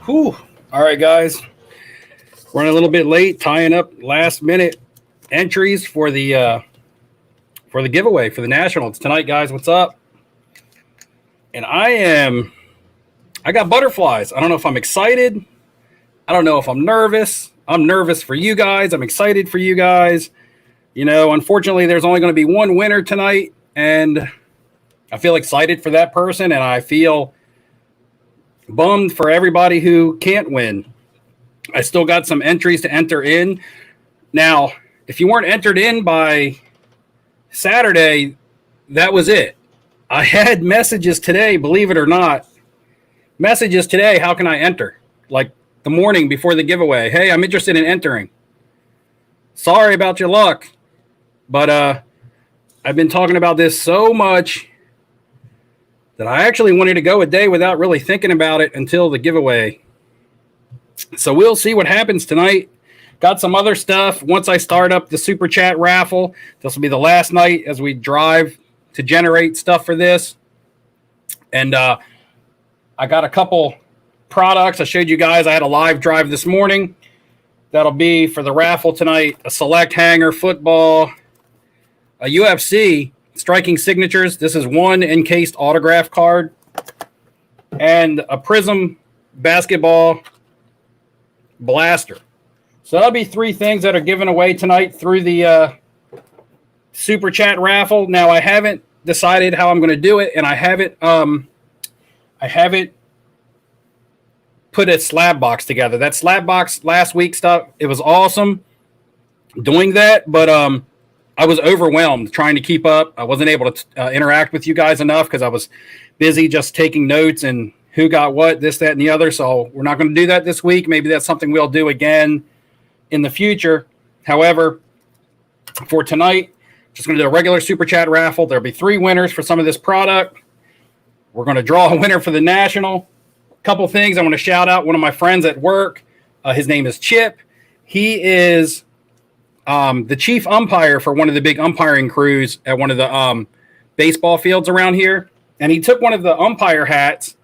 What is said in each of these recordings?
Whew. All right, guys. Running a little bit late, tying up last minute entries for the giveaway for the Nationals tonight, guys. What's up? And I got butterflies. I don't know if I'm excited. I don't know if I'm nervous. I'm nervous for you guys. I'm excited for you guys. You know, unfortunately, there's only going to be one winner tonight, and I feel excited for that person, and I feel bummed for everybody who can't win. I still got some entries to enter in. Now, if you weren't entered in by Saturday, that was it. I had messages today, believe it or not. Messages today, how can I enter? Like the morning before the giveaway. Hey, I'm interested in entering. Sorry about your luck. But I've been talking about this so much that I actually wanted to go a day without really thinking about it until the giveaway. So we'll see what happens tonight. Got some other stuff. Once I start up the Super Chat raffle, this will be the last night as we drive to generate stuff for this. And I got a couple products. I showed you guys. I had a live drive this morning. That'll be for the raffle tonight. A select hanger football, a UFC striking signatures. This is one encased autograph card, and a Prism basketball blaster. So that'll be three things that are given away tonight through the Super Chat raffle. Now I haven't decided how I'm going to do it, and I haven't put a slab box together. That slab box last week stuff, it was awesome doing that, but I was overwhelmed trying to keep up. I wasn't able to interact with you guys enough because I was busy just taking notes and who got what, this, that, and the other. So we're not going to do that this week. Maybe that's something we'll do again in the future. However, for tonight, just going to do a regular Super Chat raffle. There'll be three winners for some of this product. We're going to draw a winner for the National. A couple things. I want to shout out one of my friends at work. His name is Chip. He is the chief umpire for one of the big umpiring crews at one of the baseball fields around here. And he took one of the umpire hats.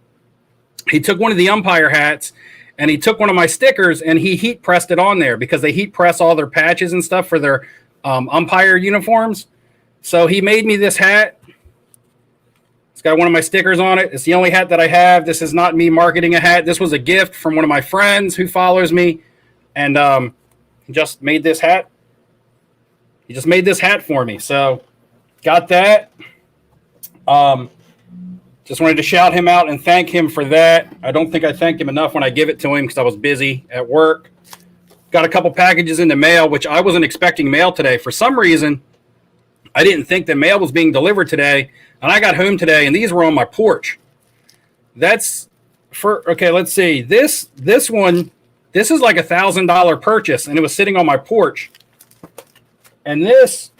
He took one of the umpire hats and he took one of my stickers and he heat pressed it on there because they heat press all their patches and stuff for their umpire uniforms. So he made me this hat. It's got one of my stickers on it. It's the only hat that I have. This is not me marketing a hat. This was a gift from one of my friends who follows me, and he just made this hat. He just made this hat for me. So got that. Just wanted to shout him out and thank him for that. I don't think I thanked him enough when I give it to him because I was busy at work. Got a couple packages in the mail, which I wasn't expecting mail today. For some reason, I didn't think the mail was being delivered today. And I got home today, and these were on my porch. That's for, okay, let's see. This one, this is like $1,000 purchase, and it was sitting on my porch. And this,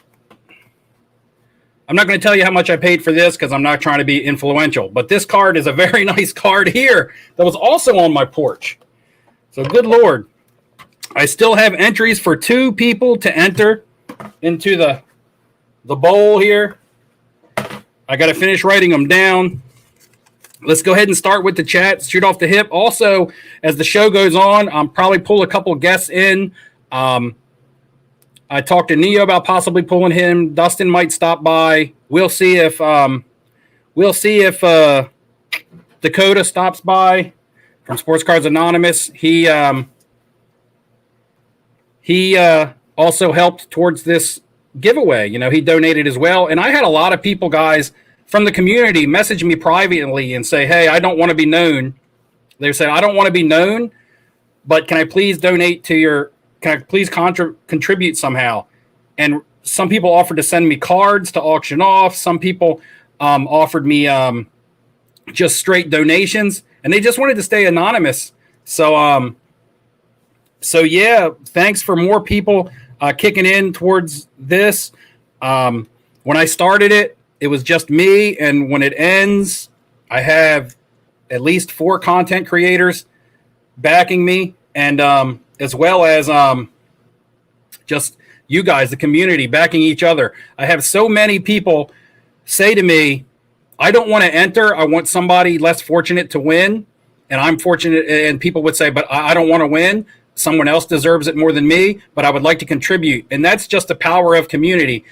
I'm not going to tell you how much I paid for this because I'm not trying to be influential. But this card is a very nice card here that was also on my porch. So good Lord. I still have entries for two people to enter into the bowl here. I got to finish writing them down. Let's go ahead and start with the chat. Shoot off the hip. Also, as the show goes on, I'll probably pull a couple guests in. I talked to Neo about possibly pulling him. Dustin might stop by. We'll see if Dakota stops by from Sports Cards Anonymous. He also helped towards this giveaway. You know, he donated as well. And I had a lot of people, guys, from the community message me privately and say, hey, I don't want to be known. They said, I don't want to be known, but can I please donate to your, can I please contribute somehow? And some people offered to send me cards to auction off. Some people offered me just straight donations, and they just wanted to stay anonymous. So yeah, thanks for more people kicking in towards this. When I started it, it was just me. And when it ends, I have at least 4 content creators backing me. And as well as just you guys, the community, backing each other. I have so many people say to me, I don't want to enter. I want somebody less fortunate to win. and I'm fortunate, and people would say, but I don't want to win. Someone else deserves it more than me, but I would like to contribute. And that's just the power of community.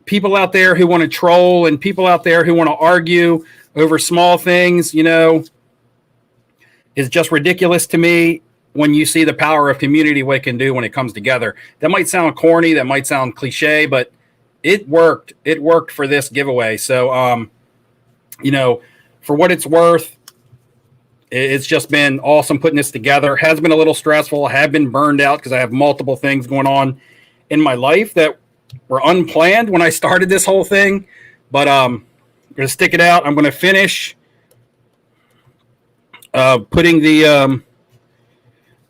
People out there who want to troll and people out there who want to argue over small things, you know, is just ridiculous to me when you see the power of community, what it can do when it comes together. That might sound corny, that might sound cliche, but it worked. It worked for this giveaway. So, you know, for what it's worth, it's just been awesome putting this together. Has been a little stressful. I have been burned out because I have multiple things going on in my life that were unplanned when I started this whole thing. But I'm going to stick it out. I'm going to finish putting the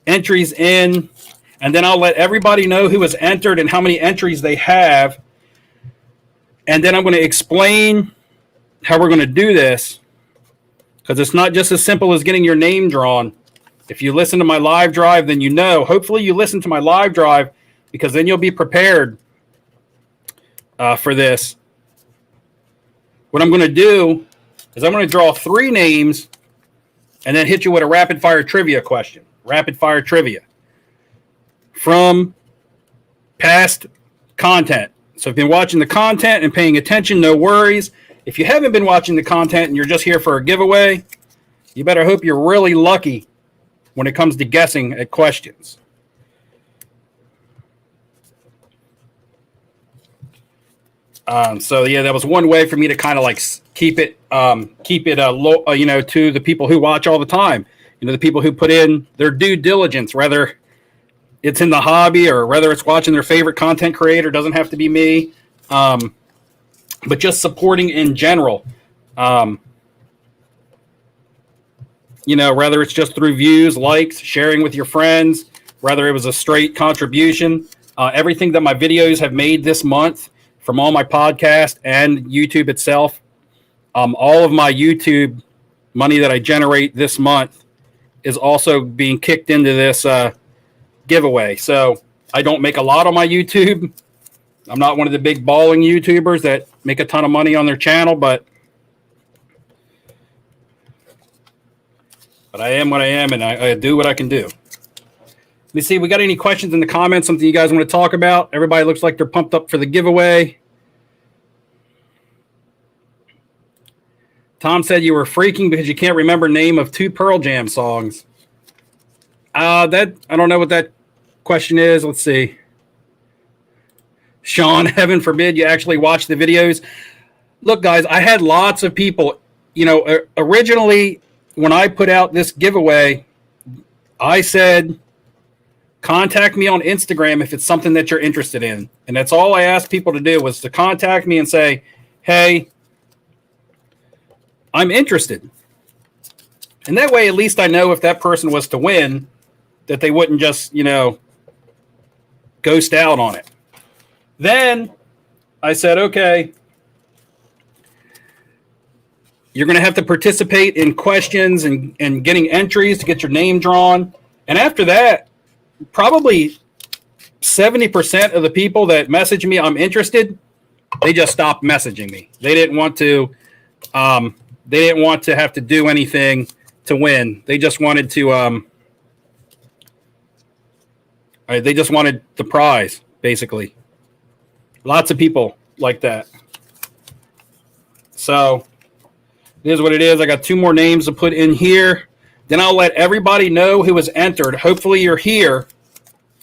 entries in, and then I'll let everybody know who has entered and how many entries they have. And then I'm going to explain how we're going to do this, because it's not just as simple as getting your name drawn. If you listen to my live drive, then you know. Hopefully you listen to my live drive, because then you'll be prepared for this. What I'm going to do is I'm going to draw 3 names and then hit you with a rapid fire trivia question. Rapid fire trivia from past content. So if you've been watching the content and paying attention, no worries. If you haven't been watching the content and you're just here for a giveaway, you better hope you're really lucky when it comes to guessing at questions. So yeah, that was one way for me to kind of like keep it low, you know, to the people who watch all the time, you know, the people who put in their due diligence, whether it's in the hobby or whether it's watching their favorite content creator. Doesn't have to be me, but just supporting in general. You know, whether it's just through views, likes, sharing with your friends, whether it was a straight contribution, everything that my videos have made this month, from all my podcast and YouTube itself, all of my YouTube money that I generate this month is also being kicked into this giveaway. So I don't make a lot on my YouTube. I'm not one of the big balling YouTubers that make a ton of money on their channel, but I am what I am, and I do what I can do. Let me see. We got any questions in the comments? Something you guys want to talk about? Everybody looks like they're pumped up for the giveaway. Tom said you were freaking because you can't remember name of 2 Pearl Jam songs. That I don't know what that question is. Let's see. Sean, heaven forbid you actually watch the videos. Look, guys, I had lots of people. You know, originally when I put out this giveaway, I said, contact me on Instagram if it's something that you're interested in. And that's all I asked people to do, was to contact me and say, hey, I'm interested. And that way, at least I know if that person was to win, that they wouldn't just, you know, ghost out on it. Then I said, okay, you're going to have to participate in questions and getting entries to get your name drawn. And after that, probably 70% of the people that message me, I'm interested, they just stopped messaging me. They didn't want to have to do anything to win. They just wanted to they just wanted the prize, basically. Lots of people like that. So it is what it is. I got 2 more names to put in here. Then I'll let everybody know who was entered. Hopefully you're here.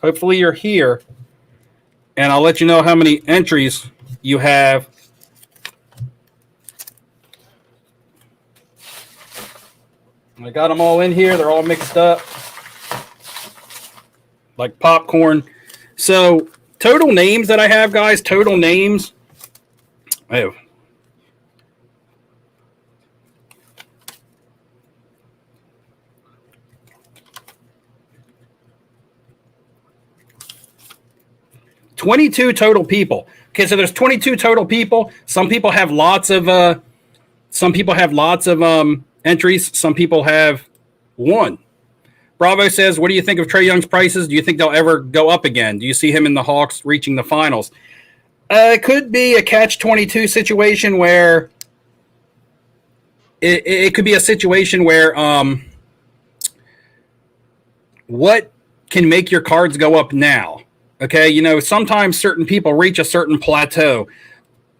Hopefully you're here. And I'll let you know how many entries you have. I got them all in here. They're all mixed up like popcorn. So total names that I have, guys, total names. Oh. $22 total people. Okay, so there's 22 total people. Some people have lots of entries. Some people have 1. Bravo says, what do you think of Trae Young's prices? Do you think they'll ever go up again? Do you see him in the Hawks reaching the finals? It could be a catch-22 situation where it could be a situation where what can make your cards go up now? Okay, you know, sometimes certain people reach a certain plateau,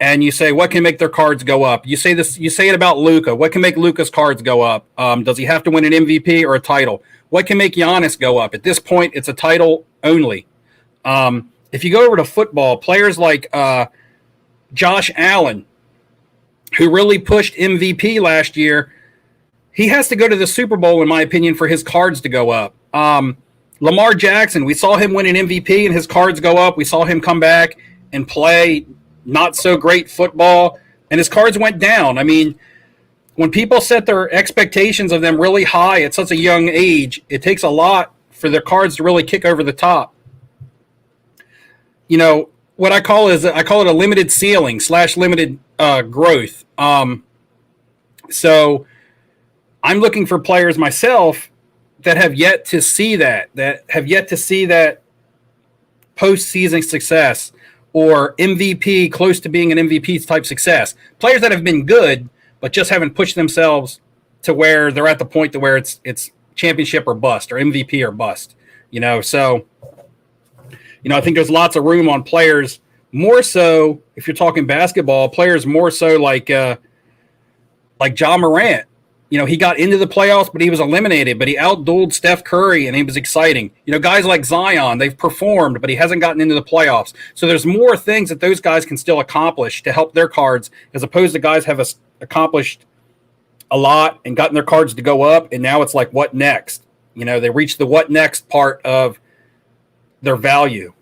and you say, what can make their cards go up? You say this. You say it about Luka. What can make Luka's cards go up? Does he have to win an MVP or a title? What can make Giannis go up? At this point, it's a title only. If you go over to football, players like Josh Allen, who really pushed MVP last year, he has to go to the Super Bowl, in my opinion, for his cards to go up. Lamar Jackson, we saw him win an MVP and his cards go up. We saw him come back and play not so great football, and his cards went down. I mean, when people set their expectations of them really high at such a young age, it takes a lot for their cards to really kick over the top. You know, what I call it a limited ceiling / limited growth. So I'm looking for players myself that have yet to see that postseason success or MVP, close to being an MVP type success. Players that have been good, but just haven't pushed themselves to where they're at the point to where it's championship or bust or MVP or bust. You know, so I think there's lots of room on players, more so if you're talking basketball, players more so like Ja Morant. You know, he got into the playoffs, but he was eliminated. But he outdueled Steph Curry, and he was exciting. You know, guys like Zion, they've performed, but he hasn't gotten into the playoffs. So there's more things that those guys can still accomplish to help their cards, as opposed to guys have accomplished a lot and gotten their cards to go up, and now it's like, what next? You know, they reach the what next part of their value.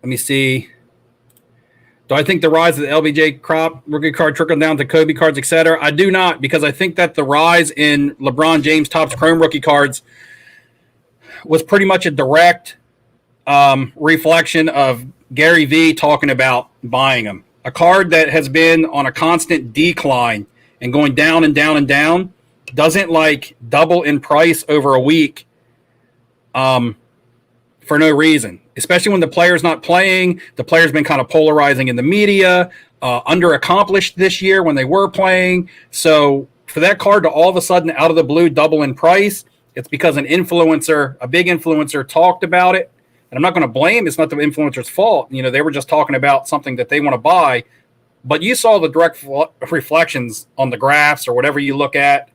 Let me see. Do I think the rise of the LBJ crop, rookie card, trickle down to Kobe cards, etc.? I do not, because I think that the rise in LeBron James Topps Chrome rookie cards was pretty much a direct reflection of Gary Vee talking about buying them. A card that has been on a constant decline and going down and down and down doesn't like double in price over a week for no reason, especially when the player's not playing. The player's been kind of polarizing in the media, underaccomplished this year when they were playing. So for that card to all of a sudden out of the blue double in price, it's because a big influencer talked about it. And I'm not going to blame, it's not the influencer's fault. You know, they were just talking about something that they want to buy. But you saw the direct reflections on the graphs or whatever you look at,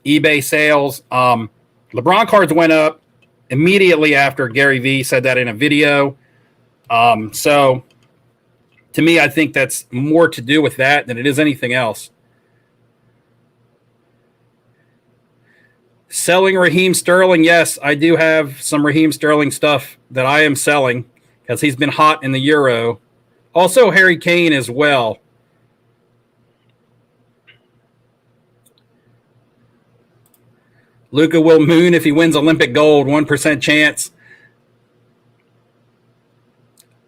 eBay sales. LeBron cards went up immediately after Gary Vee said that in a video. So to me, I think that's more to do with that than it is anything else. Selling Raheem Sterling. Yes, I do have some Raheem Sterling stuff that I am selling because he's been hot in the Euro. Also, Harry Kane as well. Luka will moon if he wins Olympic gold, 1% chance.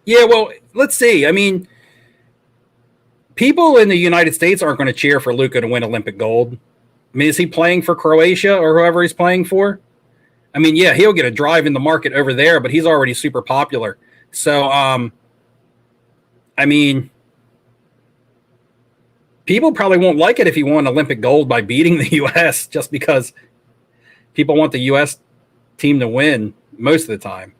Yeah, well, let's see. I mean, people in the United States aren't going to cheer for Luka to win Olympic gold. I mean, is he playing for Croatia or whoever he's playing for? I mean, yeah, he'll get a drive in the market over there, but he's already super popular. So, I mean, people probably won't like it if he won Olympic gold by beating the U.S. just because people want the U.S. team to win most of the time.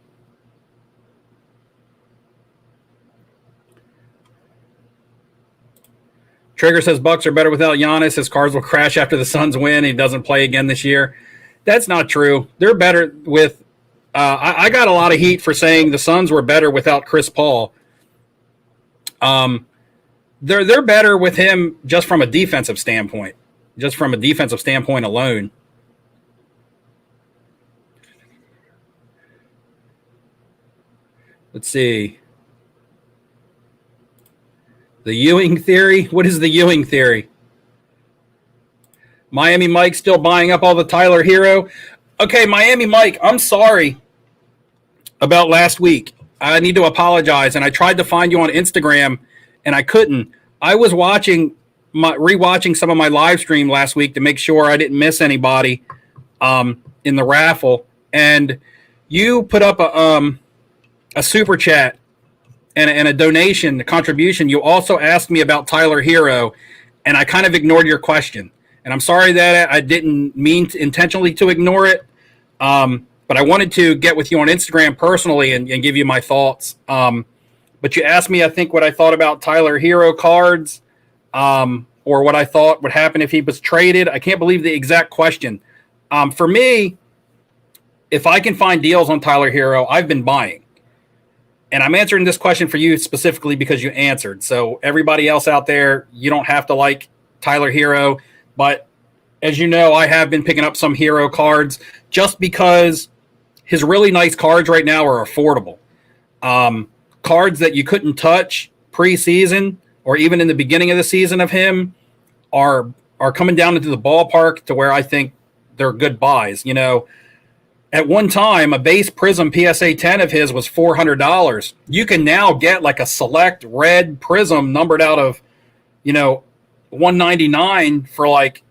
Trigger says Bucks are better without Giannis. His cards will crash after the Suns win. He doesn't play again this year. That's not true. They're better with I got a lot of heat for saying the Suns were better without Chris Paul. They're better with him just from a defensive standpoint. Just from a defensive standpoint alone. Let's see. The Ewing theory? What is the Ewing theory? Miami Mike still buying up all the Tyler Herro. Okay, Miami Mike, I'm sorry about last week. I need to apologize, and I tried to find you on Instagram, and I couldn't. I was rewatching some of my live stream last week to make sure I didn't miss anybody in the raffle, and you put up a super chat and a donation, a contribution, you also asked me about Tyler Herro, and I kind of ignored your question. And I'm sorry that I didn't mean intentionally to ignore it, but I wanted to get with you on Instagram personally and give you my thoughts. But you asked me, I think, what I thought about Tyler Herro cards, or what I thought would happen if he was traded. I can't believe the exact question. For me, if I can find deals on Tyler Herro, I've been buying. And I'm answering this question for you specifically because you answered. So everybody else out there, you don't have to like Tyler Herro. But as you know, I have been picking up some Herro cards just because his really nice cards right now are affordable. Cards that you couldn't touch preseason or even in the beginning of the season of him are coming down into the ballpark to where I think they're good buys. You know, at one time, a base Prism PSA 10 of his was $400. You can now get like a select red Prism numbered out of, you know, $199 for like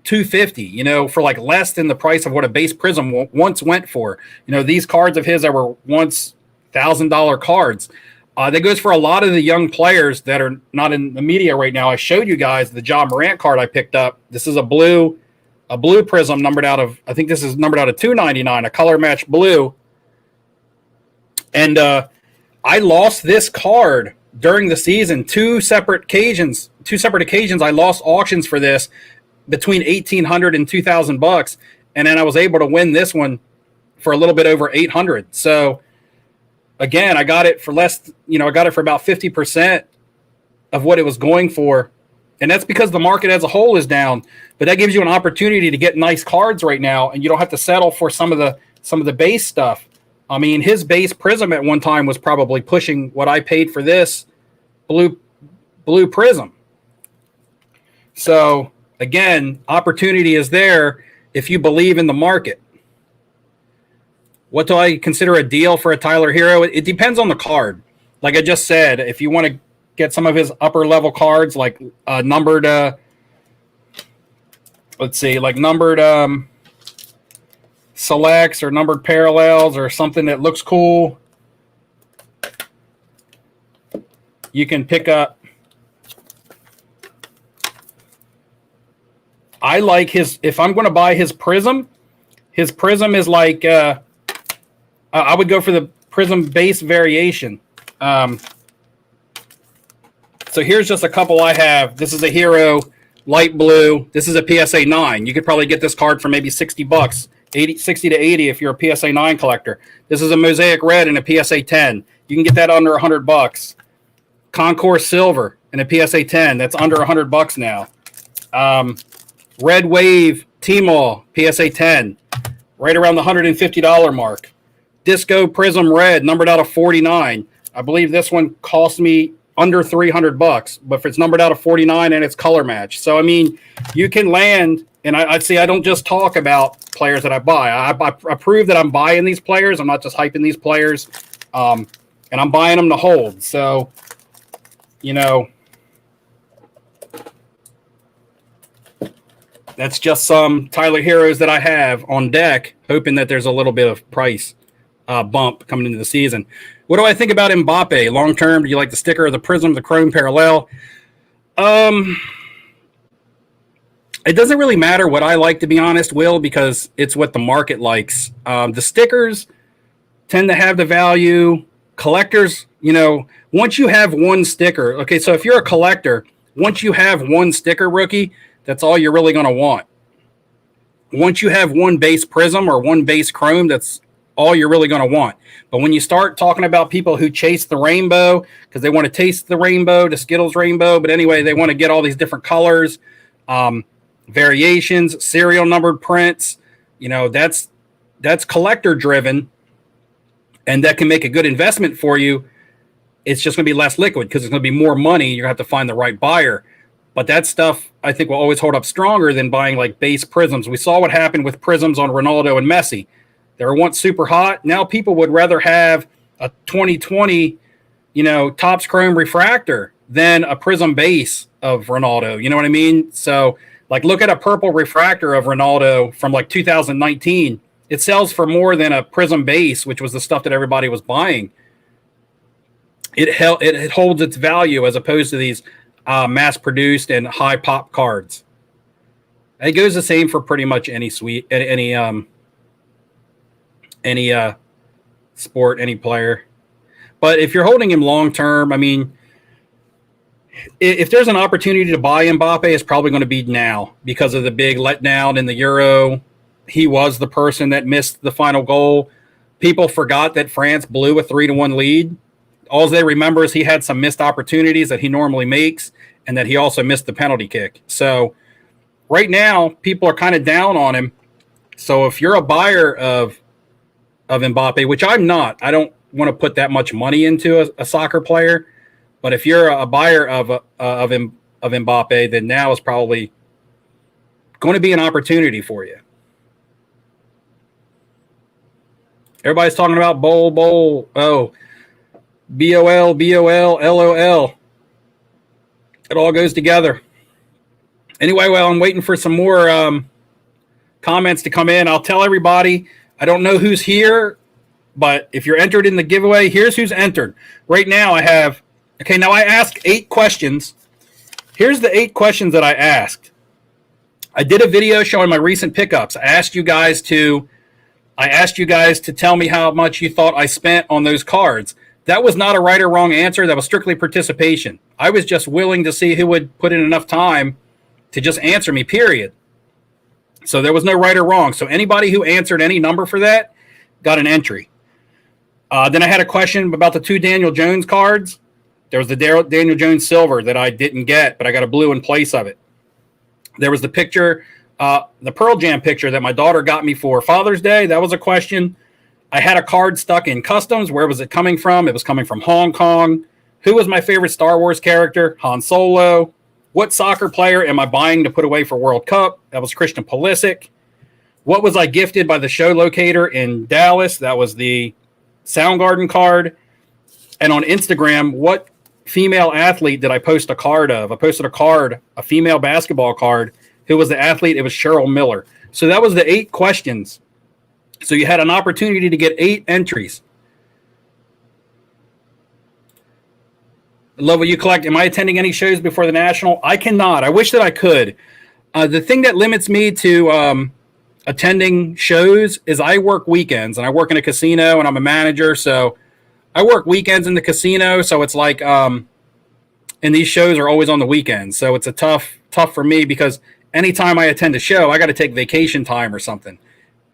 $250, you know, for like less than the price of what a base Prism once went for. You know, these cards of his that were once $1,000 cards. That goes for a lot of the young players that are not in the media right now. I showed you guys the John Morant card I picked up. This is a blue Prism numbered out of, I think this is numbered out of $299, a color match blue. And I lost this card during the season, two separate occasions. I lost auctions for this between $1,800 and $2,000, and then I was able to win this one for a little bit over $800. So again, I got it for less. You know, I got it for about 50% of what it was going for, and that's because the market as a whole is down. But that gives you an opportunity to get nice cards right now, and you don't have to settle for some of the base stuff. I mean, his base Prism at one time was probably pushing what I paid for this blue Prism. So again, opportunity is there if you believe in the market. What do I consider a deal for a Tyler Herro? It depends on the card. Like I just said, if you want to get some of his upper level cards, like numbered, like numbered selects or numbered parallels or something that looks cool, you can pick up. I like his, if I'm going to buy his Prism is like, I would go for the Prism base variation. So here's just a couple I have. This is a Herro light blue. This is a PSA 9. You could probably get this card for maybe $60, 60 to 80 if you're a PSA 9 collector. This is a Mosaic red and a PSA 10. You can get that under $100. Concourse silver and a PSA 10. That's under $100 now. Red Wave T-Mall PSA 10, right around the $150 mark. Disco Prism Red, numbered out of 49. I believe this one cost me under $300, but if it's numbered out of 49 and it's color match. So, I mean, you can land, and I'd say I don't just talk about players that I buy. I prove that I'm buying these players. I'm not just hyping these players, and I'm buying them to hold. So, you know, that's just some Tyler Herros that I have on deck, hoping that there's a little bit of price bump coming into the season. What do I think about Mbappe long term? Do you like the sticker or the Prism, the Chrome Parallel? It doesn't really matter what I like, to be honest, Will, because it's what the market likes. The stickers tend to have the value. Collectors, you know, once you have one sticker, okay, so if you're a collector, once you have one sticker, rookie, that's all you're really going to want. Once you have one base Prism or one base Chrome, that's all you're really going to want. But when you start talking about people who chase the rainbow because they want to taste the rainbow, the Skittles rainbow, but anyway, they want to get all these different colors, variations, serial numbered prints, you know, that's collector driven, and that can make a good investment for you. It's just going to be less liquid because it's going to be more money. You're going to have to find the right buyer. But that stuff, I think, will always hold up stronger than buying like base Prisms. We saw what happened with Prisms on Ronaldo and Messi. They were once super hot. Now people would rather have a 2020, you know, Topps Chrome refractor than a Prism base of Ronaldo. You know what I mean? So, like, look at a purple refractor of Ronaldo from like 2019. It sells for more than a Prism base, which was the stuff that everybody was buying. it holds its value as opposed to these mass produced and high pop cards. It goes the same for pretty much any sport, any player. But if you're holding him long term, I mean, if there's an opportunity to buy Mbappe, it's probably going to be now because of the big letdown in the Euro. He was the person that missed the final goal. People forgot that France blew a 3-1 lead. All they remember is he had some missed opportunities that he normally makes, and that he also missed the penalty kick. So right now, people are kind of down on him. So if you're a buyer of Mbappe, which I'm not, I don't want to put that much money into a soccer player. But if you're a buyer of Mbappe, then now is probably going to be an opportunity for you. Everybody's talking about bowl. Oh, BOL, LOL. It all goes together. Anyway, well, I'm waiting for some more comments to come in. I'll tell everybody, I don't know who's here, but if you're entered in the giveaway, here's who's entered. Right now I have, now I asked 8 questions. Here's the 8 questions that I asked. I did a video showing my recent pickups. I asked you guys to tell me how much you thought I spent on those cards. That was not a right or wrong answer. That was strictly participation. I was just willing to see who would put in enough time to just answer me, period. So there was no right or wrong. So anybody who answered any number for that got an entry. Then I had a question about the 2 Daniel Jones cards. There was the Daniel Jones silver that I didn't get, but I got a blue in place of it. There was the picture, the Pearl Jam picture that my daughter got me for Father's Day. That was a question. I had a card stuck in customs. Where was it coming from? It was coming from Hong Kong. Who was my favorite Star Wars character? Han Solo. What soccer player am I buying to put away for World Cup? That was Christian Pulisic. What was I gifted by the show locator in Dallas? That was the Soundgarden card. And on Instagram, what female athlete did I post a card of? I posted a card, a female basketball card. Who was the athlete? It was Cheryl Miller. So that was the 8 questions. So you had an opportunity to get 8 entries. Love what you collect. Am I attending any shows before the National? I cannot. I wish that I could. The thing that limits me to attending shows is I work weekends, and I work in a casino, and I'm a manager. So I work weekends in the casino. So it's like, and these shows are always on the weekends. So it's a tough for me because anytime I attend a show, I got to take vacation time or something.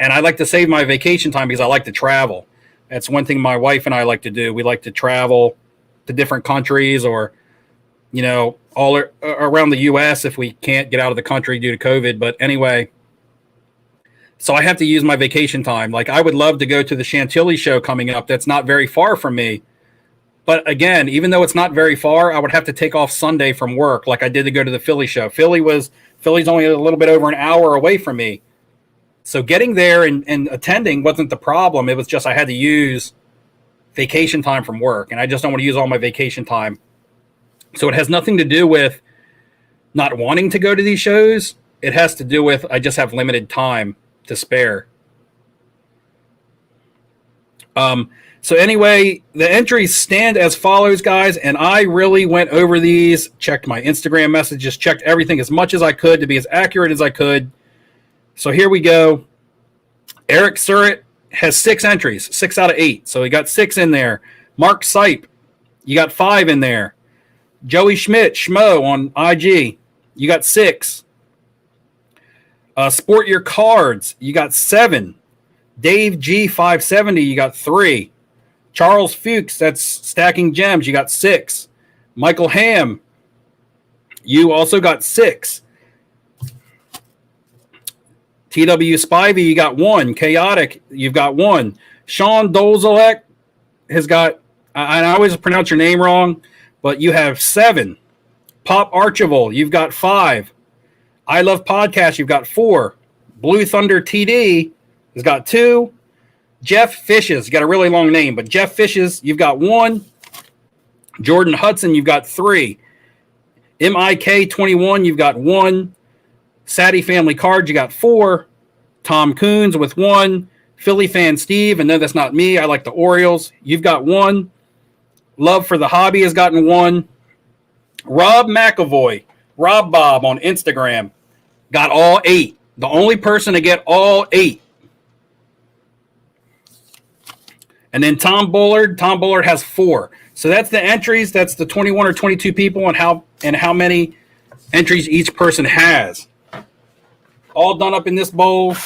And I like to save my vacation time because I like to travel. That's one thing my wife and I like to do. We like to travel to different countries or, all around the U.S. if we can't get out of the country due to COVID. But anyway, so I have to use my vacation time. Like I would love to go to the Chantilly show coming up. That's not very far from me. But again, even though it's not very far, I would have to take off Sunday from work like I did to go to the Philly show. Philly's only a little bit over an hour away from me. So getting there and attending wasn't the problem. It was just I had to use vacation time from work, and I just don't want to use all my vacation time. So it has nothing to do with not wanting to go to these shows. It has to do with I just have limited time to spare. So anyway, the entries stand as follows, guys, and I really went over these, checked my Instagram messages, checked everything as much as I could to be as accurate as I could. So here we go. Eric Surratt has 6 entries, 6 out of 8. So he got 6 in there. Mark Sipe, you got 5 in there. Joey Schmidt, Schmo on IG, you got 6. Sport Your Cards, you got 7. Dave G 570, you got 3. Charles Fuchs, that's Stacking Gems, you got 6. Michael Ham, you also got 6. TW Spivey, you got 1. Chaotic, you've got 1. Sean Dolzalek has got, I always pronounce your name wrong, but you have 7. Pop Archival, you've got 5. I Love Podcast, you've got 4. Blue Thunder TD has got 2. Jeff Fishes, you got a really long name, but Jeff Fishes, you've got 1. Jordan Hudson, you've got 3. MIK21, you've got 1. Sadie Family Cards, you got 4. Tom Coons with 1. Philly Fan Steve, and no, that's not me. I like the Orioles. You've got 1. Love for the Hobby has gotten 1. Rob McAvoy, Rob Bob on Instagram, got all 8. The only person to get all 8. And then Tom Bullard has 4. So that's the entries. That's the 21 or 22 people and how many entries each person has. All done up in this bowl.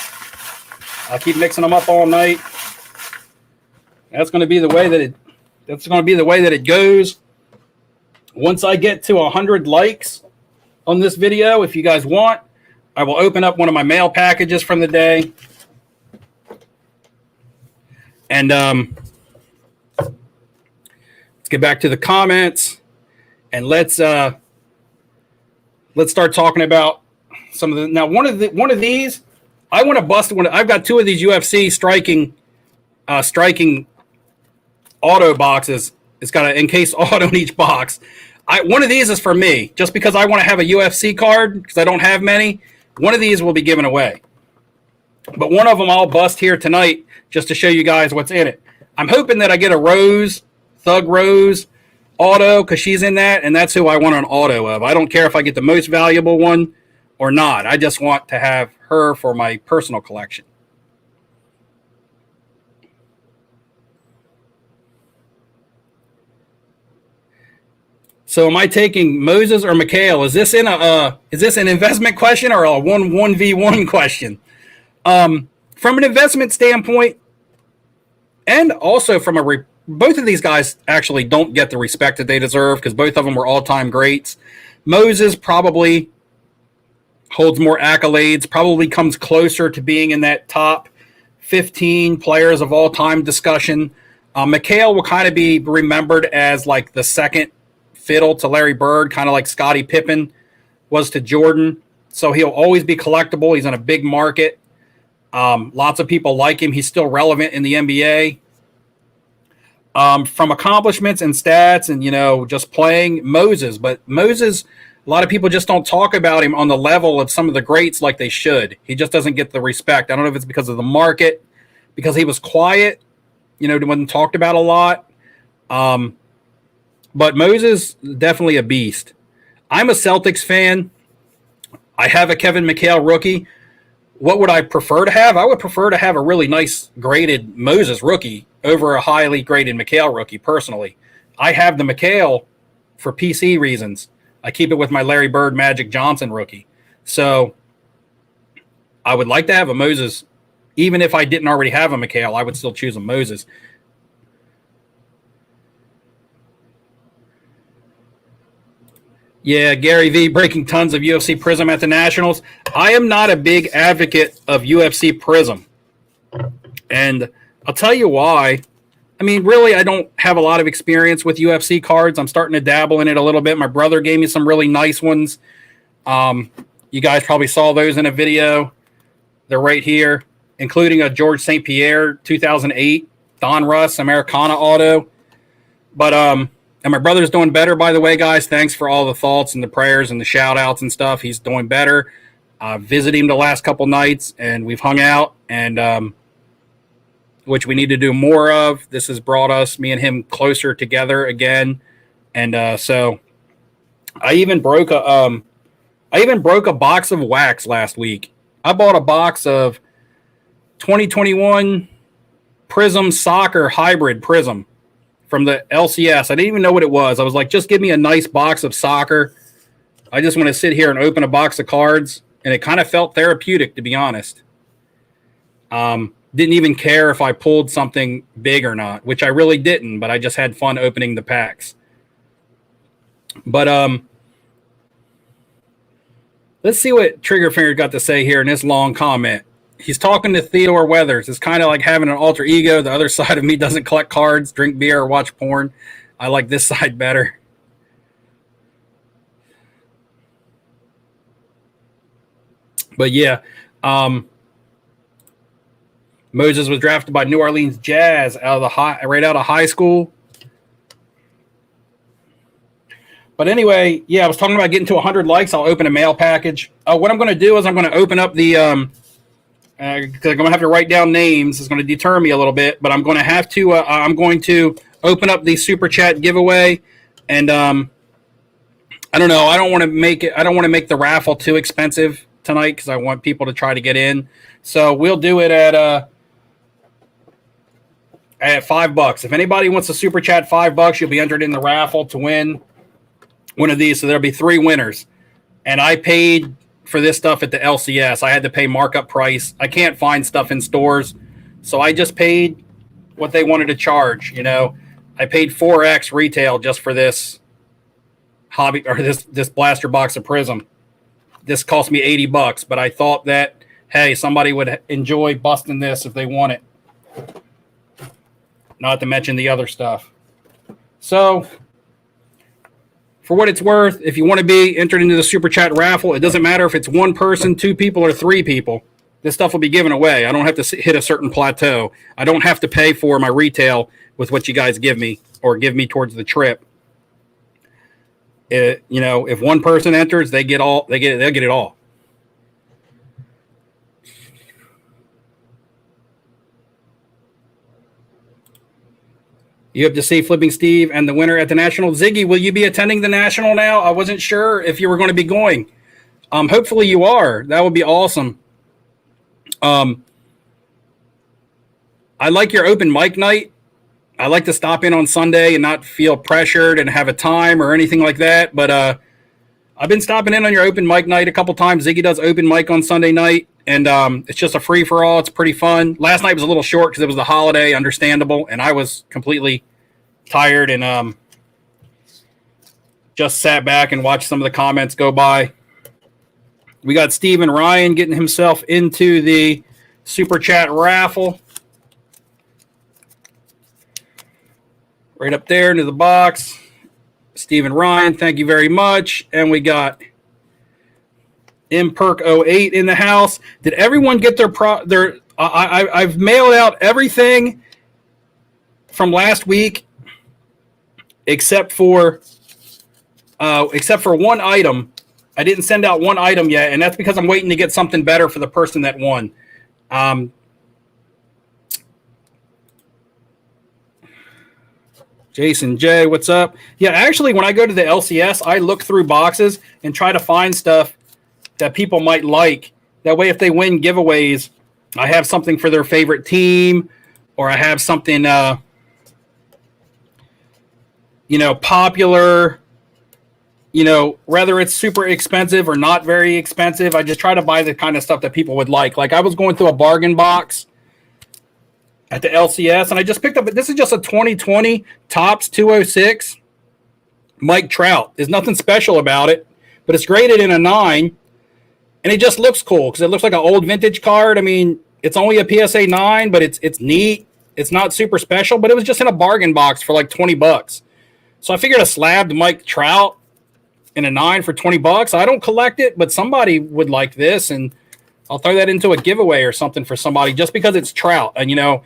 I'll keep mixing them up all night. That's going to be the way that it goes. Once I get to 100 likes on this video, if you guys want, I will open up one of my mail packages from the day. And let's get back to the comments, and let's start talking about some of the. Now, one of these, I want to bust one. I've got 2 of these UFC striking auto boxes. It's got an encased auto in each box. One of these is for me, just because I want to have a UFC card because I don't have many. One of these will be given away, but one of them I'll bust here tonight just to show you guys what's in it. I'm hoping that I get a Thug Rose auto because she's in that, and that's who I want an auto of. I don't care if I get the most valuable one or not. I just want to have her for my personal collection. So am I taking Moses or Mikhail? Is this an investment question or a 1v1 question? From an investment standpoint, and also from both of these guys actually don't get the respect that they deserve because both of them were all-time greats. Moses probably holds more accolades, probably comes closer to being in that top 15 players of all time discussion. Mikhail will kind of be remembered as like the second fiddle to Larry Bird, kind of like Scottie Pippen was to Jordan. So he'll always be collectible. He's in a big market. Lots of people like him. He's still relevant in the NBA. From accomplishments and stats and, just playing, Moses. But Moses, a lot of people just don't talk about him on the level of some of the greats like they should. He just doesn't get the respect. I don't know if it's because of the market, because he was quiet, wasn't talked about a lot. But Moses, definitely a beast. I'm a Celtics fan. I have a Kevin McHale rookie. What would I prefer to have? I would prefer to have a really nice graded Moses rookie over a highly graded McHale rookie, personally. I have the McHale for PC reasons. I keep it with my Larry Bird Magic Johnson rookie. So I would like to have a Moses. Even if I didn't already have a McHale, I would still choose a Moses. Yeah, Gary V breaking tons of UFC Prism at the Nationals. I am not a big advocate of UFC Prism. And I'll tell you why. I mean, really, I don't have a lot of experience with UFC cards. I'm starting to dabble in it a little bit. My brother gave me some really nice ones. You guys probably saw those in a video. They're right here, including a George St. Pierre 2008 Don Russ Americana auto. But and my brother's doing better, by the way, guys. Thanks for all the thoughts and the prayers and the shout-outs and stuff. He's doing better. Visited him the last couple nights, and we've hung out, and which we need to do more of. This has brought us, me and him, closer together again. And so I even broke a box of wax last week. I bought a box of 2021 Prism Soccer Hybrid Prism from the LCS. I didn't even know what it was. I was like, just give me a nice box of soccer. I just want to sit here and open a box of cards. And it kind of felt therapeutic, to be honest. Didn't even care if I pulled something big or not, which I really didn't, but I just had fun opening the packs. But let's see what Triggerfinger got to say here in this long comment. He's talking to Theodore Weathers. It's kind of like having an alter ego. The other side of me doesn't collect cards, drink beer, or watch porn. I like this side better. But yeah, Moses was drafted by New Orleans Jazz right out of high school. But anyway, yeah, I was talking about getting to 100 likes. I'll open a mail package. What I'm going to do is I'm going to open up the because I'm going to have to write down names. It's going to deter me a little bit, but I'm going to have to I'm going to open up the super chat giveaway, and I don't know. I don't want to make it. I don't want to make the raffle too expensive tonight because I want people to try to get in. So we'll do it at $5. If anybody wants to super chat $5, you'll be entered in the raffle to win one of these. So there'll be 3 winners. And I paid for this stuff at the LCS. I had to pay markup price. I can't find stuff in stores, so I just paid what they wanted to charge. You know, I paid 4x retail just for this hobby or this blaster box of Prism. This cost me $80, but I thought that, hey, somebody would enjoy busting this if they want it. Not to mention the other stuff. So, for what it's worth, if you want to be entered into the Super Chat raffle, it doesn't matter if it's 1 person, 2 people, or 3 people. This stuff will be given away. I don't have to hit a certain plateau. I don't have to pay for my retail with what you guys give me or give me towards the trip. You know, if 1 person enters, they'll get it all. You have to see Flipping Steve and the winner at the National. Ziggy, will you be attending the National now? I wasn't sure if you were going to be going. Hopefully you are. That would be awesome. I like your open mic night. I like to stop in on Sunday and not feel pressured and have a time or anything like that. But I've been stopping in on your open mic night a couple times. Ziggy does open mic on Sunday night, and it's just a free-for-all. It's pretty fun. Last night was a little short because it was the holiday, understandable, and I was completely tired and just sat back and watched some of the comments go by. We got Steven Ryan getting himself into the Super Chat raffle. Right up there into the box. Steven Ryan, thank you very much. And we got Imperk08 in the house. Did everyone get their I've mailed out everything from last week except for 1 item. I didn't send out 1 item yet, and that's because I'm waiting to get something better for the person that won. Jason J, what's up? Yeah, actually, when I go to the LCS, I look through boxes and try to find stuff that people might like. That way, if they win giveaways, I have something for their favorite team, or I have something, popular. Whether it's super expensive or not very expensive, I just try to buy the kind of stuff that people would like. Like I was going through a bargain box at the LCS, and I just picked up, this is just a 2020 Topps 206 Mike Trout. There's nothing special about it, but it's graded in a 9, and it just looks cool because it looks like an old vintage card. I mean, it's only a PSA 9, but it's neat. It's not super special, but it was just in a bargain box for like $20. So I figured a slabbed Mike Trout in a 9 for $20. I don't collect it, but somebody would like this, and I'll throw that into a giveaway or something for somebody just because it's Trout. And,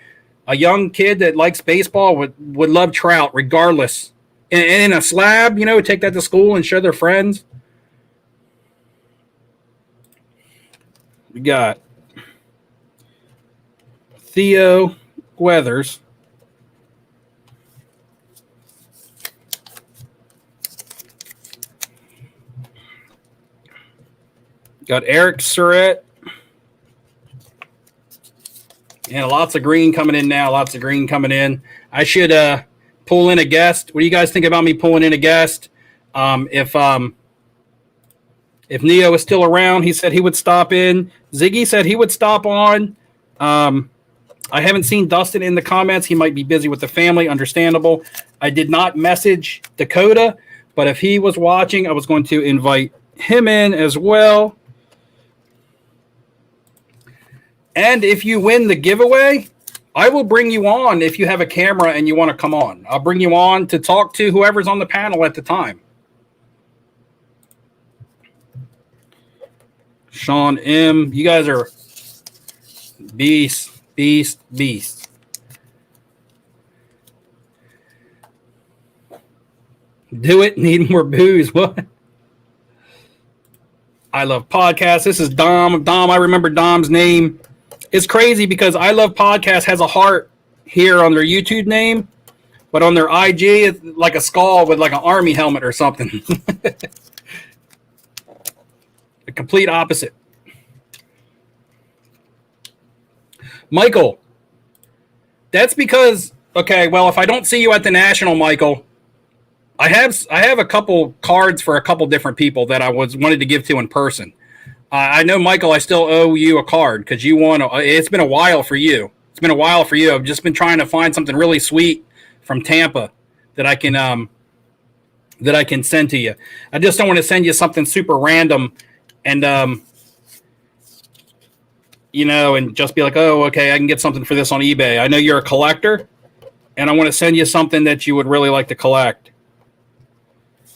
a young kid that likes baseball would love Trout regardless. And in a slab, take that to school and show their friends. We got Theo Weathers. Got Eric Surratt. And lots of green coming in now. Lots of green coming in. I should pull in a guest. What do you guys think about me pulling in a guest? If Neo is still around, he said he would stop in. Ziggy said he would stop on. I haven't seen Dustin in the comments. He might be busy with the family. Understandable. I did not message Dakota, but if he was watching, I was going to invite him in as well. And if you win the giveaway, I will bring you on if you have a camera and you want to come on. I'll bring you on to talk to whoever's on the panel at the time. Sean M. You guys are beast. Do it. Need more booze. What? I love podcasts. This is Dom. Dom, I remember Dom's name. It's crazy because I Love Podcasts has a heart here on their YouTube name, but on their IG, it's like a skull with like an army helmet or something. The complete opposite. Michael, that's because, okay, well, if I don't see you at the National, Michael, I have a couple cards for a couple different people that I wanted to give to in person. I know, Michael, I still owe you a card because you won. It's been a while for you. It's been a while for you. I've just been trying to find something really sweet from Tampa that I can send to you. I just don't want to send you something super random and and just be like, oh, okay, I can get something for this on eBay. I know you're a collector, and I want to send you something that you would really like to collect.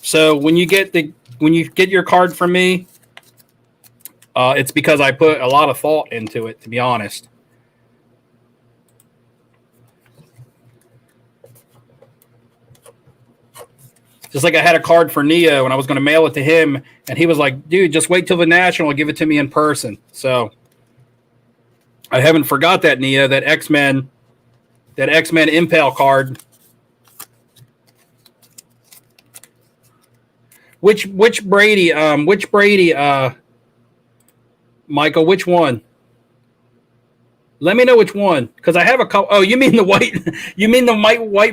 So when you get your card from me, it's because I put a lot of thought into it, to be honest. Just like I had a card for Neo, and I was going to mail it to him, and he was like, dude, just wait till the National, give it to me in person. So I haven't forgot that, Neo, that X-Men Impale card. Which Brady, Michael, which one? Let me know which one, because I have a couple. Oh, you mean the white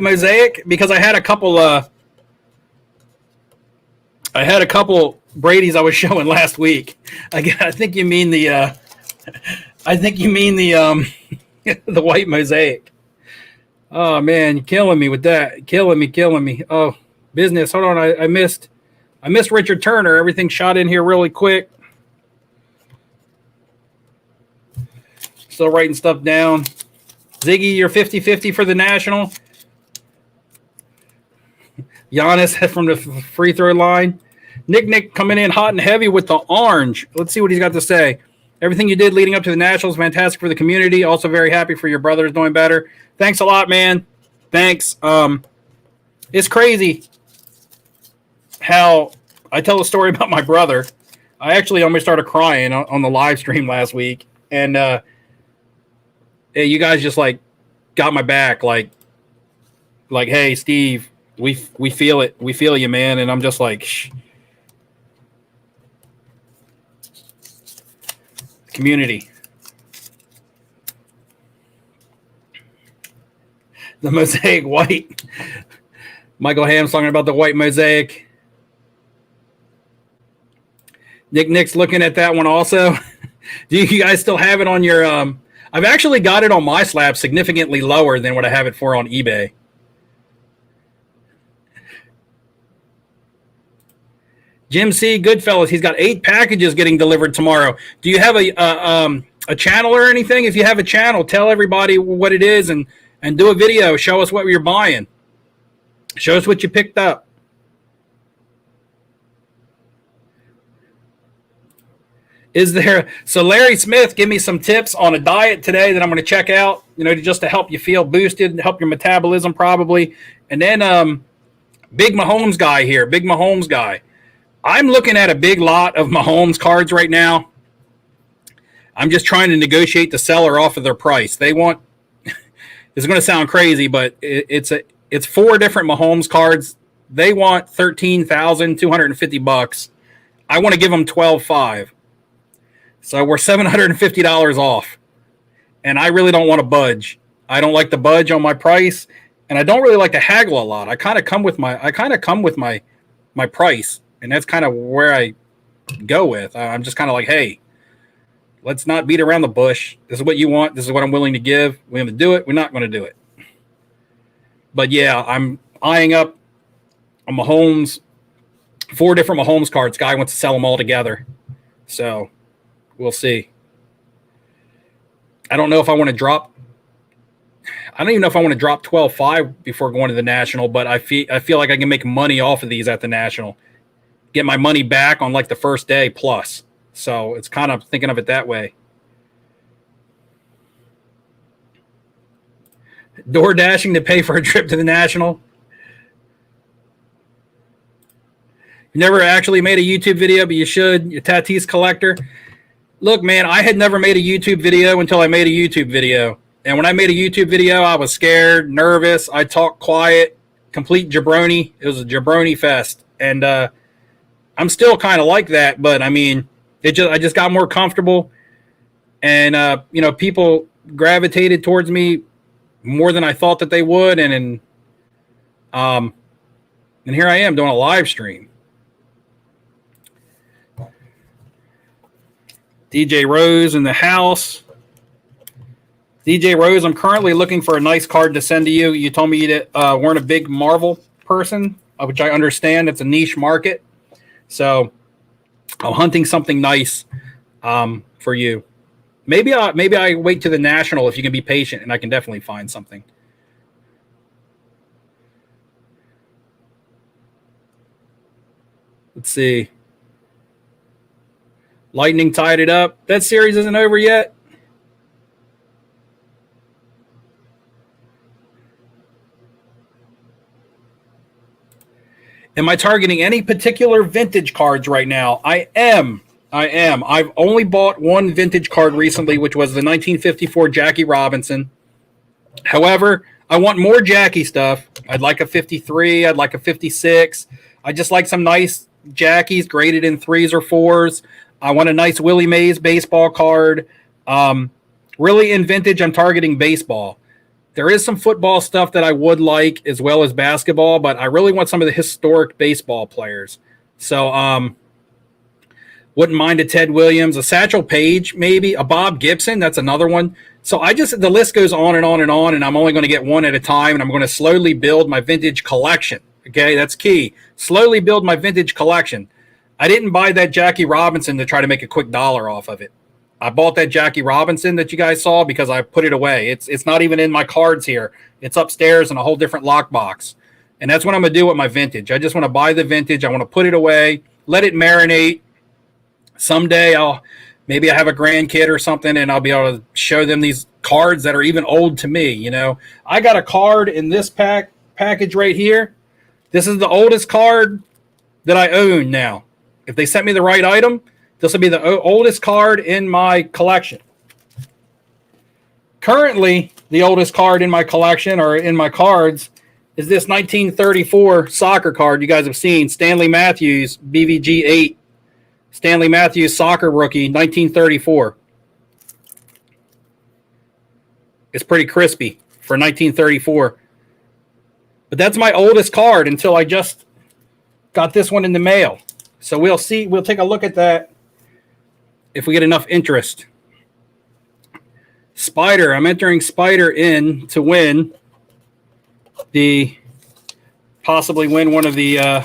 mosaic? Because I had a couple Brady's I was showing last week. I think you mean the the white mosaic. Oh man, you're killing me with that. Killing me. Oh, business. Hold on, I missed Richard Turner. Everything shot in here really quick. Still writing stuff down. Ziggy, you're 50-50 for the National. Giannis from the free throw line. Nick coming in hot and heavy with the orange. Let's see what he's got to say. Everything you did leading up to the Nationals, fantastic for the community. Also very happy for your brothers doing better. Thanks a lot, man. Thanks. It's crazy how I tell a story about my brother. I actually almost started crying on the live stream last week. And hey, you guys just like got my back. Like, hey, Steve, we feel it. We feel you, man. And I'm just like, shh. Community. The mosaic white. Michael Ham's talking about the white mosaic. Nick's looking at that one also. Do you guys still have it on your I've actually got it on my slab significantly lower than what I have it for on eBay. Jim C. Goodfellas, he's got 8 packages getting delivered tomorrow. Do you have a channel or anything? If you have a channel, tell everybody what it is and do a video. Show us what you're buying. Show us what you picked up. So Larry Smith, give me some tips on a diet today that I'm going to check out, just to help you feel boosted, help your metabolism probably. And then Big Mahomes guy. I'm looking at a big lot of Mahomes cards right now. I'm just trying to negotiate the seller off of their price. They want, it's going to sound crazy, but it's 4 different Mahomes cards. They want $13,250. I want to give them $12,500. So we're $750 off. And I really don't want to budge. I don't like to budge on my price, and I don't really like to haggle a lot. I kind of come with my price. And that's kind of where I go with. I'm just kind of like, hey, let's not beat around the bush. This is what you want. This is what I'm willing to give. We're going to do it. We're not going to do it. But yeah, I'm eyeing up a Mahomes, 4 different Mahomes cards. Guy wants to sell them all together. So we'll see. I don't know if I want to drop. I don't even know if I want to drop 12.5 before going to the National, but I feel like I can make money off of these at the National. Get my money back on like the first day plus. So it's kind of thinking of it that way. Door dashing to pay for a trip to the National. You never actually made a YouTube video, but you should. You're a Tatis collector. Look, man, I had never made a YouTube video until I made a YouTube video. And when I made a YouTube video, I was scared, nervous. I talked quiet. complete jabroni. It was a jabroni fest, and I'm still kind of like that. But I mean, I just got more comfortable, and people gravitated towards me more than I thought that they would, and here I am doing a live stream. DJ Rose in the house. DJ Rose, I'm currently looking for a nice card to send to you. You told me you weren't a big Marvel person, which I understand. It's a niche market. So I'm hunting something nice for you. Maybe I wait to the National if you can be patient, and I can definitely find something. Let's see. Lightning tied it up. That series isn't over yet. Am I targeting any particular vintage cards right now? I am. I've only bought one vintage card recently, which was the 1954 Jackie Robinson. However, I want more Jackie stuff. I'd like a 53. I'd like a 56. I just like some nice Jackies graded in 3s or 4s. I want a nice Willie Mays baseball card. Really in vintage, I'm targeting baseball. There is some football stuff that I would like as well as basketball, but I really want some of the historic baseball players. So wouldn't mind a Ted Williams, a Satchel Paige, maybe a Bob Gibson. That's another one. So the list goes on and on and on, and I'm only going to get one at a time, and I'm going to slowly build my vintage collection. Okay, that's key. Slowly build my vintage collection. I didn't buy that Jackie Robinson to try to make a quick dollar off of it. I bought that Jackie Robinson that you guys saw because I put it away. It's not even in my cards here. It's upstairs in a whole different lockbox. And that's what I'm going to do with my vintage. I just want to buy the vintage. I want to put it away, let it marinate. Someday maybe I have a grandkid or something, and I'll be able to show them these cards that are even old to me. You know, I got a card in this package right here. This is the oldest card that I own now. If they sent me the right item, this will be the oldest card in my collection. Currently, the oldest card in my collection or in my cards is this 1934 soccer card you guys have seen. Stanley Matthews, BVG 8. Stanley Matthews, soccer rookie, 1934. It's pretty crispy for 1934. But that's my oldest card until I just got this one in the mail. So we'll see. We'll take a look at that if we get enough interest. Spider. I'm entering Spider in to win possibly win one of the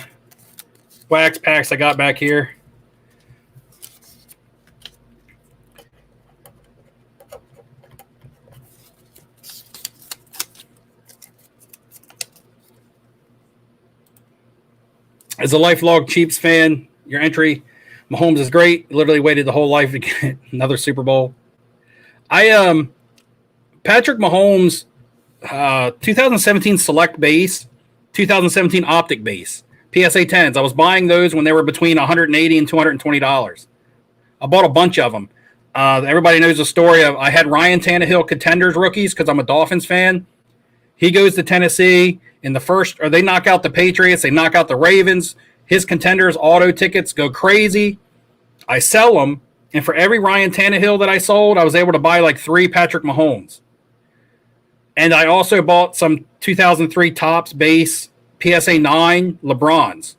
wax packs I got back here. As a lifelong Chiefs fan, your entry, Mahomes is great. Literally waited the whole life to get another Super Bowl. Patrick Mahomes, 2017 Select Base, 2017 Optic Base, PSA 10s. I was buying those when they were between $180 and $220. I bought a bunch of them. Everybody knows the story of I had Ryan Tannehill Contenders rookies because I'm a Dolphins fan. He goes to Tennessee in the first, or they knock out the Patriots, they knock out the Ravens. His Contenders auto tickets go crazy. I sell them, and for every Ryan Tannehill that I sold, I was able to buy like 3 Patrick Mahomes. And I also bought some 2003 Topps base PSA 9 LeBrons.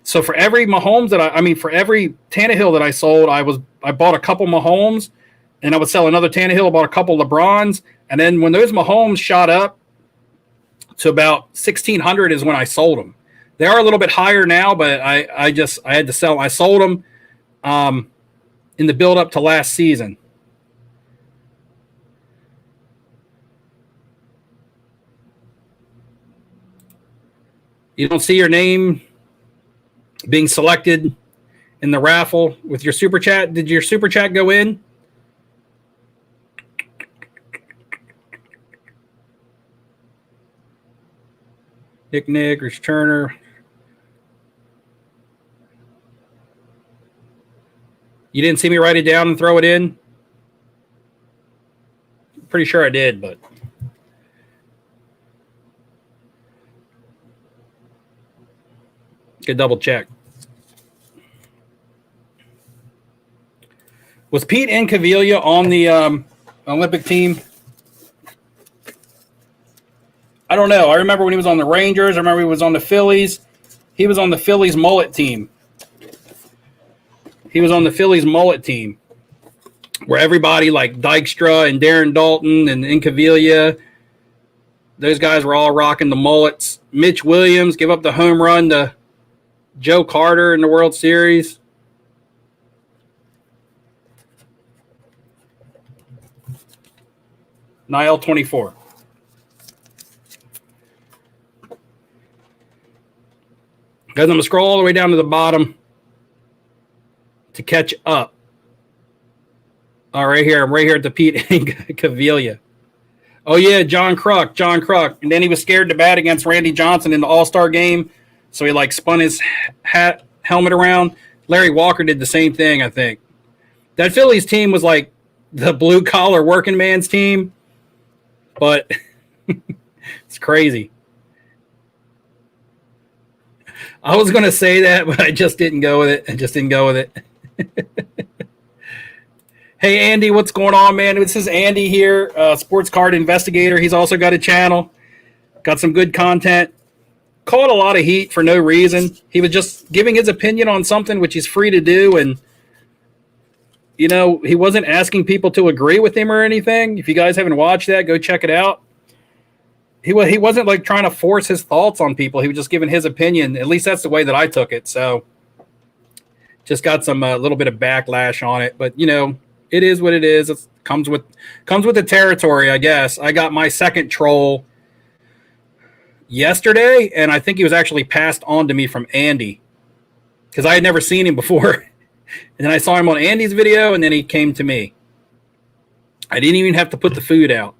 So for every Mahomes for every Tannehill that I sold, I bought a couple Mahomes, and I would sell another Tannehill, I bought a couple LeBrons, and then when those Mahomes shot up to about 1,600 is when I sold them. They are a little bit higher now, but I had to sell. I sold them in the build up to last season. You don't see your name being selected in the raffle with your super chat. Did your super chat go in? Nick, Rich Turner. You didn't see me write it down and throw it in? Pretty sure I did, but Good double check. Was Pete Incaviglia on the Olympic team? I don't know. I remember when he was on the Rangers. I remember he was on the Phillies. He was on the Phillies mullet team. He was on the Phillies mullet team where everybody like Dykstra and Darren Dalton and Incaviglia, those guys were all rocking the mullets. Mitch Williams give up the home run to Joe Carter in the World Series. Nile 24. Guys, I'm going to scroll all the way down to the bottom to catch up. All right, here. I'm right here at the Pete Cavilla. Oh, yeah, John Kruk. And then he was scared to bat against Randy Johnson in the All-Star game, so he, like, spun his helmet around. Larry Walker did the same thing, I think. That Phillies team was, like, the blue-collar working man's team, but it's crazy. I was going to say that, but I just didn't go with it. Hey, Andy, what's going on, man? This is Andy here, sports card investigator. He's also got a channel. Got some good content. Caught a lot of heat for no reason. He was just giving his opinion on something, which he's free to do, and you know, he wasn't asking people to agree with him or anything. If you guys haven't watched that, go check it out. He wasn't like trying to force his thoughts on people. He was just giving his opinion. At least that's the way that I took it. So just got some little bit of backlash on it. But, you know, it is what it is. It comes with the territory, I guess. I got my second troll yesterday, and I think he was actually passed on to me from Andy because I had never seen him before. And then I saw him on Andy's video, and then he came to me. I didn't even have to put the food out.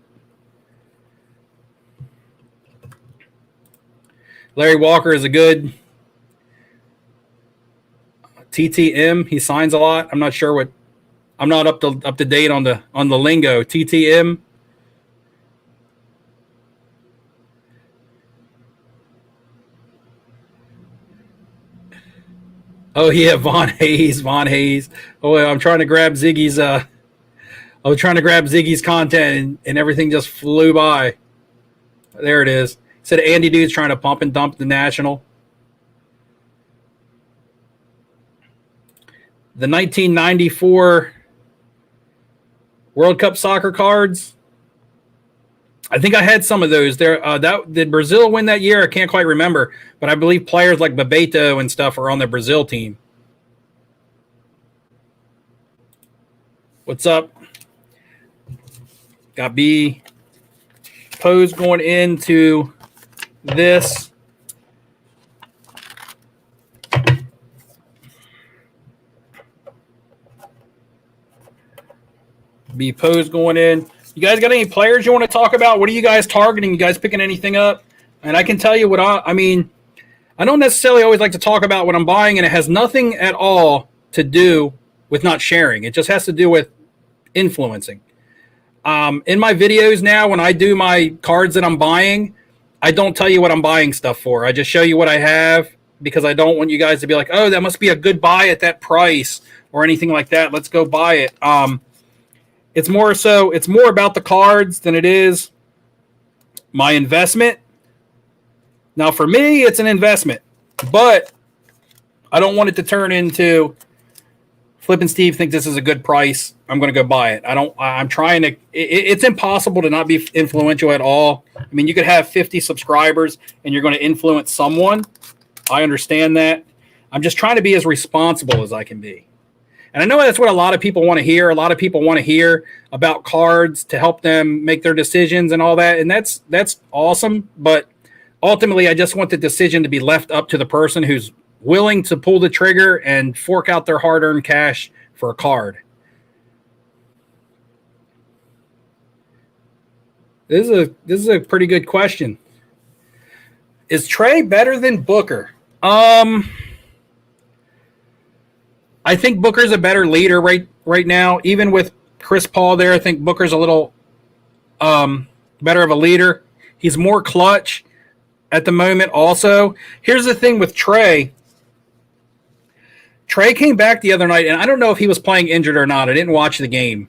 Larry Walker is a good TTM. He signs a lot. I'm not sure what. I'm not up to date on the lingo. TTM. Oh yeah, Von Hayes. Oh, I'm trying to grab Ziggy's. I was trying to grab Ziggy's content, and everything just flew by. There it is. Said Andy Dude's trying to pump and dump the National. The 1994 World Cup soccer cards. I think I had some of those. There, did Brazil win that year? I can't quite remember, but I believe players like Bebeto and stuff are on the Brazil team. What's up? Got B. Pose going into this. B. Pose going in. You guys got any players you want to talk about? What are you guys targeting? You guys picking anything up? And I can tell you what I mean, I don't necessarily always like to talk about what I'm buying, and it has nothing at all to do with not sharing. It just has to do with influencing. In my videos now, when I do my cards that I'm buying, I don't tell you what I'm buying stuff for. I just show you what I have because I don't want you guys to be like, oh, that must be a good buy at that price or anything like that. Let's go buy it. It's more about the cards than it is my investment. Now, for me, it's an investment, but I don't want it to turn into Flip and Steve think this is a good price. I'm going to go buy it. It's impossible to not be influential at all. I mean, you could have 50 subscribers and you're going to influence someone. I understand that. I'm just trying to be as responsible as I can be. And I know that's what a lot of people want to hear. A lot of people want to hear about cards to help them make their decisions and all that. And that's awesome. But ultimately, I just want the decision to be left up to the person who's willing to pull the trigger and fork out their hard-earned cash for a card. This is a pretty good question. Is Trey better than Booker? I think Booker's a better leader right now. Even with Chris Paul there, I think Booker's a little better of a leader. He's more clutch at the moment also. Here's the thing with Trey. Trey came back the other night, and I don't know if he was playing injured or not. I didn't watch the game.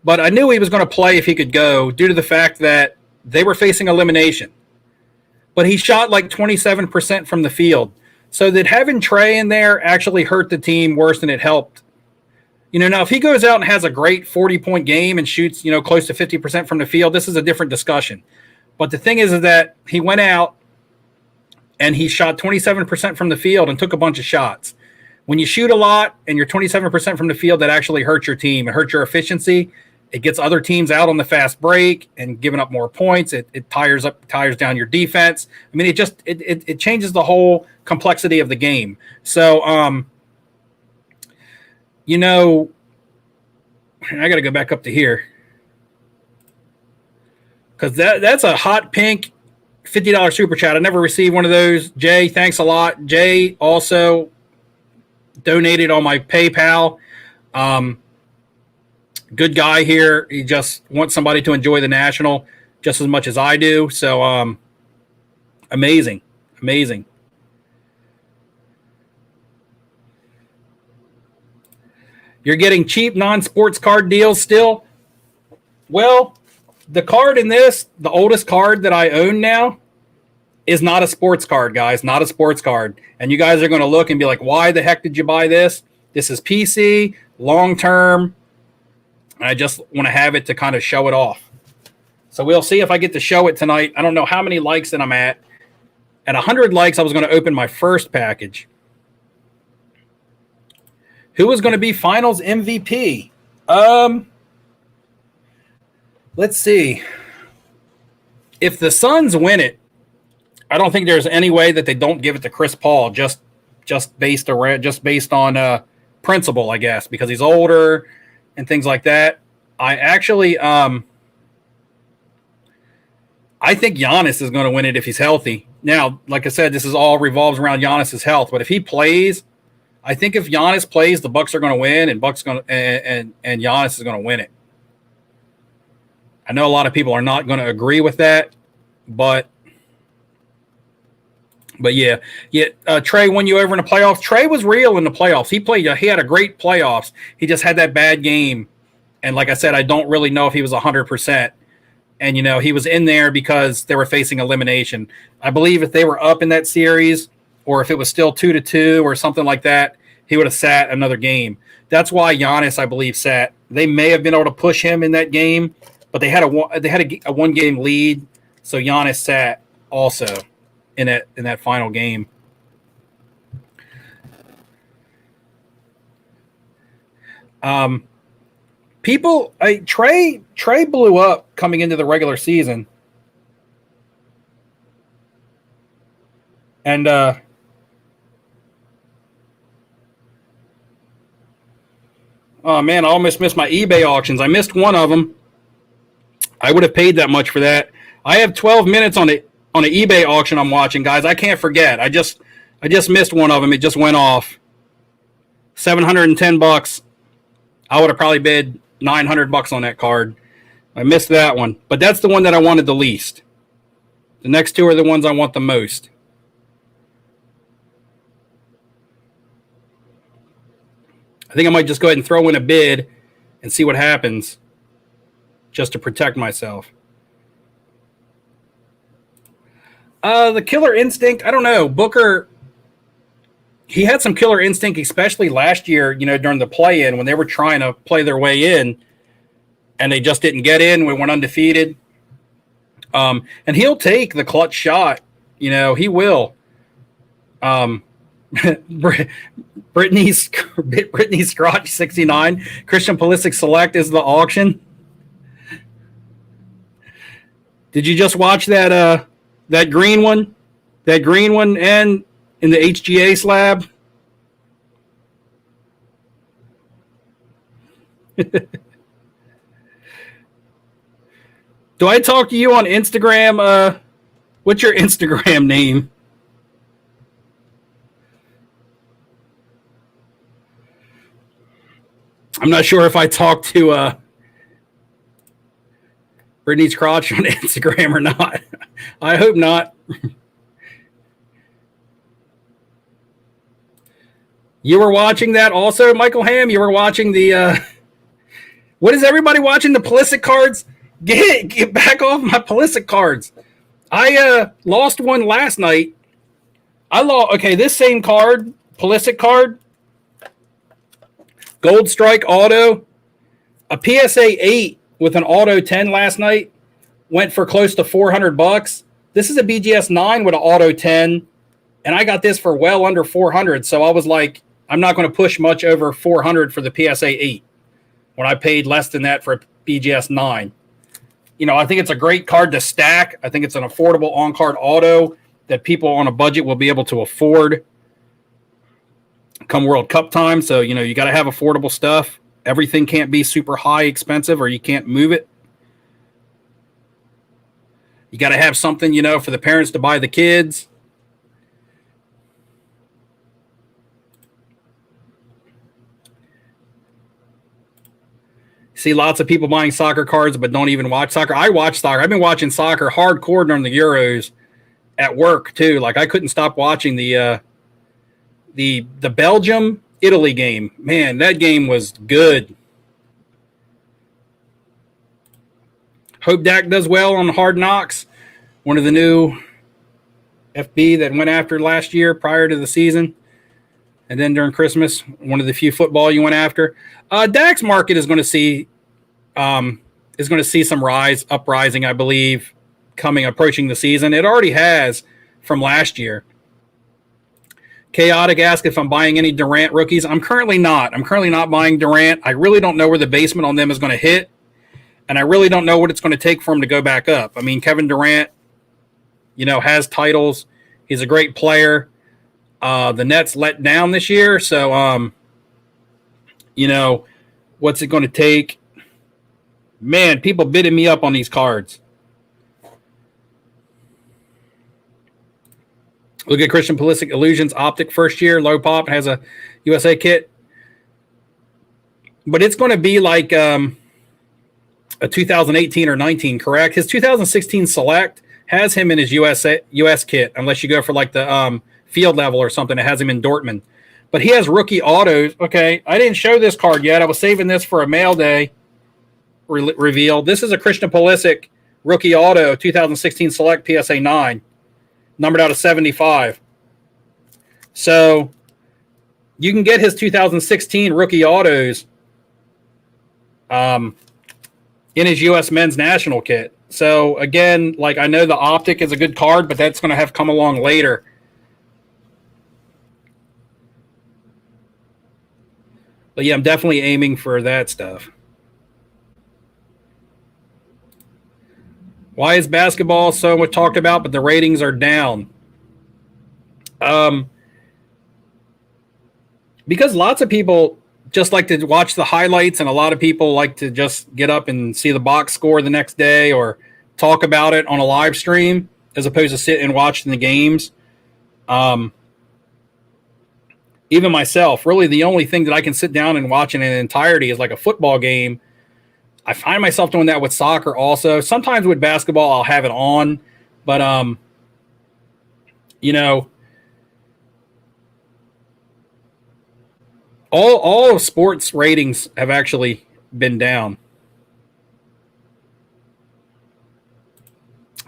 But I knew he was going to play if he could go due to the fact that they were facing elimination. But he shot like 27% from the field. So that having Trey in there actually hurt the team worse than it helped. Now if he goes out and has a great 40-point game and shoots, close to 50% from the field, this is a different discussion. But the thing is that he went out and he shot 27% from the field and took a bunch of shots. When you shoot a lot and you're 27% from the field, that actually hurts your team. It hurts your efficiency. It gets other teams out on the fast break and giving up more points. It tires down your defense. I mean, it changes the whole complexity of the game. So, I got to go back up to here because that's a hot pink $50 super chat. I never received one of those. Jay, thanks a lot. Jay also donated on my PayPal. Good guy here. He just wants somebody to enjoy the National just as much as I do. So, amazing. You're getting cheap non-sports card deals still? Well, the card in this, the oldest card that I own now, is not a sports card, guys. Not a sports card. And you guys are going to look and be like, why the heck did you buy this? This is PC, long-term. I just want to have it to kind of show it off. So we'll see if I get to show it tonight. I don't know how many likes that I'm at. At 100 likes, I was going to open my first package. Who is going to be finals MVP? Let's see. If the Suns win it, I don't think there's any way that they don't give it to Chris Paul just based on principle, I guess, because he's older and things like that. I actually I think Giannis is going to win it if he's healthy. Now, like I said, this is all revolves around Giannis's health, but if he plays, I think if Giannis plays, the Bucks are going to win, and and Giannis is going to win it. I know a lot of people are not going to agree with that, but yeah. Trey won you over in the playoffs. Trey was real in the playoffs. He had a great playoffs. He just had that bad game, and like I said, I don't really know if he was 100%. And he was in there because they were facing elimination. I believe if they were up in that series, or if it was still 2-2 or something like that, he would have sat another game. That's why Giannis, I believe, sat. They may have been able to push him in that game, but they had a one-game lead, so Giannis sat also in that final game. Trey blew up coming into the regular season, and oh man, I almost missed my eBay auctions. I missed one of them. I would have paid that much for that. I have 12 minutes on an eBay auction I'm watching, guys. I can't forget. I just missed one of them. It just went off. $710. I would have probably bid $900 on that card. I missed that one, but that's the one that I wanted the least. The next two are the ones I want the most. I think I might just go ahead and throw in a bid and see what happens just to protect myself. The killer instinct, I don't know. Booker, he had some killer instinct, especially last year, during the play-in when they were trying to play their way in and they just didn't get in. We went undefeated. And he'll take the clutch shot. He will. Brittany Scrotch 69. Christian Pulisic select is the auction. Did you just watch that green one? That green one and in the HGA slab? Do I talk to you on Instagram? What's your Instagram name? I'm not sure if I talked to Brittany's crotch on Instagram or not. I hope not. You were watching that also, Michael Ham? You were watching the what is everybody watching? The Pulisic cards? Get back off my Pulisic cards. I lost one last night. I lost this same card, Pulisic card, Gold Strike Auto, a PSA 8 with an Auto 10 last night went for close to $400. This is a BGS 9 with an Auto 10, and I got this for well under 400. So I was like, I'm not going to push much over 400 for the PSA 8 when I paid less than that for a BGS 9. You know, I think it's a great card to stack. I think it's an affordable on-card auto that people on a budget will be able to afford come World Cup time. So, you know, you got to have affordable stuff. Everything can't be super high expensive or you can't move it. You got to have something, you know, for the parents to buy the kids. See lots of people buying soccer cards but don't even watch soccer. I watch soccer. I've been watching soccer hardcore during the Euros at work too. Like I couldn't stop watching the Belgium Italy game. Man, that game was good. Hope Dak does well on Hard Knocks, one of the new FB that went after last year prior to the season. And then during Christmas, one of the few football you went after. Dak's market is going to see some uprising, I believe, approaching the season. It already has from last year. Chaotic asked if I'm buying any Durant rookies. I'm currently not. I'm currently not buying Durant. I really don't know where the basement on them is going to hit, and I really don't know what it's going to take for him to go back up. I mean, Kevin Durant, you know, has titles. He's a great player. The Nets let down this year, so you know, what's it going to take? Man, people bidding me up on these cards. Look at Christian Pulisic Illusions Optic first year, low pop, has a USA kit. But it's going to be like a 2018 or 19, correct? His 2016 Select has him in his US kit, unless you go for like the field level or something. It has him in Dortmund. But he has rookie autos. Okay, I didn't show this card yet. I was saving this for a mail day reveal. This is a Christian Pulisic rookie auto, 2016 Select PSA 9, numbered out of 75. So you can get his 2016 rookie autos in his U.S. men's national kit. So again, like I know the Optic is a good card, but that's going to have come along later. But yeah, I'm definitely aiming for that stuff. Why is basketball so much talked about, but the ratings are down? Because lots of people just like to watch the highlights, and a lot of people like to just get up and see the box score the next day or talk about it on a live stream as opposed to sit and watching the games. Even myself, really the only thing that I can sit down and watch in an entirety is like a football game. I find myself doing that with soccer also. Sometimes with basketball, I'll have it on. But, you know, all of sports ratings have actually been down.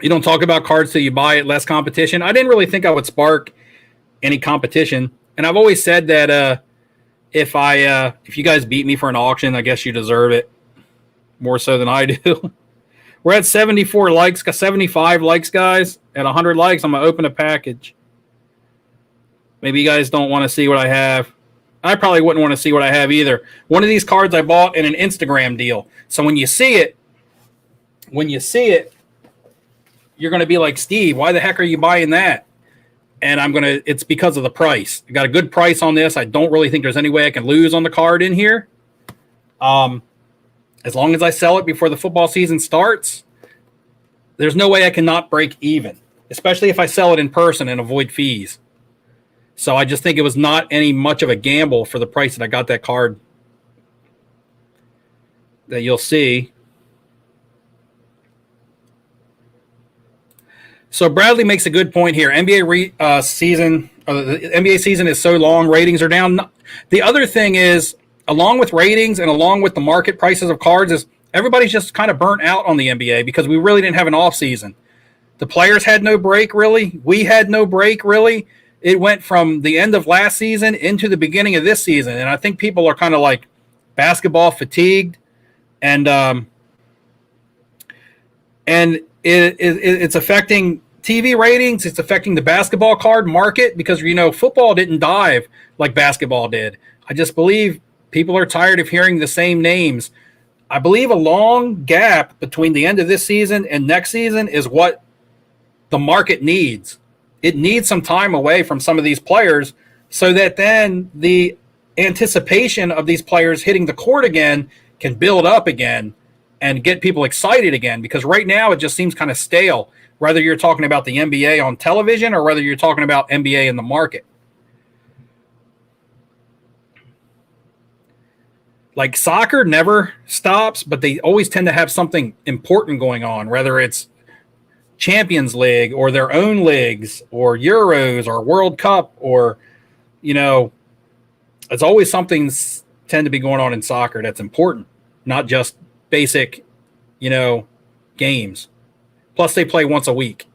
You don't talk about cards till you buy it, less competition. I didn't really think I would spark any competition. And I've always said that if you guys beat me for an auction, I guess you deserve it more so than I do. We're at 74 likes, 75 likes, guys. At 100 likes, I'm going to open a package. Maybe you guys don't want to see what I have. I probably wouldn't want to see what I have either. One of these cards I bought in an Instagram deal. So when you see it, you're going to be like, Steve, why the heck are you buying that? And it's because of the price. I got a good price on this. I don't really think there's any way I can lose on the card in here. As long as I sell it before the football season starts, there's no way I cannot break even, especially if I sell it in person and avoid fees. So I just think it was not any much of a gamble for the price that I got that card that you'll see. So Bradley makes a good point here. The NBA season is so long, ratings are down. The other thing is, along with ratings and along with the market prices of cards, is everybody's just kind of burnt out on the NBA because we really didn't have an off season. The players had no break, really. We had no break, really. It went from the end of last season into the beginning of this season, and I think people are kind of like basketball fatigued, and it's affecting TV ratings. It's affecting the basketball card market because, football didn't dive like basketball did. I just believe people are tired of hearing the same names. I believe a long gap between the end of this season and next season is what the market needs. It needs some time away from some of these players so that then the anticipation of these players hitting the court again can build up again and get people excited again, because right now it just seems kind of stale, whether you're talking about the NBA on television or whether you're talking about NBA in the market. Like soccer never stops, but they always tend to have something important going on, whether it's Champions League or their own leagues or Euros or World Cup or, it's always something tend to be going on in soccer that's important, not just basic, games. Plus they play once a week.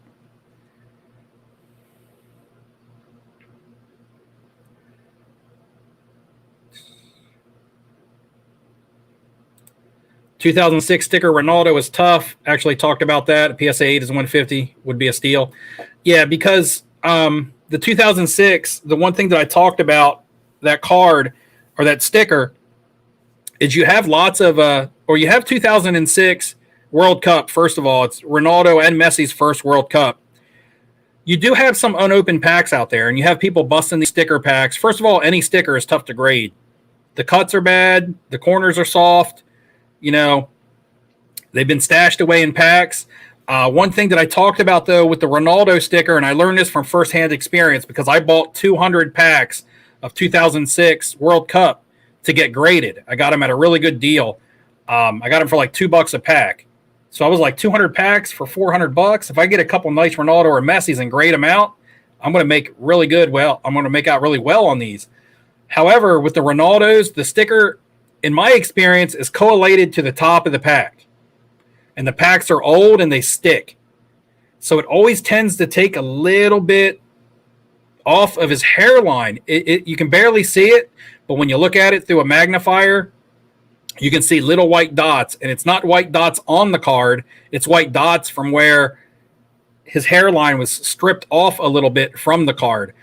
...2006 sticker Ronaldo was tough. Actually talked about that. PSA 8 is 150. Would be a steal. Yeah, because the 2006, the one thing that I talked about, that card or that sticker, is you have lots of... you have 2006 World Cup, first of all. It's Ronaldo and Messi's first World Cup. You do have some unopened packs out there, and you have people busting these sticker packs. First of all, any sticker is tough to grade. The cuts are bad. The corners are soft. They've been stashed away in packs. One thing that I talked about, though, with the Ronaldo sticker, and I learned this from firsthand experience because I bought 200 packs of 2006 World Cup to get graded. I got them at a really good deal. I got them for like $2 a pack. So I was like 200 packs for $400. If I get a couple nice Ronaldo or Messi's and grade them out, I'm going to make really good. Well, I'm going to make out really well on these. However, with the Ronaldos, the sticker, in my experience, is correlated to the top of the pack. And the packs are old and they stick. So it always tends to take a little bit off of his hairline. You can barely see it, but when you look at it through a magnifier, you can see little white dots. And it's not white dots on the card. It's white dots from where his hairline was stripped off a little bit from the card.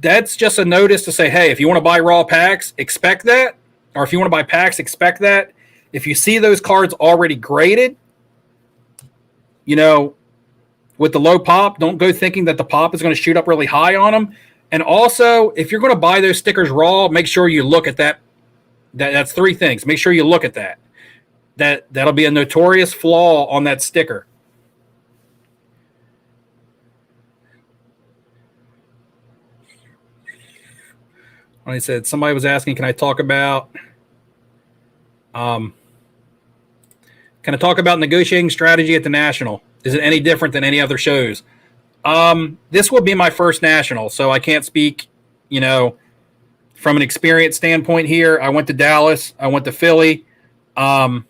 That's just a notice to say, hey, if you want to buy raw packs, expect that. Or if you want to buy packs, expect that. If you see those cards already graded, with the low pop, don't go thinking that the pop is going to shoot up really high on them. And also, if you're going to buy those stickers raw, make sure you look at that. That's three things. Make sure you look at that. That'll be a notorious flaw on that sticker. I said somebody was asking, can I talk about negotiating strategy at the National? Is it any different than any other shows? This will be my first National, so I can't speak, from an experience standpoint here. I went to Dallas. I went to Philly. The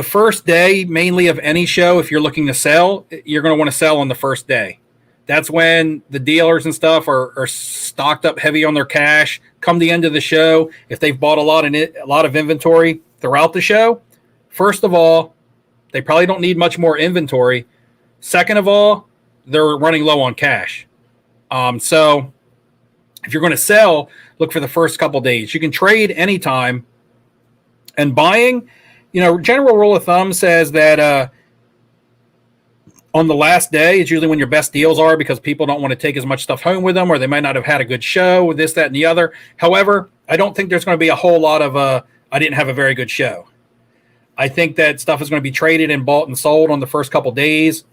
first day mainly of any show, if you're looking to sell, you're going to want to sell on the first day. That's when the dealers and stuff are stocked up heavy on their cash. Come the end of the show, if they've bought a lot of inventory throughout the show, first of all, they probably don't need much more inventory. Second of all, they're running low on cash. So if you're going to sell, look for the first couple days. You can trade anytime. And buying, general rule of thumb says that on the last day is usually when your best deals are, because people don't want to take as much stuff home with them, or they might not have had a good show with this, that, and the other. However, I don't think there's going to be a whole lot of I didn't have a very good show. I think that stuff is going to be traded and bought and sold on the first couple days.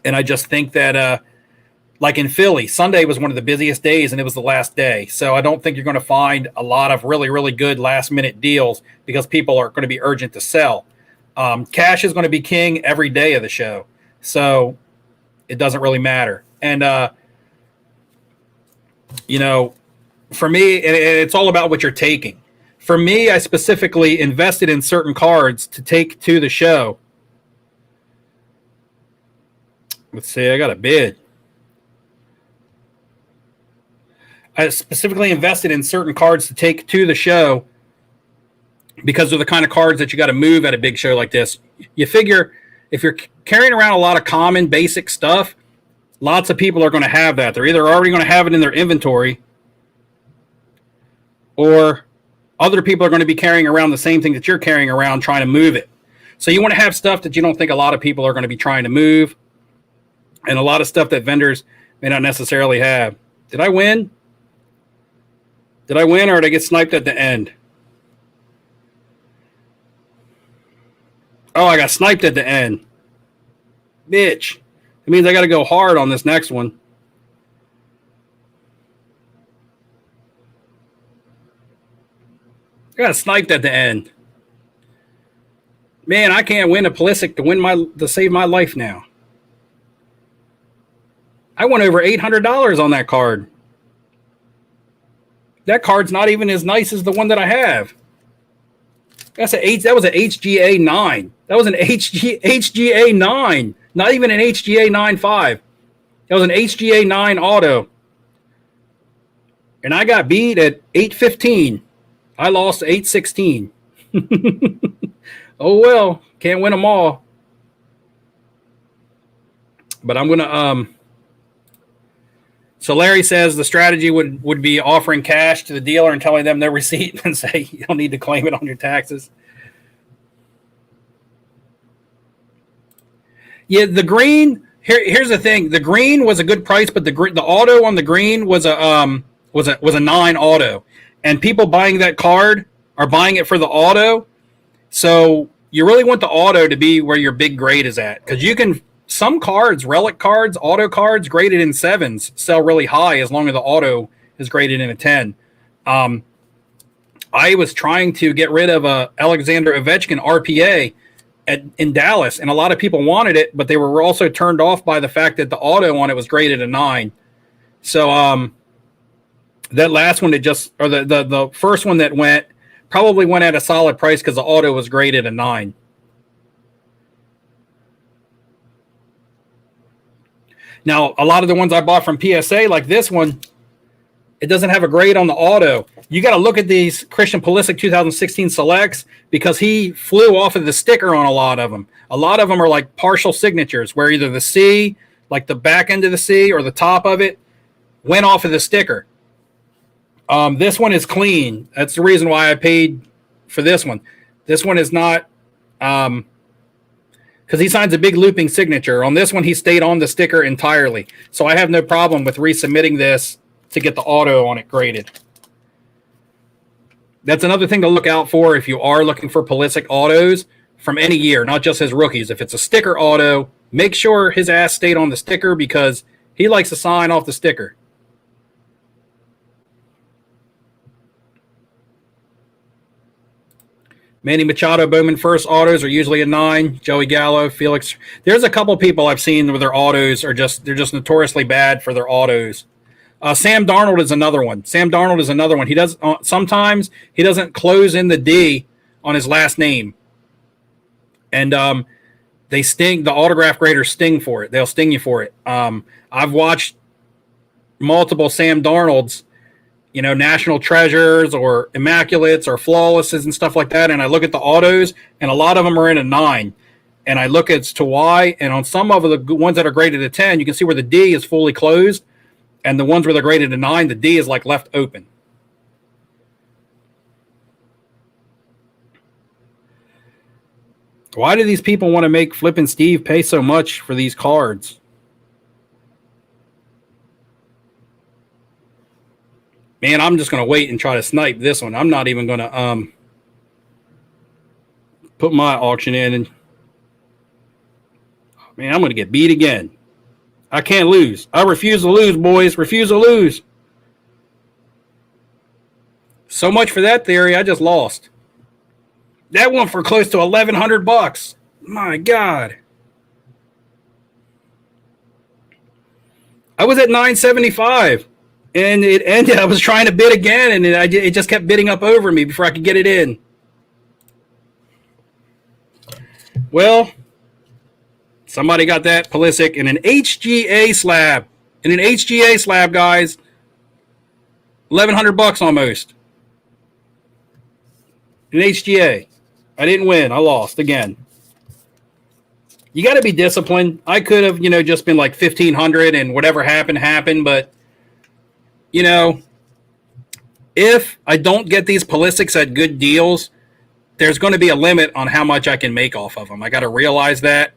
And I just think that like in Philly, Sunday was one of the busiest days and it was the last day. So I don't think you're going to find a lot of really, really good last minute deals because people are going to be urgent to sell. Cash is going to be king every day of the show, so it doesn't really matter. And for me, it's all about what you're taking. For me, I specifically invested in certain cards to take to the show. Let's see, I got a bid. I specifically invested in certain cards to take to the show because they're the kind of cards that you got to move at a big show like this. You figure if you're carrying around a lot of common, basic stuff, lots of people are going to have that. They're either already going to have it in their inventory, or other people are going to be carrying around the same thing that you're carrying around trying to move it. So you want to have stuff that you don't think a lot of people are going to be trying to move, and a lot of stuff that vendors may not necessarily have. Did I win? Did I win, or did I get sniped at the end? Oh, I got sniped at the end. Bitch. It means I got to go hard on this next one. I got sniped at the end. Man, I can't win a Pulisic to save my life now. I won over $800 on that card. That card's not even as nice as the one that I have. That was an HGA 9. That was an HGA 9. Not even an HGA 9.5. That was an HGA 9 auto. And I got beat at 8.15. I lost 8.16. Oh, well. Can't win them all. But I'm going to... So Larry says the strategy would be offering cash to the dealer and telling them their receipt and say you don't need to claim it on your taxes. Yeah, the green. Here's the thing: the green was a good price, but the auto on the green was a 9 auto, and people buying that card are buying it for the auto. So you really want the auto to be where your big grade is at, because you can. Some cards, relic cards, auto cards graded in 7s sell really high as long as the auto is graded in a 10. I was trying to get rid of Alexander Ovechkin RPA in Dallas, and a lot of people wanted it, but they were also turned off by the fact that the auto on it was graded a 9. So that last one the first one that went probably went at a solid price because the auto was graded a 9. Now, a lot of the ones I bought from PSA, like this one, it doesn't have a grade on the auto. You got to look at these Christian Pulisic 2016 selects because he flew off of the sticker on a lot of them. A lot of them are like partial signatures where either the C, like the back end of the C or the top of it, went off of the sticker. This one is clean. That's the reason why I paid for this one. This one is not... because he signs a big looping signature. On this one, he stayed on the sticker entirely. So I have no problem with resubmitting this to get the auto on it graded. That's another thing to look out for if you are looking for Pulisic autos from any year, not just his rookies. If it's a sticker auto, make sure his ass stayed on the sticker because he likes to sign off the sticker. Manny Machado, Bowman first autos are usually a 9. Joey Gallo, Felix. There's a couple people I've seen where their autos are they're just notoriously bad for their autos. Sam Darnold is another one. He does sometimes he doesn't close in the D on his last name, and they sting. The autograph graders sting for it. They'll sting you for it. I've watched multiple Sam Darnolds. National treasures or immaculates or flawlesses and stuff like that. And I look at the autos, and a lot of them are in a 9. And I look as to why. And on some of the ones that are graded a 10, you can see where the D is fully closed. And the ones where they're graded a 9, the D is like left open. Why do these people want to make Flippin' Steve pay so much for these cards? Man, I'm just going to wait and try to snipe this one. I'm not even going to put my auction in. And man, I'm going to get beat again. I can't lose. I refuse to lose, boys. Refuse to lose. So much for that theory. I just lost. That went for close to $1,100. My God. I was at 975 and it ended. I was trying to bid again and it just kept bidding up over me before I could get it in. Well, somebody got that Pulisic in an HGA slab. In an HGA slab, guys, $1,100 almost. In HGA. I didn't win. I lost again. You got to be disciplined. I could have, just been like 1,500 and whatever happened. But, if I don't get these Pulisics at good deals, there's going to be a limit on how much I can make off of them. I got to realize that.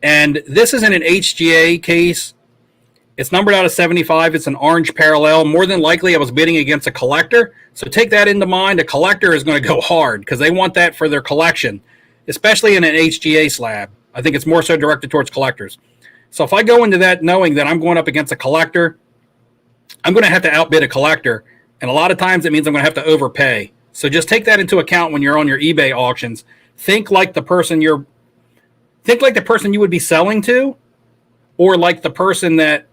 And this isn't an HGA case. It's numbered out of 75. It's an orange parallel. More than likely, I was bidding against a collector. So take that into mind. A collector is going to go hard because they want that for their collection, especially in an HGA slab. I think it's more so directed towards collectors. So if I go into that knowing that I'm going up against a collector, I'm going to have to outbid a collector. And a lot of times it means I'm going to have to overpay. So just take that into account when you're on your eBay auctions. Think like the person you would be selling to, or like the person that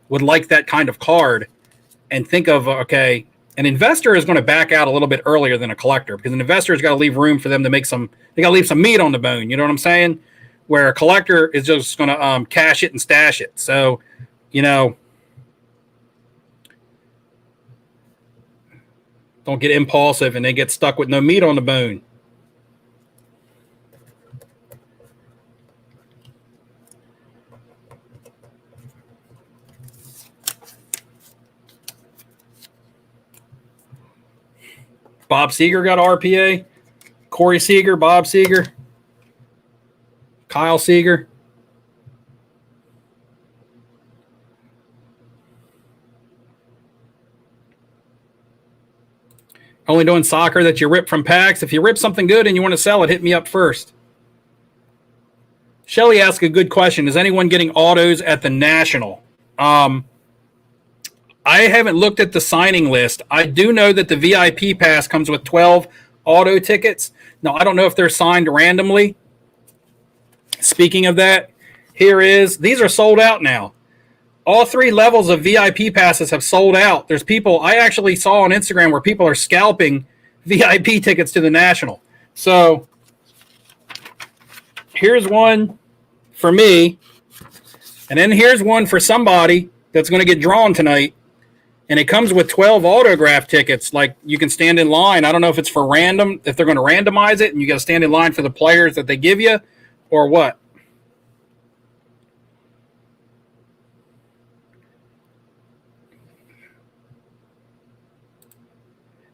would like that kind of card, and think of, okay, an investor is going to back out a little bit earlier than a collector because an investor has got to leave room for them to make they got to leave some meat on the bone. You know what I'm saying? Where a collector is just going to cash it and stash it. So, don't get impulsive and they get stuck with no meat on the bone. Bob Seger got RPA. Corey Seager, Bob Seger, Kyle Seager. Only doing soccer that you rip from packs. If you rip something good and you want to sell it, hit me up first. Shelly asked a good question. Is anyone getting autos at the National? I haven't looked at the signing list. I do know that the VIP pass comes with 12 auto tickets. Now, I don't know if they're signed randomly. Speaking of that, these are sold out now. All 3 levels of VIP passes have sold out. There's people, I actually saw on Instagram where people are scalping VIP tickets to the National. So here's one for me. And then here's one for somebody that's going to get drawn tonight. And it comes with 12 autograph tickets. Like, you can stand in line. I don't know if it's for random, if they're going to randomize it and you got to stand in line for the players that they give you or what.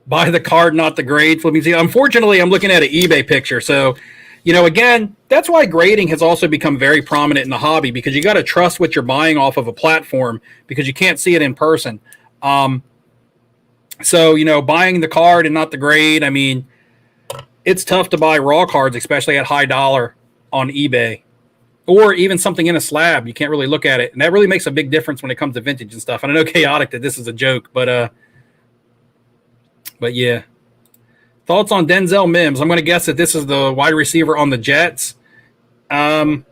Buy the card, not the grade. Unfortunately, I'm looking at an eBay picture. So, again, that's why grading has also become very prominent in the hobby, because you got to trust what you're buying off of a platform because you can't see it in person. So, buying the card and not the grade, I mean, it's tough to buy raw cards, especially at high dollar on eBay, or even something in a slab. You can't really look at it. And that really makes a big difference when it comes to vintage and stuff. And I know, Chaotic, that this is a joke, but yeah. Thoughts on Denzel Mims? I'm going to guess that this is the wide receiver on the Jets. You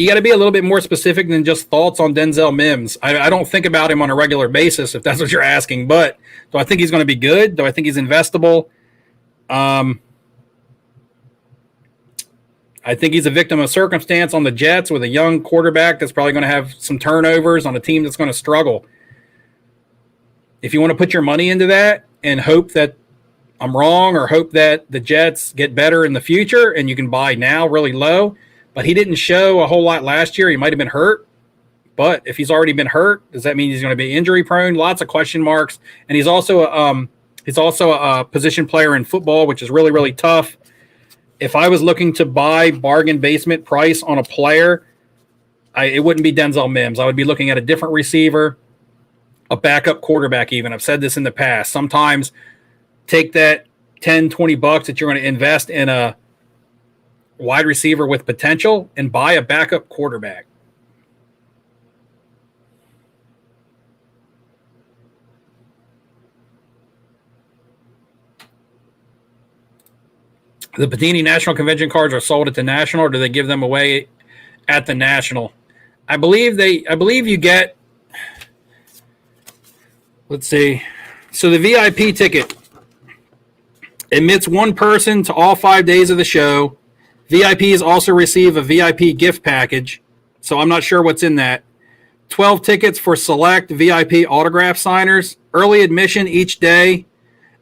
got to be a little bit more specific than just thoughts on Denzel Mims. I don't think about him on a regular basis, if that's what you're asking. But do I think he's going to be good? Do I think he's investable? I think he's a victim of circumstance on the Jets with a young quarterback that's probably going to have some turnovers on a team that's going to struggle. If you want to put your money into that and hope that I'm wrong, or hope that the Jets get better in the future and you can buy now really low, but he didn't show a whole lot last year. He might have been hurt, but if he's already been hurt, does that mean he's going to be injury prone? Lots of question marks. And he's also a position player in football, which is really, really tough. If I was looking to buy bargain basement price on a player, it wouldn't be Denzel Mims. I would be looking at a different receiver, a backup quarterback even. I've said this in the past. Sometimes take that $10-20 that you're going to invest in a wide receiver with potential and buy a backup quarterback. The Panini National Convention cards are sold at the National, or do they give them away at the National? I believe you get, let's see. So the VIP ticket admits one person to all 5 days of the show. VIPs also receive a VIP gift package, so I'm not sure what's in that. 12 tickets for select VIP autograph signers, early admission each day,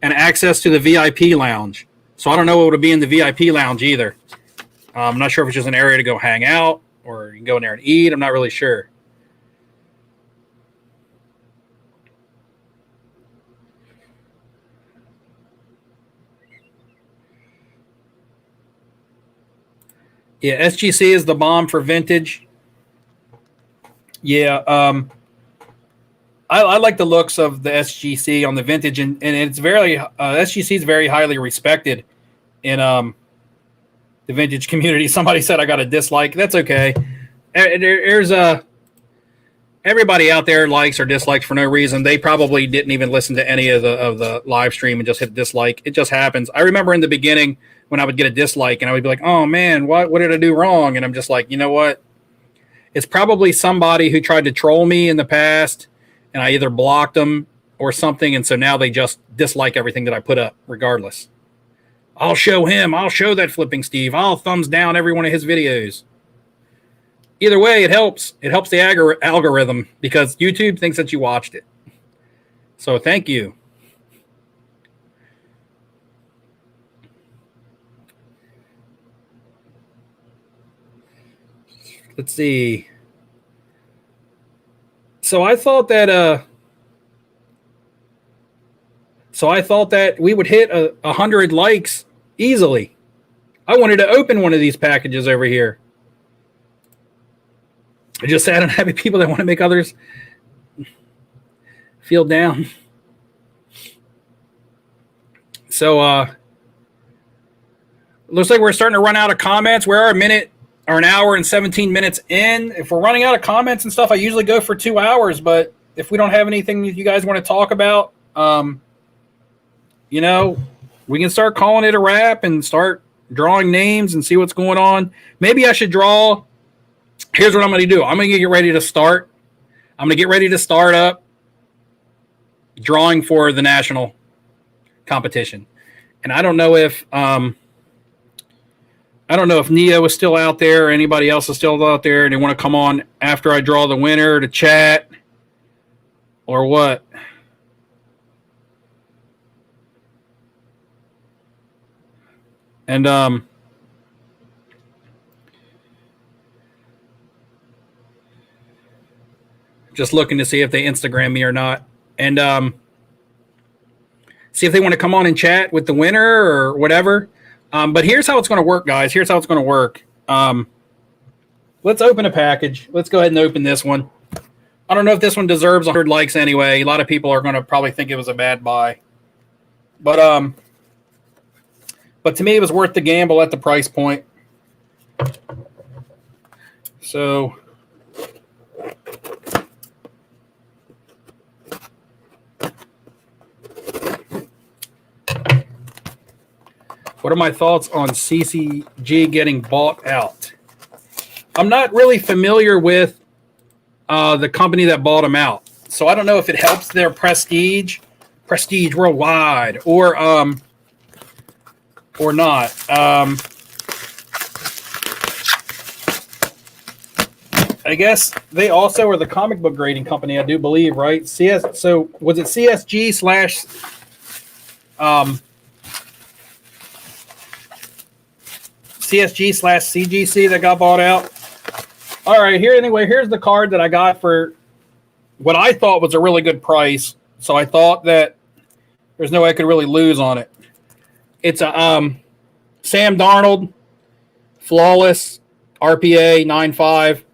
and access to the VIP lounge. So I don't know what would be in the VIP lounge either. I'm not sure if it's just an area to go hang out or you can go in there and eat. I'm not really sure. Yeah, SGC is the bomb for vintage. Yeah, I like the looks of the SGC on the vintage, and it's very SGC is very highly respected in the vintage community. Somebody said I got a dislike. That's okay. There's everybody out there likes or dislikes for no reason. They probably didn't even listen to any of the live stream and just hit dislike. It just happens. I remember in the beginning when I would get a dislike and I would be like, oh man, what did I do wrong? And I'm just like, you know what? It's probably somebody who tried to troll me in the past and I either blocked them or something. And so now they just dislike everything that I put up regardless. I'll show him. I'll show that Flipping Steve. I'll thumbs down every one of his videos. Either way, it helps. It helps the algorithm because YouTube thinks that you watched it. So thank you. Let's see. So I thought that we would hit 100 likes easily. I wanted to open one of these packages over here. I just sad and happy people that want to make others feel down. So looks like we're starting to run out of comments. We're an hour and 17 minutes in. If we're running out of comments and stuff, I usually go for 2 hours. But if we don't have anything that you guys want to talk about, we can start calling it a wrap and start drawing names and see what's going on. Maybe I should draw. Here's what I'm going to do. I'm going to get ready to start. I'm going to get ready to start up drawing for the national competition. And I don't know if Neo is still out there or anybody else is still out there and they want to come on after I draw the winner to chat or what. And just looking to see if they Instagram me or not. And see if they want to come on and chat with the winner or whatever. But here's how it's going to work, guys. Here's how it's going to work. Let's open a package. Let's go ahead and open this one. I don't know if this one deserves 100 likes anyway. A lot of people are going to probably think it was a bad buy. But to me, it was worth the gamble at the price point. So what are my thoughts on CCG getting bought out? I'm not really familiar with the company that bought them out. So I don't know if it helps their prestige worldwide, or not. I guess they also are the comic book grading company, I do believe, right? So was it CSG slash CSG/CGC that got bought out? All right, here's the card that I got for what I thought was a really good price. So I thought that there's no way I could really lose on it. It's a Sam Darnold, flawless, RPA 9.5,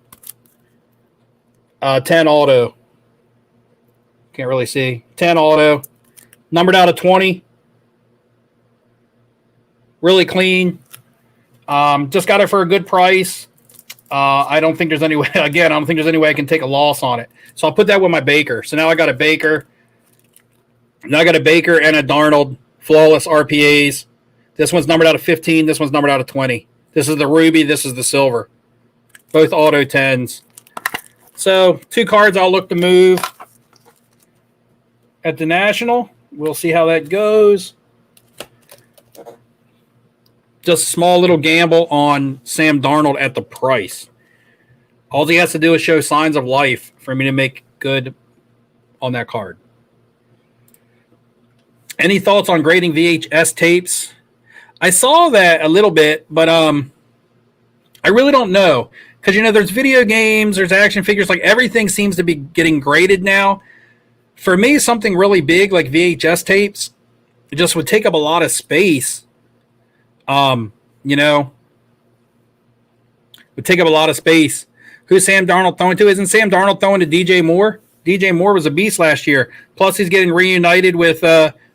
10 auto. Can't really see. 10 auto, numbered out of 20. Really clean. Just got it for a good price. I don't think there's any way. Again, I don't think there's any way I can take a loss on it. So I'll put that with my Baker. So now I got a Baker. Now I got a Baker and a Darnold, flawless RPAs. This one's numbered out of 15. This one's numbered out of 20. This is the ruby. This is the silver. Both auto 10s. So 2 cards I'll look to move at the National. We'll see how that goes. Just a small little gamble on Sam Darnold at the price. All he has to do is show signs of life for me to make good on that card. Any thoughts on grading VHS tapes? I saw that a little bit, but I really don't know. Because, there's video games, there's action figures, like everything seems to be getting graded now. For me, something really big like VHS tapes, it just would take up a lot of space. Would take up a lot of space. Who's Sam Darnold throwing to? Isn't Sam Darnold throwing to DJ Moore? DJ Moore was a beast last year. Plus, he's getting reunited with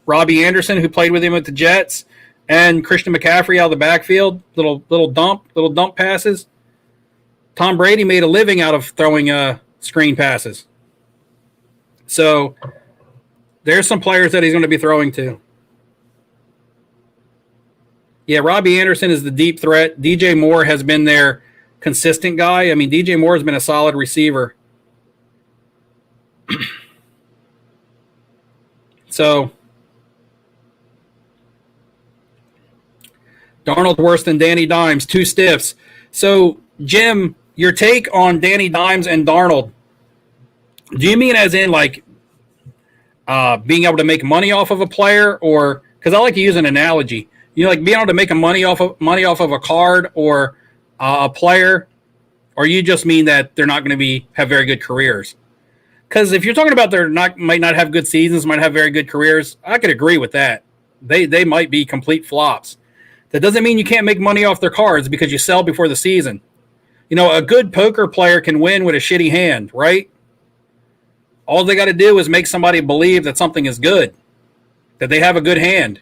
Robbie Anderson, who played with him at the Jets, and Christian McCaffrey out of the backfield. Little dump passes. Tom Brady made a living out of throwing screen passes. So there's some players that he's going to be throwing to. Yeah, Robbie Anderson is the deep threat. DJ Moore has been their consistent guy. I mean, DJ Moore has been a solid receiver. So Darnold worse than Danny Dimes, 2 stiffs. So, Jim, your take on Danny Dimes and Darnold, do you mean as in like being able to make money off of a player, or because I like to use an analogy, like being able to make money off of a card or a player, or you just mean that they're not going to have very good careers? Because if you're talking about might not have good seasons, might have very good careers, I could agree with that. They might be complete flops. That doesn't mean you can't make money off their cards because you sell before the season. A good poker player can win with a shitty hand, right? All they got to do is make somebody believe that something is good, that they have a good hand.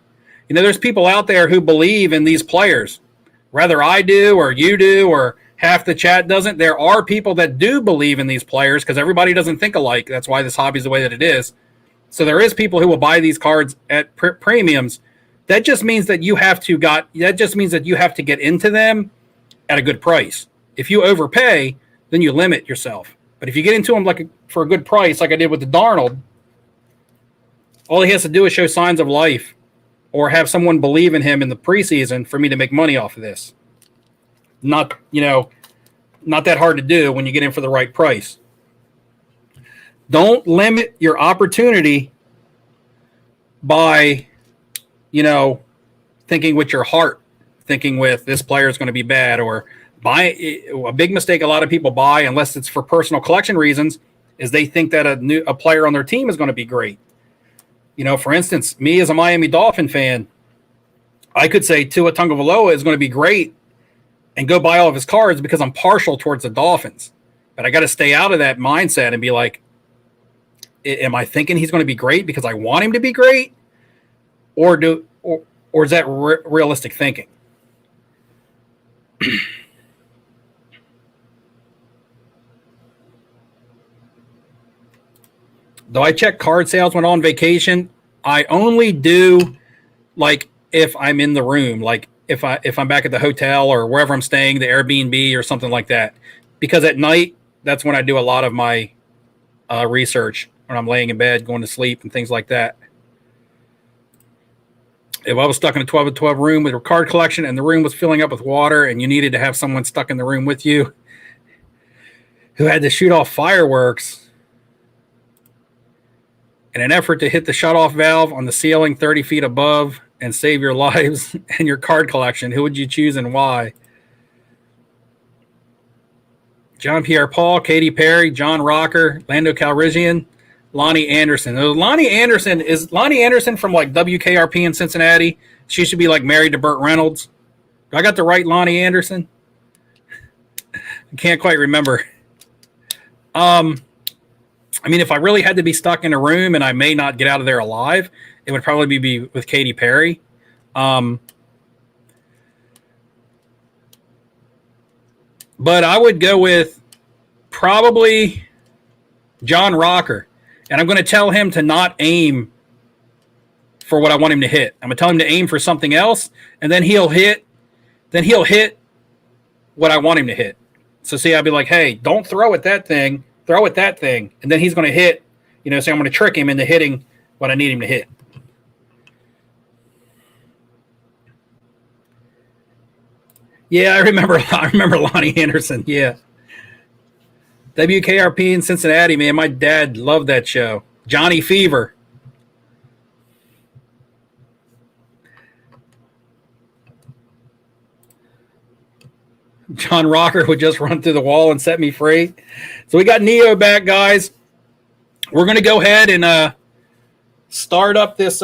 There's people out there who believe in these players. Whether I do or you do or half the chat doesn't, there are people that do believe in these players because everybody doesn't think alike. That's why this hobby is the way that it is. So there is people who will buy these cards at premiums. That just means that you have to get into them at a good price. If you overpay, then you limit yourself. But if you get into them for a good price, like I did with the Darnold, all he has to do is show signs of life or have someone believe in him in the preseason for me to make money off of this. Not that hard to do when you get in for the right price. Don't limit your opportunity by, thinking with your heart, thinking with this player is going to be bad, or buy a big mistake a lot of people buy, unless it's for personal collection reasons, is they think that a player on their team is going to be great. For instance, me as a Miami Dolphin fan, I could say Tua Tagovailoa is going to be great and go buy all of his cards because I'm partial towards the Dolphins. But I got to stay out of that mindset and be like, am I thinking he's going to be great because I want him to be great? Or is that realistic thinking? Do I check card sales when on vacation? I only do if I'm in the room, if I'm back at the hotel or wherever I'm staying, the Airbnb or something like that. Because at night, that's when I do a lot of my research, when I'm laying in bed, going to sleep and things like that. If I was stuck in a 12-12 room with a card collection and the room was filling up with water and you needed to have someone stuck in the room with you who had to shoot off fireworks in an effort to hit the shutoff valve on the ceiling 30 feet above and save your lives and your card collection, who would you choose and why? John Pierre-Paul, Katy Perry, John Rocker, Lando Calrissian, Lonnie Anderson. Lonnie Anderson from WKRP in Cincinnati. She should be married to Burt Reynolds. Do I got the right Lonnie Anderson? I can't quite remember. If I really had to be stuck in a room and I may not get out of there alive, it would probably be with Katy Perry. But I would go with probably John Rocker. And I'm going to tell him to not aim for what I want him to hit. I'm going to tell him to aim for something else, and then he'll hit what I want him to hit. So see, I'll be like, hey, don't throw at that thing, throw at that thing, and then he's going to hit, so I'm going to trick him into hitting what I need him to hit. Yeah, I remember Lonnie Anderson. Yeah. WKRP in Cincinnati, man. My dad loved that show. Johnny Fever. John Rocker would just run through the wall and set me free. So we got Neo back, guys. We're going to go ahead and start up this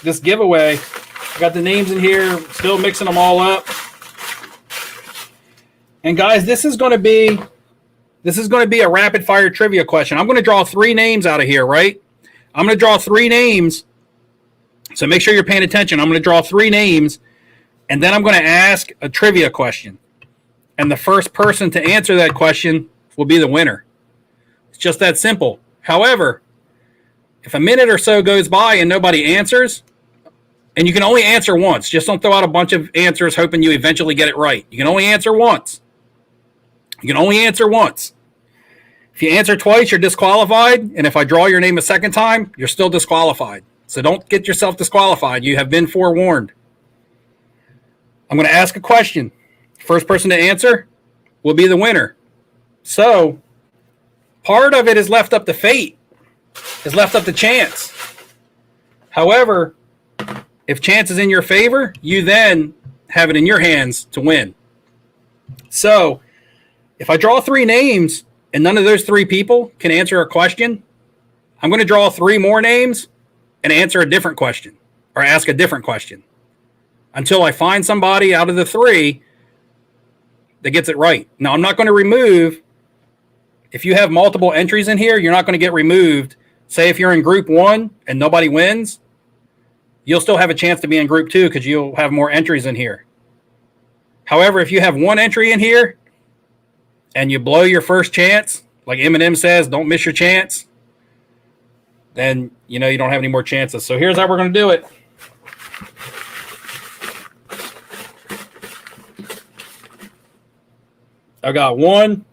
this giveaway. Got the names in here, still mixing them all up. And guys, this is going to be a rapid fire trivia question. I'm going to draw 3 names out of here, right? I'm going to draw 3 names. So make sure you're paying attention. I'm going to draw 3 names, and then I'm going to ask a trivia question. And the first person to answer that question will be the winner. It's just that simple. However, if a minute or so goes by and nobody answers, and you can only answer once. Just don't throw out a bunch of answers hoping you eventually get it right. You can only answer once. If you answer twice, you're disqualified. And if I draw your name a second time, you're still disqualified. So don't get yourself disqualified. You have been forewarned. I'm going to ask a question. First person to answer will be the winner. So part of it is left up to fate, is left up to chance. However, if chance is in your favor, you then have it in your hands to win. So if I draw 3 names and none of those 3 people can answer a question, I'm going to draw 3 more names and answer a different question or ask a different question until I find somebody out of the 3 that gets it right. Now, I'm not going to remove, if you have multiple entries in here, you're not going to get removed. Say if you're in group 1 and nobody wins, you'll still have a chance to be in group 2 because you'll have more entries in here. However, if you have 1 entry in here and you blow your first chance, like Eminem says, don't miss your chance, then you don't have any more chances. So here's how we're going to do it. I got 1,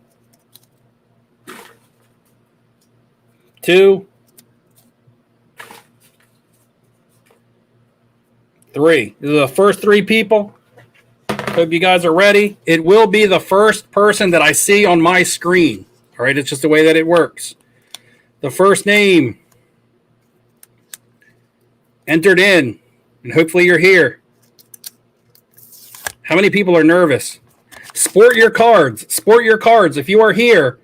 2, 3. These are the first 3 people. Hope you guys are ready. It will be the first person that I see on my screen. All right, it's just the way that it works. The first name entered in, and hopefully you're here. How many people are nervous? Sport your cards. Sport your cards. If you are here,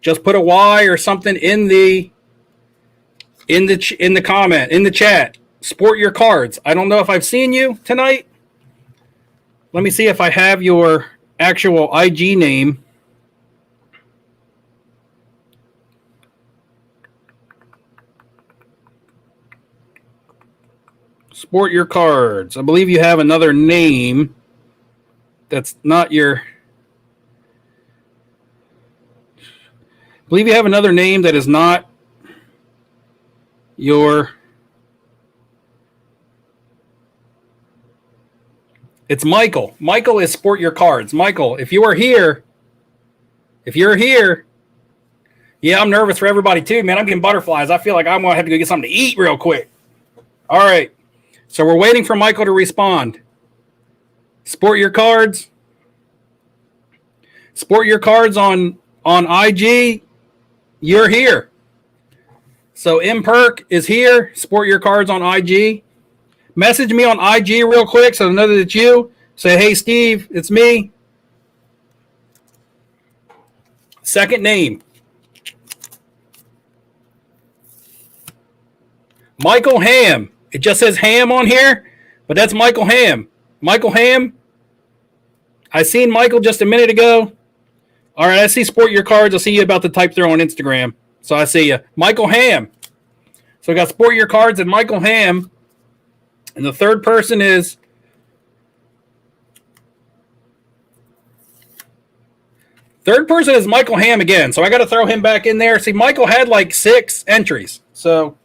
just put a Y or something in the comment, in the chat. Sport your cards. I don't know if I've seen you tonight. Let me see if I have your actual IG name. Sport your cards. I believe you have another name that's not your... I believe you have another name that is not your... It's Michael. Michael is Sport Your Cards. Michael, if you're here, yeah, I'm nervous for everybody too, man. I'm getting butterflies. I feel like I'm going to have to go get something to eat real quick. All right. So we're waiting for Michael to respond. Sport Your Cards. Sport Your Cards on IG. You're here. So Imperk is here. Sport Your Cards on IG. Message me on IG real quick so I know that it's you. Say, hey, Steve, it's me. Second name. Michael Ham. It just says Ham on here, but that's Michael Ham. Michael Ham. I seen Michael just a minute ago. All right, I see Sport Your Cards. I see you about to type through on Instagram. So I see you. Michael Ham. So we got Sport Your Cards and Michael Ham. And the third person is Michael Ham again. So I got to throw him back in there. See, Michael had like 6 entries. So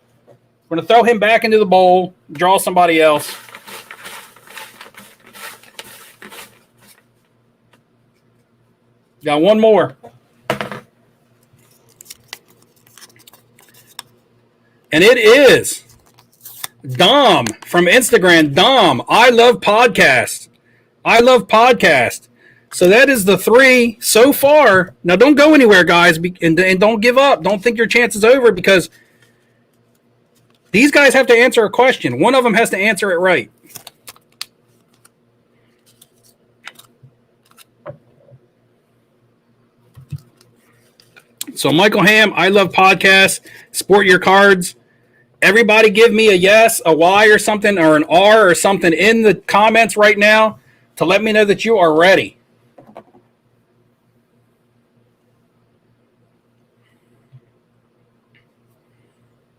We're going to throw him back into the bowl, draw somebody else. Got one more. And it is Dom from Instagram. Dom, I love podcasts. I love podcasts. So that is the 3 so far. Now, don't go anywhere, guys, and don't give up. Don't think your chance is over, because these guys have to answer a question. One of them has to answer it right. So Michael Ham, I love podcasts. Sport your cards. Everybody give me a yes, a Y or something, or an R or something in the comments right now to let me know that you are ready.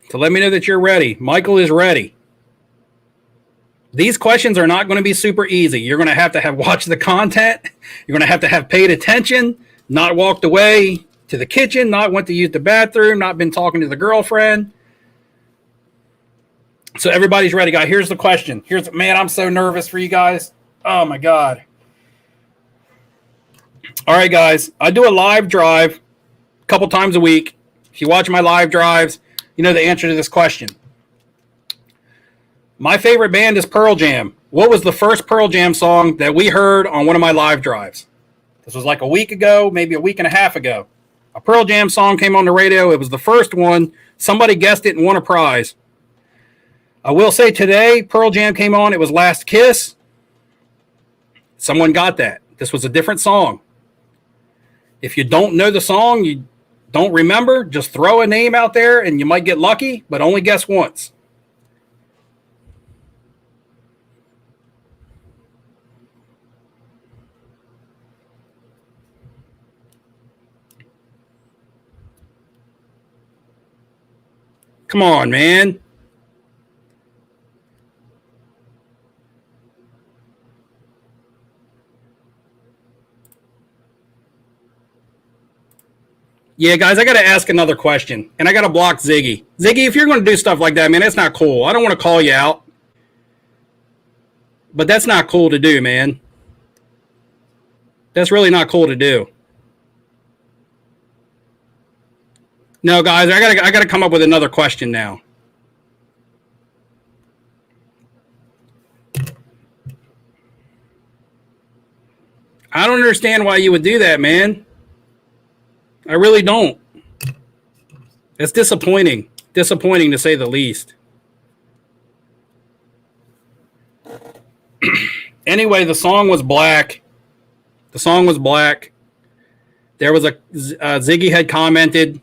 To let me know that you're ready. Michael is ready. These questions are not going to be super easy. You're going to have watched the content. You're going to have paid attention, not walked away to the kitchen, not went to use the bathroom, not been talking to the girlfriend. So everybody's ready, guys. Here's the question. Man, I'm so nervous for you guys. Oh my God. All right, guys. I do a live drive a couple times a week. If you watch my live drives, you know the answer to this question. My favorite band is Pearl Jam. What was the first Pearl Jam song that we heard on one of my live drives? This was like a week ago, maybe a week and a half ago. A Pearl Jam song came on the radio. It was the first one. Somebody guessed it and won a prize. I will say today, Pearl Jam came on. It was Last Kiss. Someone got that. This was a different song. If you don't know the song, you don't remember, just throw a name out there and you might get lucky, but only guess once. Come on, man. Yeah, guys, I got to ask another question, and I got to block Ziggy. Ziggy, if you're going to do stuff like that, man, that's not cool. I don't want to call you out, but that's not cool to do, man. That's really not cool to do. No, guys, I got to come up with another question now. I don't understand why you would do that, man. I really don't. It's disappointing. Disappointing to say the least. Anyway, the song was Black. The song was Black. There was Ziggy had commented,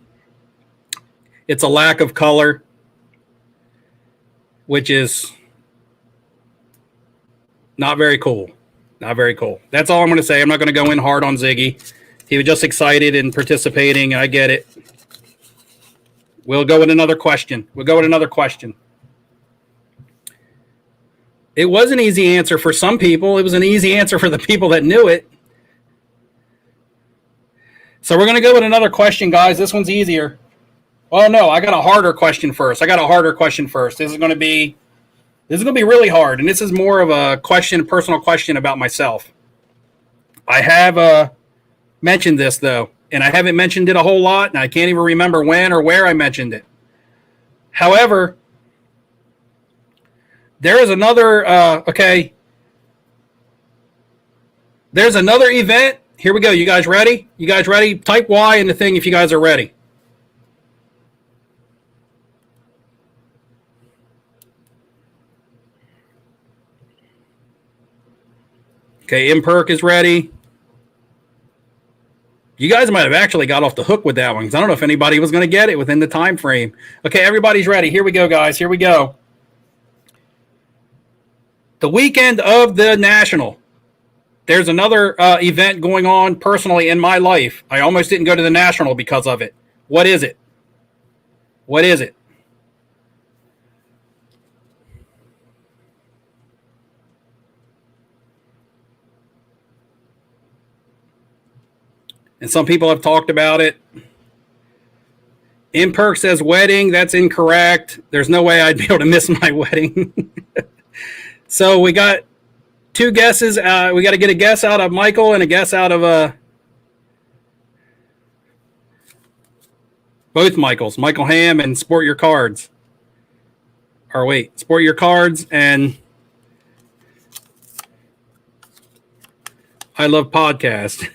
it's a lack of color, which is not very cool. Not very cool. That's all I'm going to say. I'm not going to go in hard on Ziggy. He was just excited and participating. I get it. We'll go with another question. It was an easy answer for some people. It was an easy answer for the people that knew it. So we're going to go with another question, guys. This one's easier. Oh, no, I got a harder question first. This is going to be really hard, and this is more of a personal question about myself. I have mentioned this, though, and I haven't mentioned it a whole lot, and I can't even remember when or where I mentioned it. However, there is another, there's another event. Here we go. You guys ready? Type Y in the thing if you guys are ready. Okay, Imperk is ready. You guys might have actually got off the hook with that one, because I don't know if anybody was going to get it within the time frame. Okay, everybody's ready. Here we go, guys. Here we go. The weekend of the National. There's another event going on personally in my life. I almost didn't go to the National because of it. What is it? And some people have talked about it. Imperk says wedding. That's incorrect. There's no way I'd be able to miss my wedding. So we got 2 guesses. We got to get a guess out of Michael and a guess out of both Michaels, Michael Ham and Sport Your Cards. Or wait, Sport Your Cards and I Love Podcast.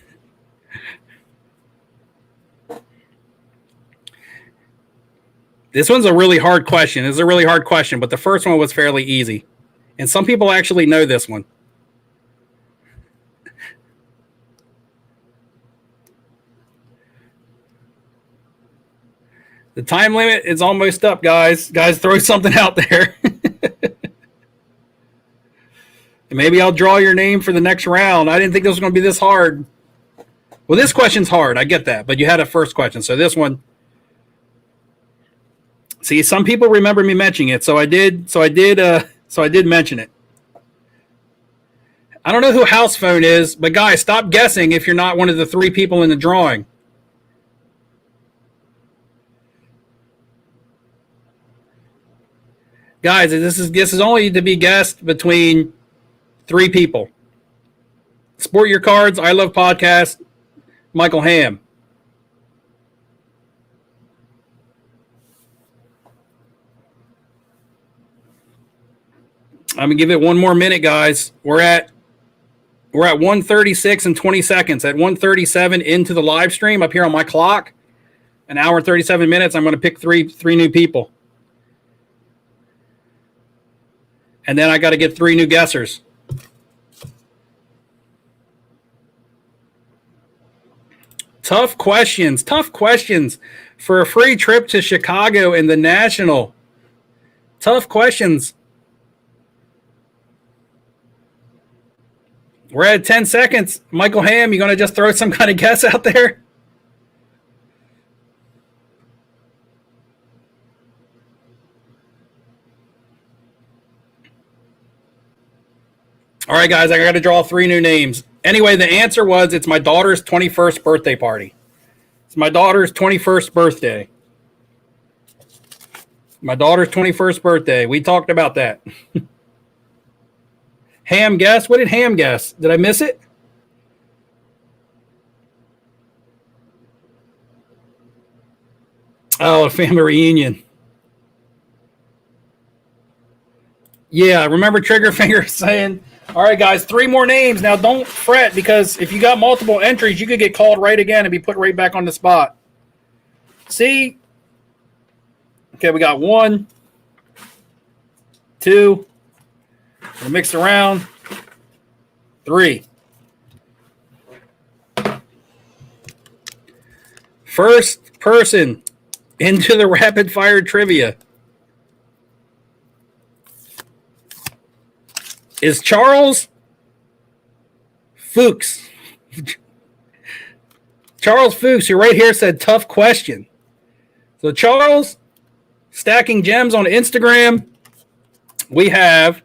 This one's a really hard question. This is a really hard question, but the first one was fairly easy. And some people actually know this one. The time limit is almost up, guys. Guys, throw something out there. And maybe I'll draw your name for the next round. I didn't think this was going to be this hard. Well, this question's hard. I get that. But you had a first question. So this one. See, some people remember me mentioning it. So I did mention it. I don't know who House Phone is, but guys, stop guessing if you're not one of the 3 people in the drawing. Guys, this is only to be guessed between 3 people. Sport Your Cards, I Love Podcast, Michael Ham. I'm gonna give it one more minute, guys. We're at 1:36 and 20 seconds. At 1:37 into the live stream up here on my clock, an hour and 37 minutes. I'm gonna pick three new people. And then I got to get 3 new guessers. Tough questions for a free trip to Chicago and the National. Tough questions. We're at 10 seconds. Michael Ham, you going to just throw some kind of guess out there? All right, guys, I got to draw 3 new names. Anyway, the answer was it's my daughter's 21st birthday party. It's my daughter's 21st birthday. My daughter's 21st birthday. We talked about that. Ham guess? What did Ham guess? Did I miss it? Oh, a family reunion. Yeah, remember Triggerfinger saying, all right, guys, 3 more names. Now, don't fret, because if you got multiple entries, you could get called right again and be put right back on the spot. See? Okay, we got 1, 2. We'll mix around. 3. First person into the rapid fire trivia is Charles Fuchs. Charles Fuchs, you're right here, said tough question. So Charles, stacking gems on Instagram. We have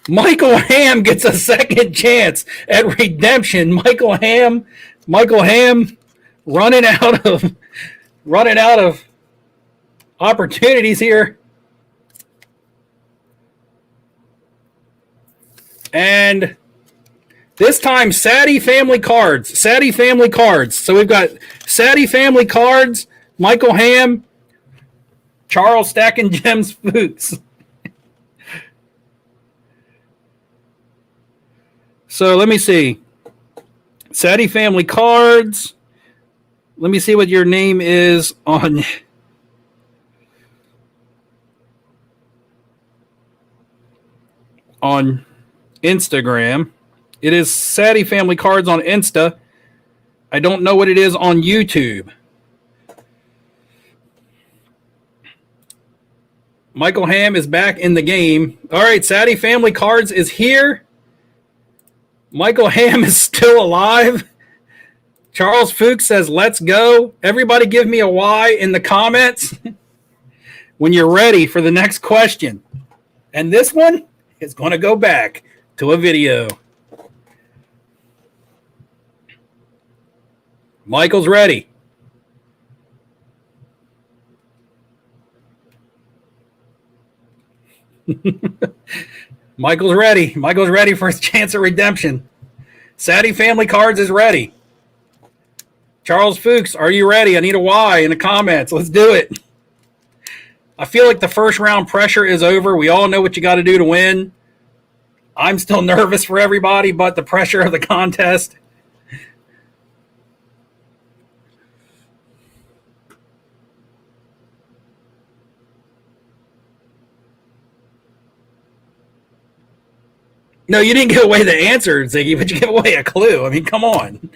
Michael Ham gets a second chance at redemption. Michael Ham running out of opportunities here. And this time, Sadie Family Cards. Sadie Family Cards. So we've got Sadie Family Cards, Michael Ham, Charles Stacking Gems Fuchs. So let me see. Sadie Family Cards. Let me see what your name is on Instagram. It is Sadie Family Cards on Insta. I don't know what it is on YouTube. Michael Ham is back in the game. All right, Sadie Family Cards is here. Michael Ham is still alive. Charles Fuchs says, let's go. Everybody give me a Y in the comments when you're ready for the next question. And this one is going to go back to a video. Michael's ready. Michael's ready. Michael's ready for his chance at redemption. Sadie Family Cards is ready. Charles Fuchs, are you ready? I need a Y in the comments. Let's do it. I feel like the first round pressure is over. We all know what you got to do to win. I'm still nervous for everybody, but the pressure of the contest. No, you didn't give away the answer, Ziggy, but you gave away a clue. I mean, come on.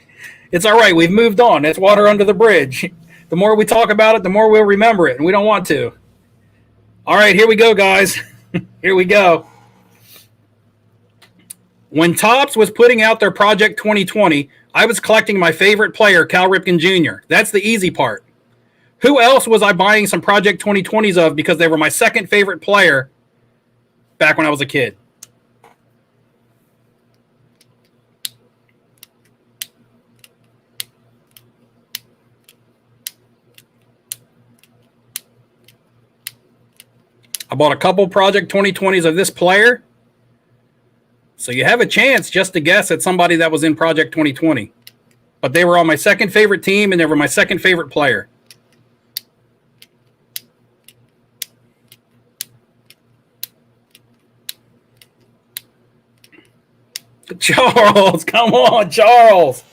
It's all right. We've moved on. It's water under the bridge. The more we talk about it, the more we'll remember it, and we don't want to. All right, here we go, guys. Here we go. When Topps was putting out their Project 2020, I was collecting my favorite player, Cal Ripken Jr. That's the easy part. Who else was I buying some Project 2020s of because they were my second favorite player back when I was a kid? I bought a couple Project 2020s of this player. So you have a chance just to guess at somebody that was in Project 2020. But they were on my second favorite team, and they were my second favorite player. Charles, come on, Charles.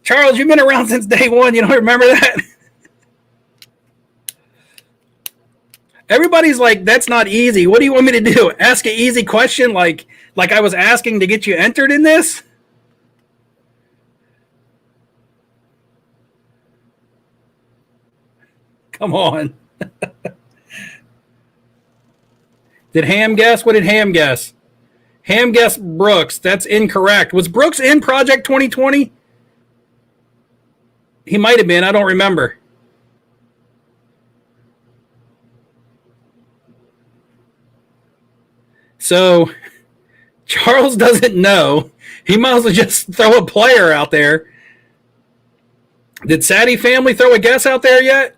Charles, you've been around since day one. You don't remember that? Everybody's like, that's not easy. What do you want me to do? Ask an easy question like I was asking to get you entered in this? Come on. Did Ham guess? What did Ham guess? Ham guessed Brooks. That's incorrect. Was Brooks in Project 2020? He might have been. I don't remember. So Charles doesn't know. He might as well just throw a player out there. Did Sadie Family throw a guess out there yet?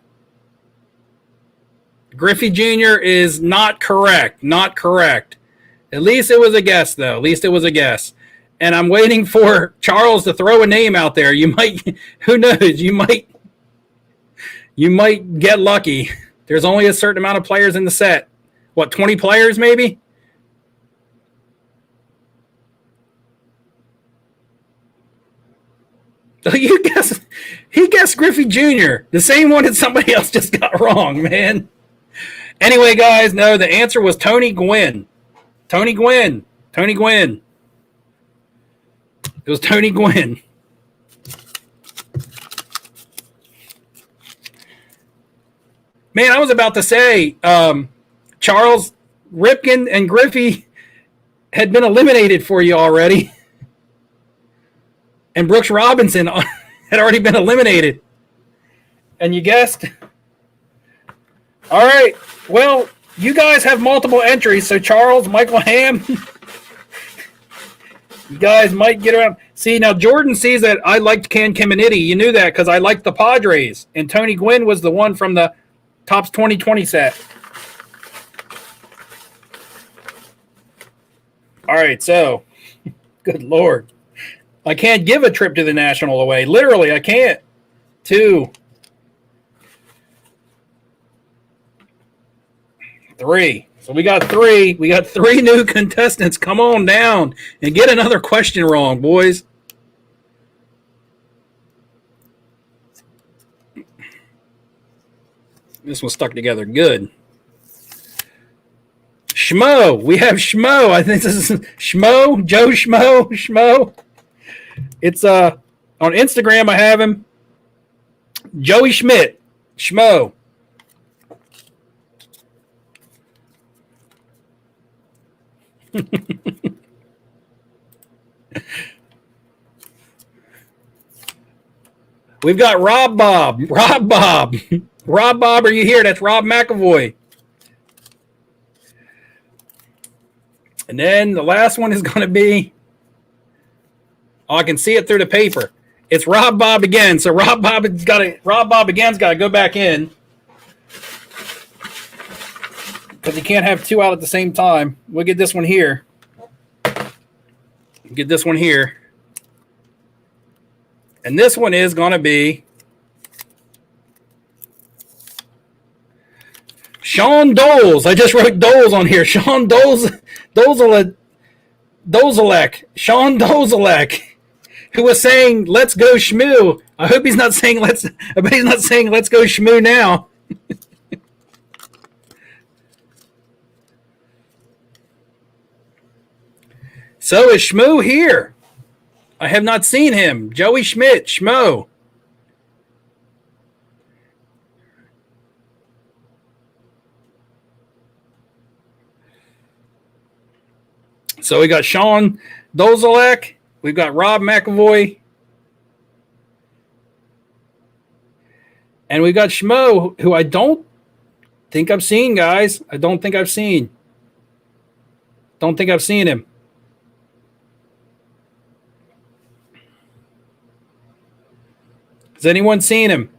Griffey Jr. is not correct. Not correct. At least it was a guess, though. At least it was a guess. And I'm waiting for Charles to throw a name out there. You might, who knows? You might get lucky. There's only a certain amount of players in the set. What, 20 players maybe? You guess he guessed Griffey Jr., the same one that somebody else just got wrong, man. Anyway, guys, no, the answer was Tony Gwynn. Tony Gwynn. Tony Gwynn. It was Tony Gwynn. Man, I was about to say Charles Ripken and Griffey had been eliminated for you already. And Brooks Robinson had already been eliminated. And you guessed. All right. Well, you guys have multiple entries. So Charles, Michael Ham, you guys might get around. See, now Jordan sees that I liked Ken Caminiti. You knew that because I liked the Padres. And Tony Gwynn was the one from the Topps 2020 set. All right. So, good Lord. I can't give a trip to the National away. Literally, I can't. 2, 3. So we got 3. We got 3 new contestants. Come on down and get another question wrong, boys. This one's stuck together good. Schmo. We have Schmo. I think this is Schmo. Joe Schmo. Schmo. It's on Instagram. I have him. Joey Schmidt. Schmo. We've got Rob Bob. Rob Bob. Rob Bob, are you here? That's Rob McAvoy. And then the last one is going to be, I can see it through the paper. It's Rob Bob again. So Rob Bob again's got to go back in. because you can't have two out at the same time. We'll get this one here. Get this one here. And this one is going to be Sean Doles. I just wrote Doles on here. Sean Dozalek. Sean Dozalek, who was saying, let's go Shmoo. I hope he's not saying let's go Shmoo now. So is Shmoo here? I have not seen him. Joey Schmidt, Schmo. So we got Sean Dozalek. We've got Rob McAvoy. And we got Schmo, who I don't think I've seen, guys. I don't think I've seen. Don't think I've seen him. Has anyone seen him?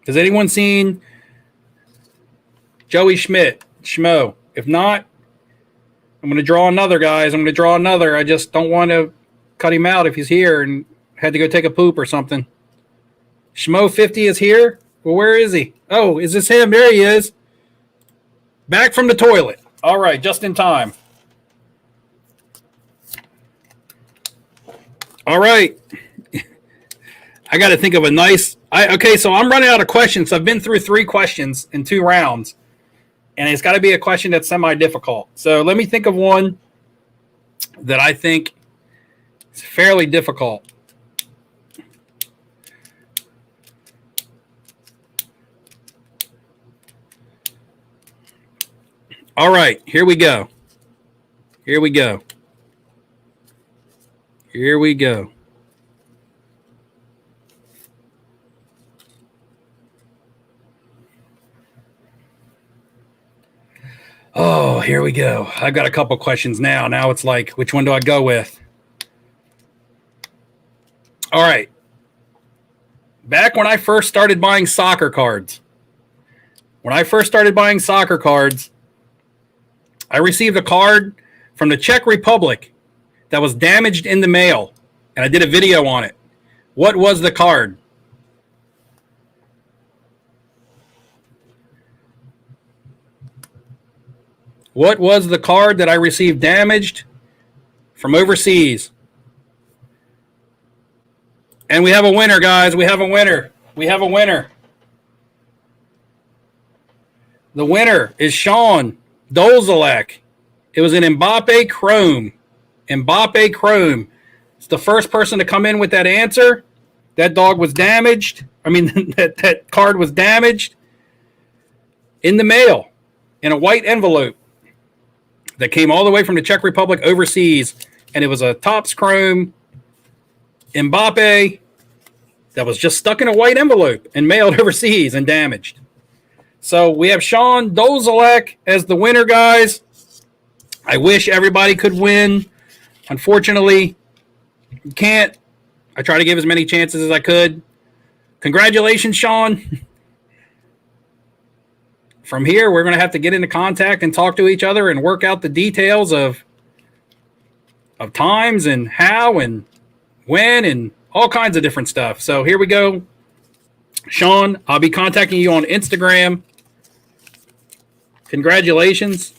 Has anyone seen Joey Schmidt, Schmo? If not, I'm going to draw another, guys. I'm going to draw another. I just don't want to cut him out if he's here and had to go take a poop or something. Schmo 50 is here? Well, where is he? Oh, is this him? There he is. Back from the toilet. All right, just in time. All right. I got to think of a nice... Okay, so I'm running out of questions. I've been through 3 questions in 2 rounds. And it's got to be a question that's semi-difficult. So let me think of one that I think is fairly difficult. All right, here we go. Here we go. Here we go. Oh, here we go. I've got a couple questions now. Now it's like, which one do I go with? All right. Back when I first started buying soccer cards, I received a card from the Czech Republic that was damaged in the mail, and I did a video on it. What was the card? What was the card that I received damaged from overseas? And we have a winner, guys. We have a winner. We have a winner. The winner is Sean Dozalek. It was an Mbappe Chrome. Mbappe Chrome. It's the first person to come in with that answer. That dog was damaged. I mean, that card was damaged in the mail in a white envelope that came all the way from the Czech Republic overseas. And it was a Topps Chrome Mbappe that was just stuck in a white envelope and mailed overseas and damaged. So we have Sean Dozalek as the winner, guys. I wish everybody could win. Unfortunately, you can't. I try to give as many chances as I could. Congratulations, Sean. From here, we're going to have to get into contact and talk to each other and work out the details of times and how and when and all kinds of different stuff. So here we go. Sean, I'll be contacting you on Instagram. Congratulations.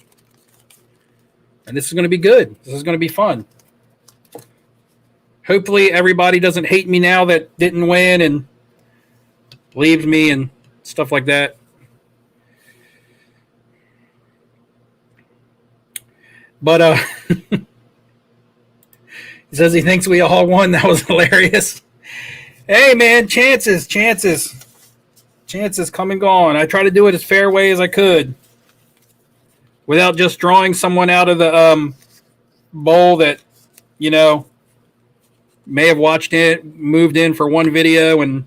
And this is going to be good. This is going to be fun. Hopefully everybody doesn't hate me now that didn't win and leaves me and stuff like that. But he says he thinks we all won. That was hilarious. Hey, man, chances come and gone. I try to do it as fair way as I could without just drawing someone out of the bowl that, you know, may have watched it, moved in for one video and,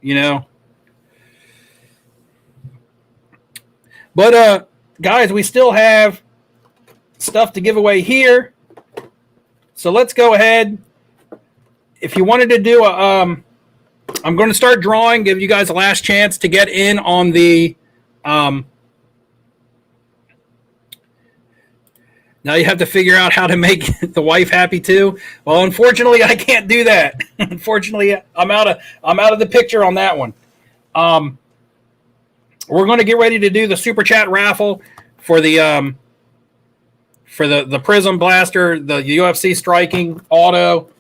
you know. But, guys, we still have stuff to give away here. So let's go ahead. If you wanted to do I'm going to start drawing, give you guys a last chance to get in on the Now you have to figure out how to make the wife happy too. Well, unfortunately, I can't do that. Unfortunately, I'm out of the picture on that one. We're going to get ready to do the super chat raffle for the Prism Blaster, the UFC Striking Auto,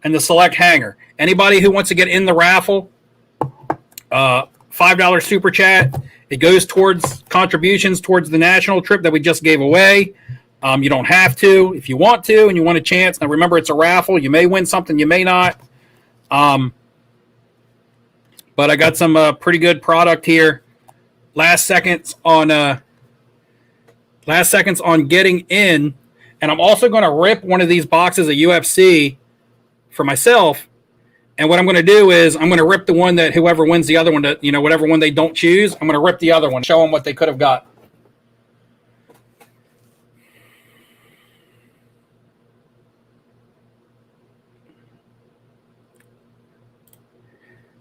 and the Select Hanger. Anybody who wants to get in the raffle, $5 super chat. It goes towards contributions towards the national trip that we just gave away. You don't have to. If you want to and you want a chance, now remember it's a raffle. You may win something, you may not. But I got some pretty good product here. Last seconds on getting in, and I'm also going to rip one of these boxes of UFC for myself. And what I'm going to do is I'm going to rip the one that whoever wins the other one, whatever one they don't choose, I'm going to rip the other one, show them what they could have got.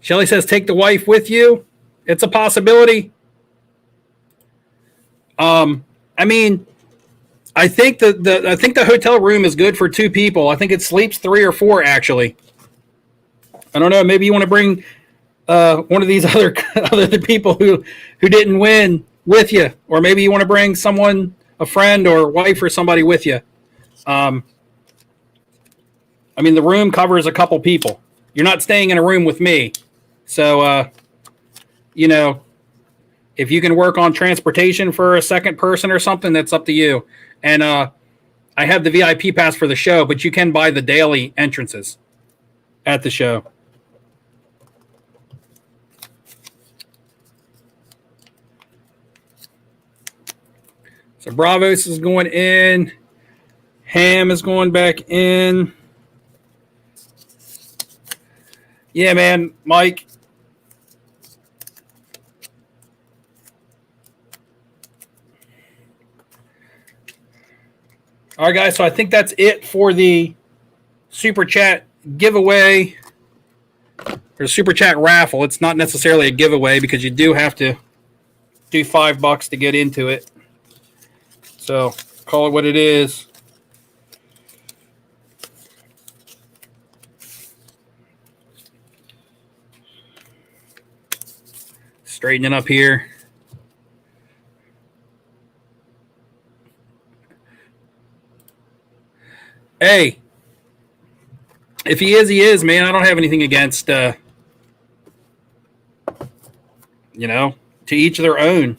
Shelly says, take the wife with you. It's a possibility. I mean, I think the hotel room is good for 2 people. I think it sleeps 3 or 4 actually. I don't know. Maybe you want to bring one of these other people who didn't win with you, or maybe you want to bring someone, a friend or wife or somebody with you. I mean, the room covers a couple people. You're not staying in a room with me, so if you can work on transportation for a second person or something, that's up to you. And I have the VIP pass for the show, but you can buy the daily entrances at the show. So Bravos is going in. Ham is going back in. Yeah, man, Mike. All right, guys, so I think that's it for the Super Chat giveaway or Super Chat raffle. It's not necessarily a giveaway because you do have to do $5 to get into it. So call it what it is. Straightening up here. Hey, if he is, he is, man. I don't have anything against, to each their own.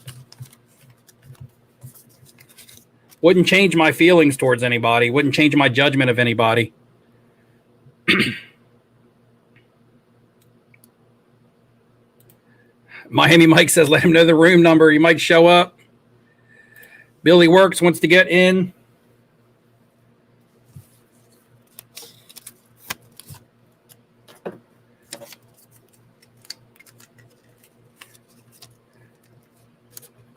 Wouldn't change my feelings towards anybody. Wouldn't change my judgment of anybody. Miami Mike says, let him know the room number. He might show up. Billy Works wants to get in.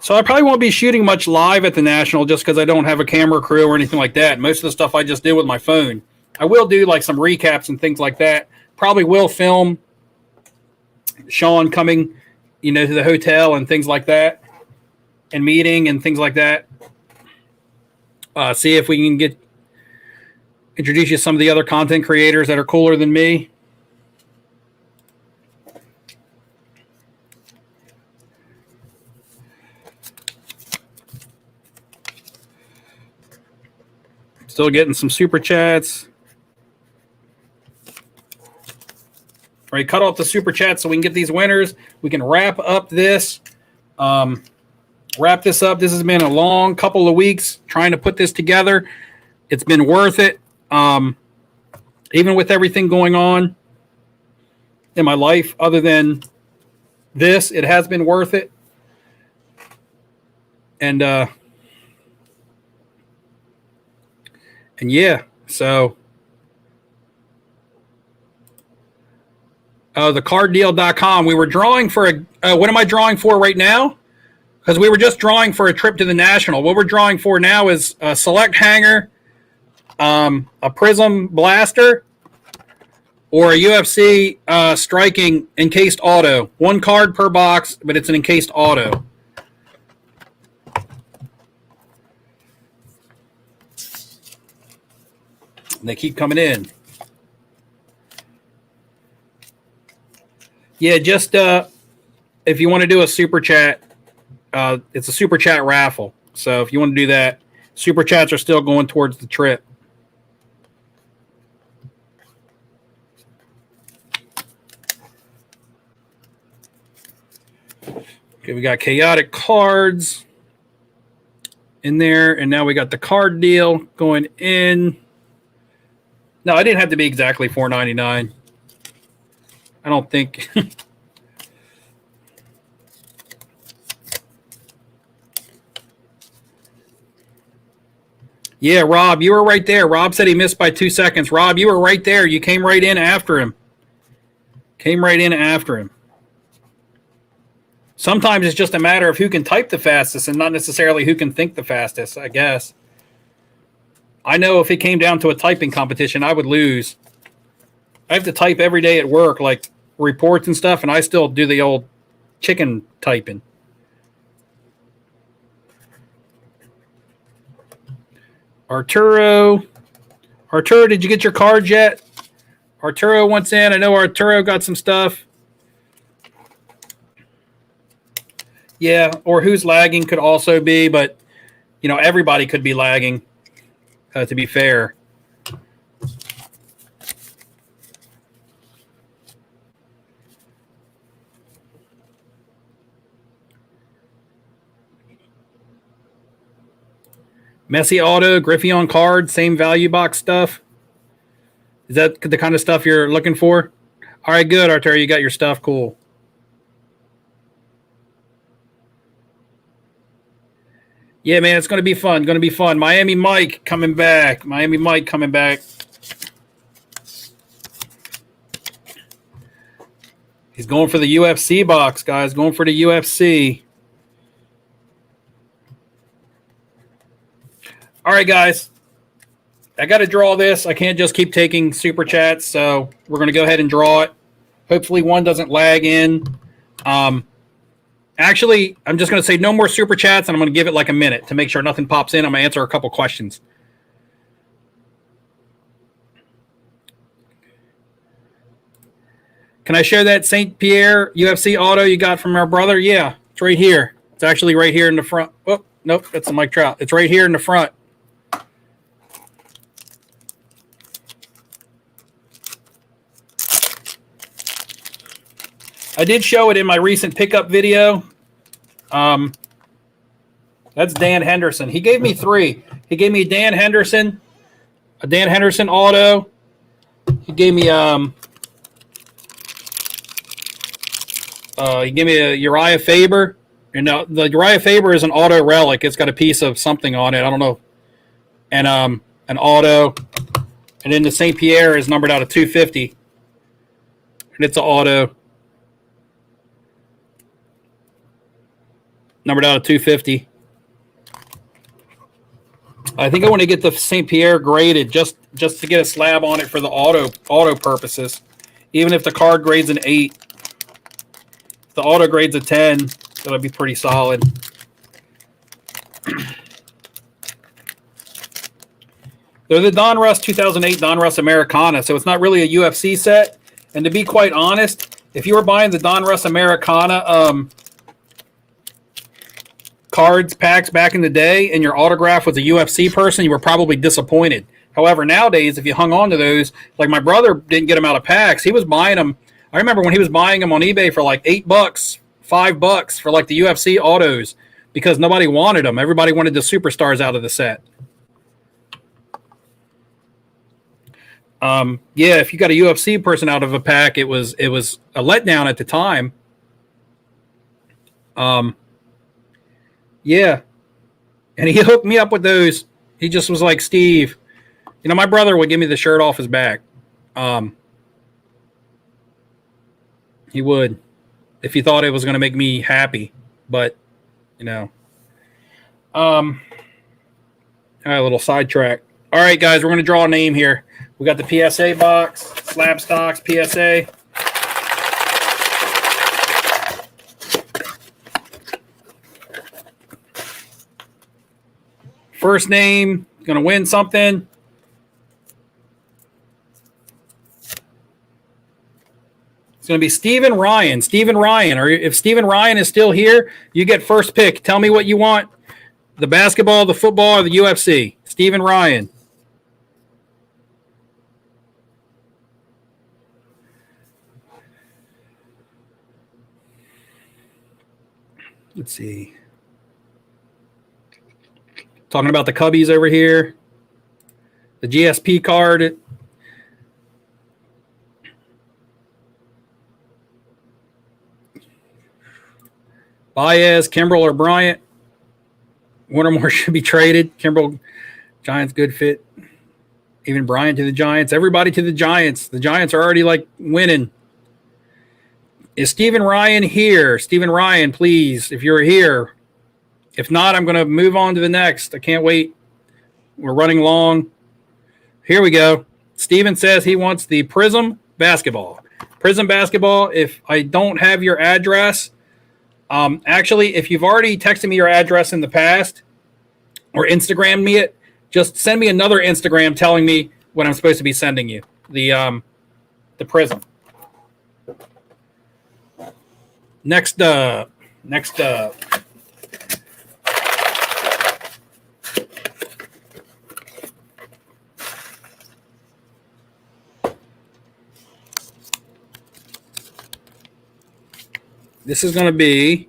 So I probably won't be shooting much live at the National just because I don't have a camera crew or anything like that. Most of the stuff I just did with my phone. I will do like some recaps and things like that. Probably will film Sean coming, to the hotel and things like that, and meeting and things like that. See if we can introduce you to some of the other content creators that are cooler than me. Still getting some super chats. All right, cut off the super chat so we can get these winners. We can wrap up this. Wrap this up. This has been a long couple of weeks trying to put this together. It's been worth it. Even with everything going on in my life other than this, it has been worth it. And yeah, so thecarddeal.com. We were drawing for what am I drawing for right now? Because we were just drawing for a trip to the National. What we're drawing for now is a Select Hanger, a Prism Blaster, or a UFC Striking Encased Auto. 1 card per box, but it's an encased auto. They keep coming in. Yeah, just if you want to do a super chat, it's a super chat raffle. So if you want to do that, super chats are still going towards the trip. Okay, we got chaotic cards in there, and now we got the card deal going in. No, it didn't have to be exactly $4.99. I don't think. Yeah, Rob, you were right there. Rob said he missed by 2 seconds. Rob, you were right there. You came right in after him. Sometimes it's just a matter of who can type the fastest and not necessarily who can think the fastest, I guess. I know if it came down to a typing competition, I would lose. I have to type every day at work, like reports and stuff, and I still do the old chicken typing. Arturo, did you get your cards yet? Arturo wants in. I know Arturo got some stuff. Yeah, or who's lagging could also be, but you know, everybody could be lagging, to be fair. Messi auto, Griffey card, same value box stuff. Is that the kind of stuff you're looking for? All right, good, Arturo. You got your stuff. Cool. Yeah, man, it's going to be fun. Miami Mike coming back. He's going for the UFC box, guys. Going for the UFC. All right, guys. I got to draw this. I can't just keep taking super chats, so we're going to go ahead and draw it. Hopefully one doesn't lag in. Actually, I'm just going to say no more super chats, and I'm going to give it like a minute to make sure nothing pops in. I'm going to answer a couple questions. Can I share that St. Pierre UFC auto you got from our brother? Yeah, it's right here. It's actually right here in the front. Oh, nope, that's a Mike Trout. It's right here in the front. I did show it in my recent pickup video. That's Dan Henderson. He gave me 3. He gave me a Dan Henderson auto. He gave me a Uriah Faber. And the Uriah Faber is an auto relic. It's got a piece of something on it. I don't know. And an auto. And then the St. Pierre is numbered out of 250. And it's an auto. Numbered out of 250. I think I want to get the St. Pierre graded just to get a slab on it for the auto purposes. Even if the card grades an 8. If the auto grades a 10, that'll be pretty solid. They're the Donruss 2008 Donruss Americana, so it's not really a UFC set. And to be quite honest, if you were buying the Donruss Americana cards packs back in the day and your autograph was a UFC person, you were probably disappointed. However, nowadays, if you hung on to those, like my brother didn't get them out of packs. He was buying them. I remember when he was buying them on eBay for like $8, $5 for like the UFC autos because nobody wanted them. Everybody wanted the superstars out of the set. Yeah, if you got a UFC person out of a pack, it was a letdown at the time. Yeah. And he hooked me up with those. He just was like, Steve, you know, my brother would give me the shirt off his back. He would, if he thought it was going to make me happy. But, you know. All right, a little sidetrack. All right, guys, we're going to draw a name here. We got the PSA box, Slab Stocks, PSA. First name, going to win something. It's going to be Steven Ryan. Steven Ryan. Or if Steven Ryan is still here, you get first pick. Tell me what you want. The basketball, the football, or the UFC. Steven Ryan. Let's see. Talking about the Cubbies over here. The GSP card. Baez, Kimbrel, or Bryant. One or more should be traded. Kimbrel, Giants, good fit. Even Bryant to the Giants. Everybody to the Giants. The Giants are already like winning. Is Steven Ryan here? Steven Ryan, please, if you're here. If not, I'm going to move on to the next. I can't wait. We're running long. Here we go. Steven says he wants the Prism basketball. Prism basketball, if I don't have your address, actually, if you've already texted me your address in the past or Instagrammed me it, just send me another Instagram telling me what I'm supposed to be sending you. The Prism. Next this is going to be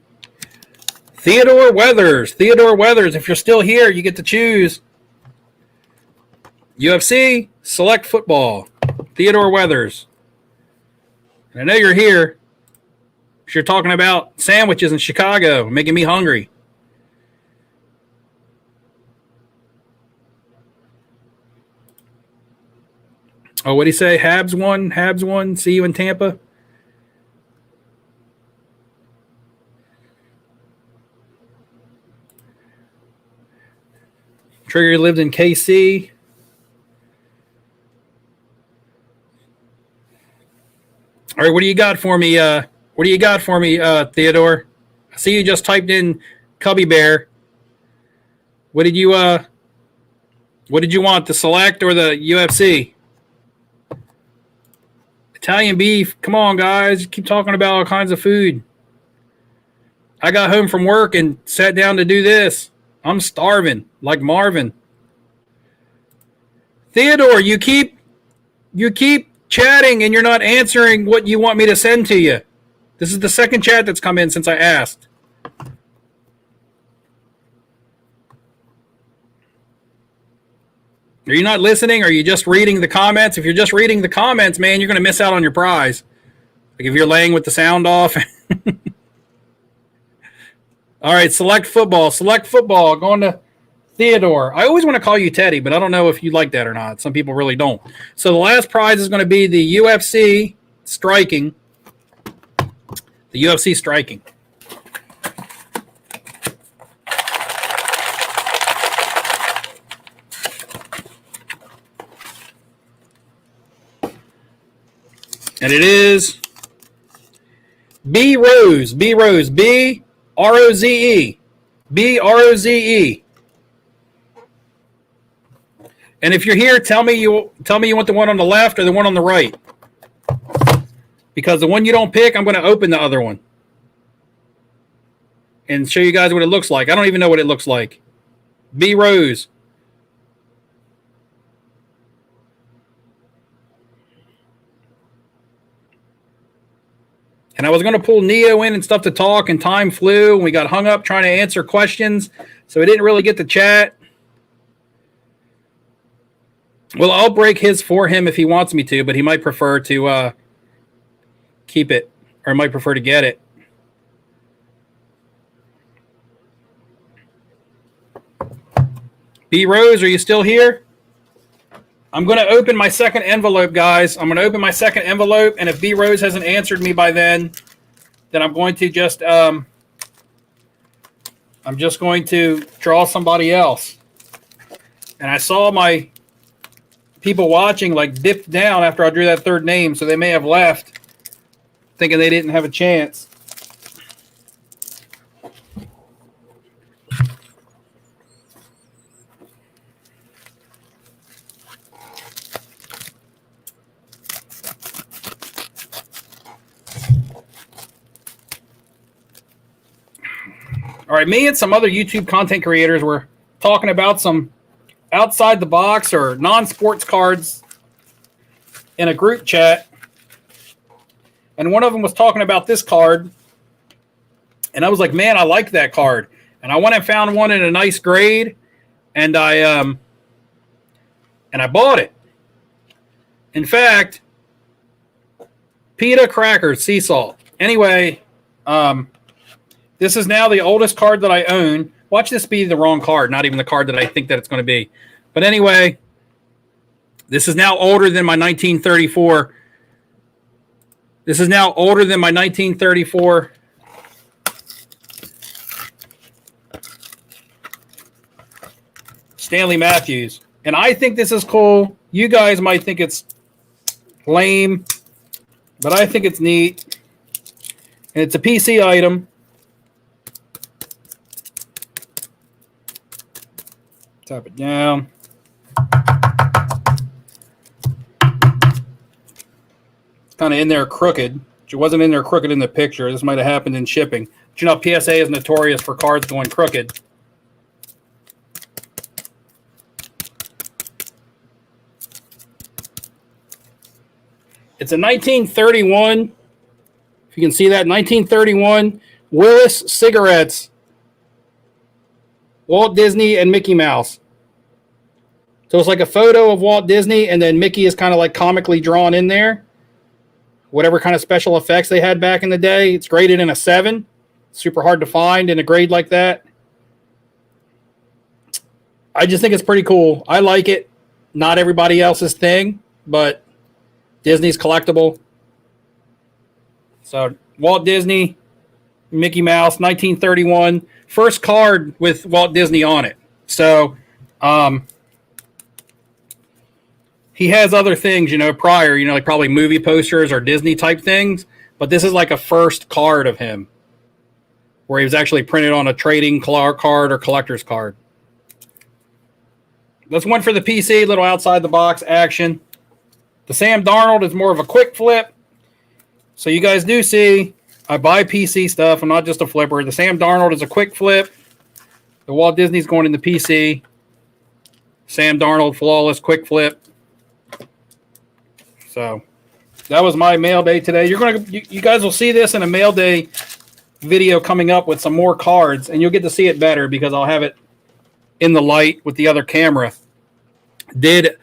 Theodore Weathers. Theodore Weathers, if you're still here, you get to choose UFC, select football. Theodore Weathers. And I know you're here because you're talking about sandwiches in Chicago, making me hungry. Oh, what'd he say? Habs won. See you in Tampa. Trigger lived in KC. All right, what do you got for me? Theodore? I see you just typed in Cubby Bear. What did you want? The select or the UFC? Italian beef. Come on, guys. Keep talking about all kinds of food. I got home from work and sat down to do this. I'm starving, like Marvin. Theodore, you keep chatting and you're not answering what you want me to send to you. This is the second chat that's come in since I asked. Are you not listening? Or are you just reading the comments? If you're just reading the comments, man, you're going to miss out on your prize. Like if you're laying with the sound off. All right, select football. Going to Theodore. I always want to call you Teddy, but I don't know if you like that or not. Some people really don't. So the last prize is going to be the UFC striking. The UFC striking. And it is B Rose. B-R-O-Z-E. B-R-O-Z-E. And if you're here, tell me you want the one on the left or the one on the right. Because the one you don't pick, I'm going to open the other one. And show you guys what it looks like. I don't even know what it looks like. B Rose. And I was going to pull Neo in and stuff to talk, and time flew, and we got hung up trying to answer questions, so we didn't really get to chat. Well, I'll break his for him if he wants me to, but he might prefer to keep it, or might prefer to get it. B. Rose, are you still here? I'm going to open my second envelope, guys. I'm going to open my second envelope, and if B. Rose hasn't answered me by then I'm going to just I'm just going to draw somebody else. And I saw my people watching like dipped down after I drew that third name, so they may have left thinking they didn't have a chance. All right, me and some other YouTube content creators were talking about some outside the box or non-sports cards in a group chat. And one of them was talking about this card. And I was like, man, I like that card. And I went and found one in a nice grade. And I bought it. In fact, pita crackers, sea salt. Anyway, this is now the oldest card that I own. Watch this be the wrong card, not even the card that I think that it's going to be. But anyway, this is now older than my 1934. This is now older than my 1934 Stanley Matthews. And I think this is cool. You guys might think it's lame, but I think it's neat. And it's a PC item. Tap it down. It's kind of in there crooked. It wasn't in there crooked in the picture. This might have happened in shipping. But you know, PSA is notorious for cards going crooked. It's a 1931, if you can see that, 1931 Willis cigarettes, Walt Disney and Mickey Mouse. So it's like a photo of Walt Disney, and then Mickey is kind of like comically drawn in there. Whatever kind of special effects they had back in the day. It's graded in a 7. Super hard to find in a grade like that. I just think it's pretty cool. I like it. Not everybody else's thing, but Disney's collectible. So Walt Disney, Mickey Mouse, 1931. First card with Walt Disney on it. So he has other things, you know, prior, you know, like probably movie posters or Disney type things. But this is like a first card of him where he was actually printed on a trading card or collector's card. That's one for the PC, little outside the box action. The Sam Darnold is more of a quick flip. So you guys do see, I buy PC stuff. I'm not just a flipper. The Sam Darnold is a quick flip. The Walt Disney's going in the PC. Sam Darnold, flawless, quick flip. So that was my mail day today. You guys will see this in a mail day video coming up with some more cards, and you'll get to see it better because I'll have it in the light with the other camera. That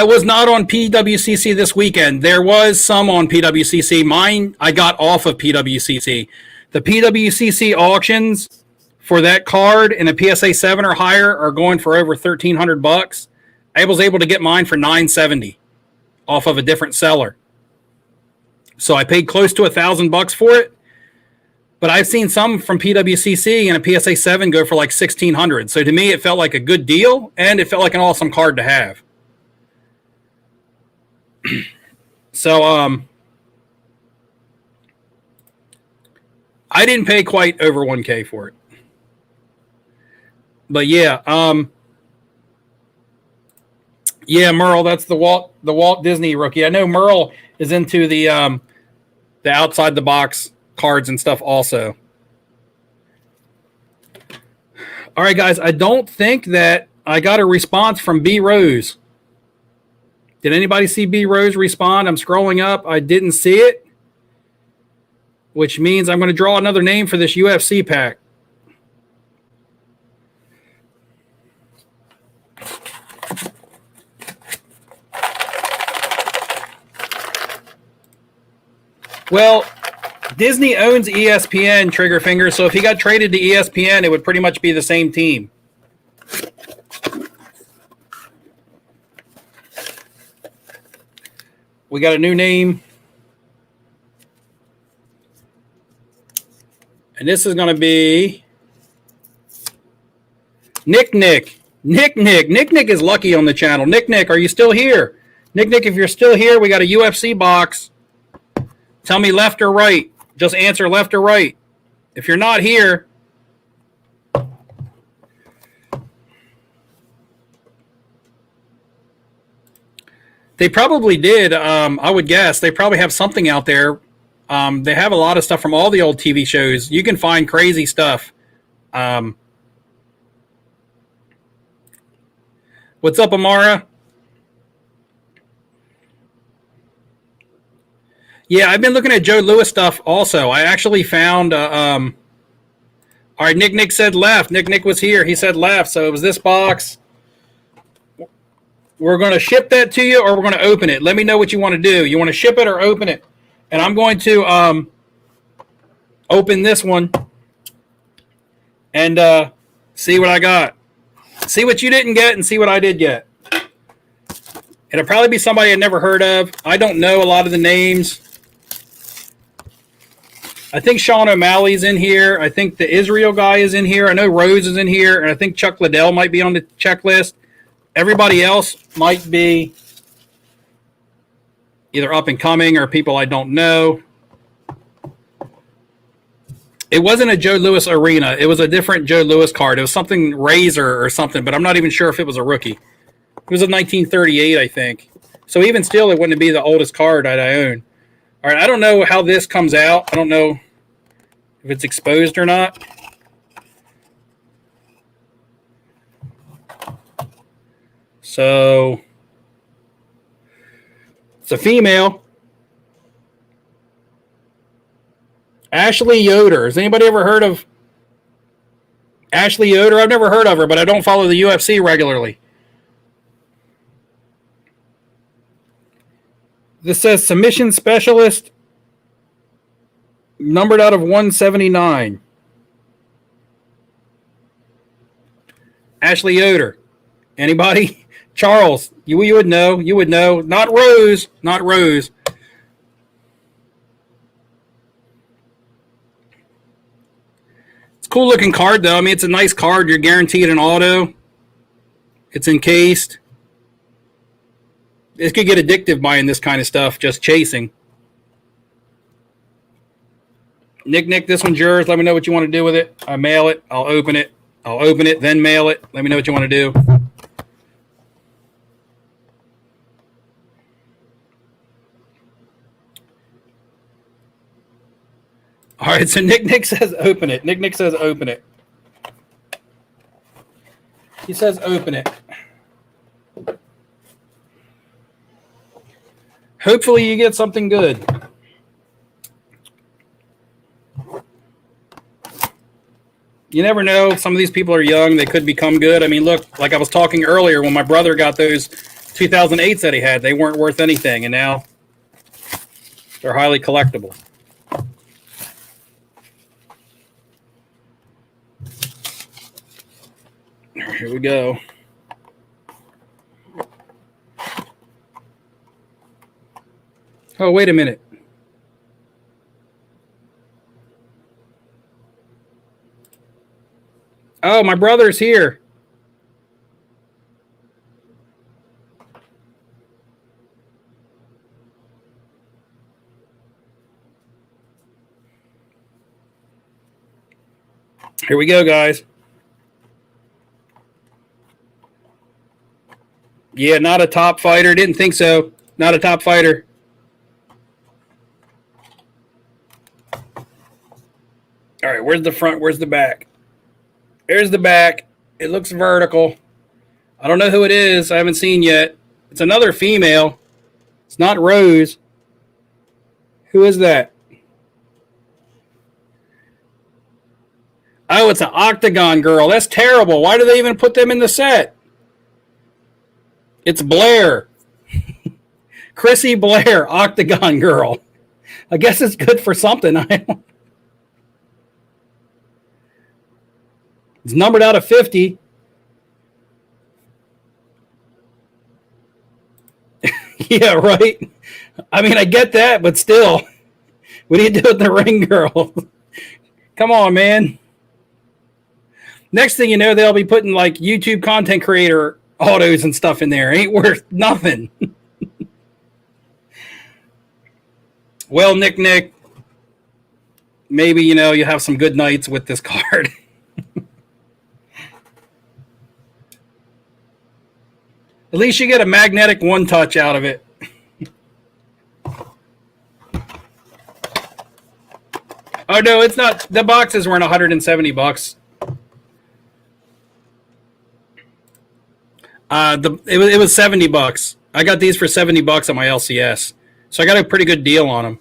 was not on PWCC this weekend. There was some on PWCC. Mine, I got off of PWCC. The PWCC auctions for that card in a PSA 7 or higher are going for over $1,300. I was able to get mine for $970 off of a different seller. So I paid close to $1,000 for it. But I've seen some from PWCC and a PSA 7 go for like $1,600. So to me, it felt like a good deal, and it felt like an awesome card to have. So I didn't pay quite over $1K for it. But yeah, Merle, that's the Walt Disney rookie. I know Merle is into the outside the box cards and stuff also. All right, guys, I don't think that I got a response from B Rose. Did anybody see B Rose respond? I'm scrolling up. I didn't see it, which means I'm going to draw another name for this UFC pack. Well, Disney owns ESPN, Triggerfinger, so if he got traded to ESPN, it would pretty much be the same team. We got a new name. And this is going to be Nick. Nick is lucky on the channel. Nick, are you still here? Nick, if you're still here, we got a UFC box. Tell me left or right. Just answer left or right. If you're not here, they probably did. I would guess they probably have something out there They have a lot of stuff from all the old TV shows. You can find crazy stuff. What's up, Amara? Yeah, I've been looking at Joe Louis stuff also. I actually found. All right, Nick said left. Nick was here. He said left. So it was this box. We're going to ship that to you, or we're going to open it. Let me know what you want to do. You want to ship it or open it? And I'm going to open this one and see what I got. See what you didn't get and see what I did get. It'll probably be somebody I never heard of. I don't know a lot of the names. I think Sean O'Malley's in here. I think the Israel guy is in here. I know Rose is in here. And I think Chuck Liddell might be on the checklist. Everybody else might be either up and coming or people I don't know. It wasn't a Joe Louis Arena. It was a different Joe Louis card. It was something Razor or something, but I'm not even sure if it was a rookie. It was a 1938, I think. So even still, it wouldn't be the oldest card that I own. All right, I don't know how this comes out. I don't know if it's exposed or not. So it's a female. Ashley Yoder. Has anybody ever heard of Ashley Yoder? I've never heard of her, but I don't follow the UFC regularly. This says submission specialist, numbered out of 179. Ashley Yoder. Anybody? Charles, you would know. You would know. Not Rose. Not Rose. It's a cool looking card, though. I mean, it's a nice card. You're guaranteed an auto. It's encased. It could get addictive buying this kind of stuff, just chasing. Nick, this one's yours. Let me know what you want to do with it. I mail it. I'll open it. I'll open it, then mail it. Let me know what you want to do. All right, so Nick says open it. Nick says open it. He says open it. Hopefully you get something good. You never know. Some of these people are young. They could become good. I mean, look, like I was talking earlier, when my brother got those 2008s that he had, they weren't worth anything, and now they're highly collectible. Here we go. Oh, wait a minute. Oh, my brother's here. Here we go, guys. Yeah, not a top fighter. Didn't think so. Not a top fighter. All right, where's the front? Where's the back? There's the back. It looks vertical. I don't know who it is. I haven't seen yet. It's another female. It's not Rose. Who is that? Oh, it's an Octagon girl. That's terrible. Why do they even put them in the set? It's Blair. Chrissy Blair, Octagon girl. I guess it's good for something. It's numbered out of 50. Yeah, right. I mean, I get that, but still, what do you do with the ring girl? Come on, man. Next thing you know, they'll be putting like YouTube content creator autos and stuff in there. Ain't worth nothing. Well, Nick, maybe, you have some good nights with this card. At least you get a magnetic one touch out of it. Oh no, it's not. The boxes weren't $170. It was $70. I got these for $70 on my LCS, so I got a pretty good deal on them.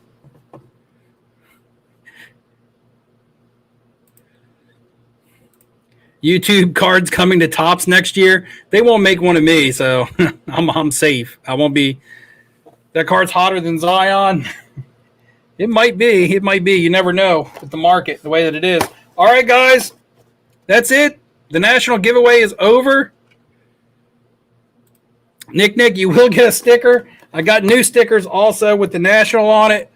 YouTube cards coming to Topps next year. They won't make one of me, so I'm safe. I won't be. That card's hotter than Zion. It might be. It might be. You never know with the market, the way that it is. All right, guys. That's it. The national giveaway is over. Nick, you will get a sticker. I got new stickers also with the national on it.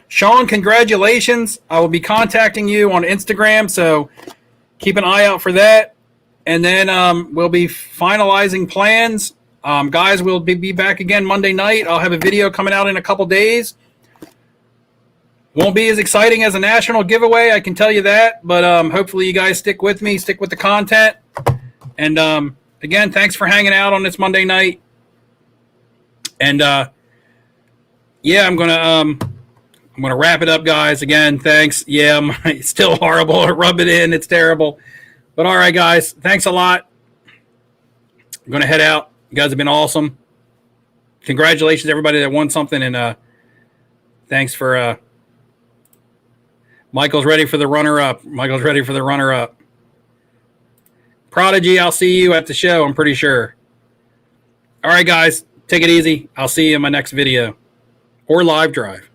Sean, congratulations. I will be contacting you on Instagram, so keep an eye out for that. And then we'll be finalizing plans. Guys, we'll be back again Monday night. I'll have a video coming out in a couple days. Won't be as exciting as a national giveaway, I can tell you that. But hopefully you guys stick with me, stick with the content. And again, thanks for hanging out on this Monday night. And yeah, I'm gonna wrap it up, guys. Again, thanks. Yeah, it's still horrible. Rub it in. It's terrible. But all right, guys, thanks a lot. I'm gonna head out. You guys have been awesome. Congratulations, everybody that won something, and thanks for Michael's ready for the runner-up. Michael's ready for the runner-up. Prodigy, I'll see you at the show, I'm pretty sure. All right, guys, take it easy. I'll see you in my next video or live drive.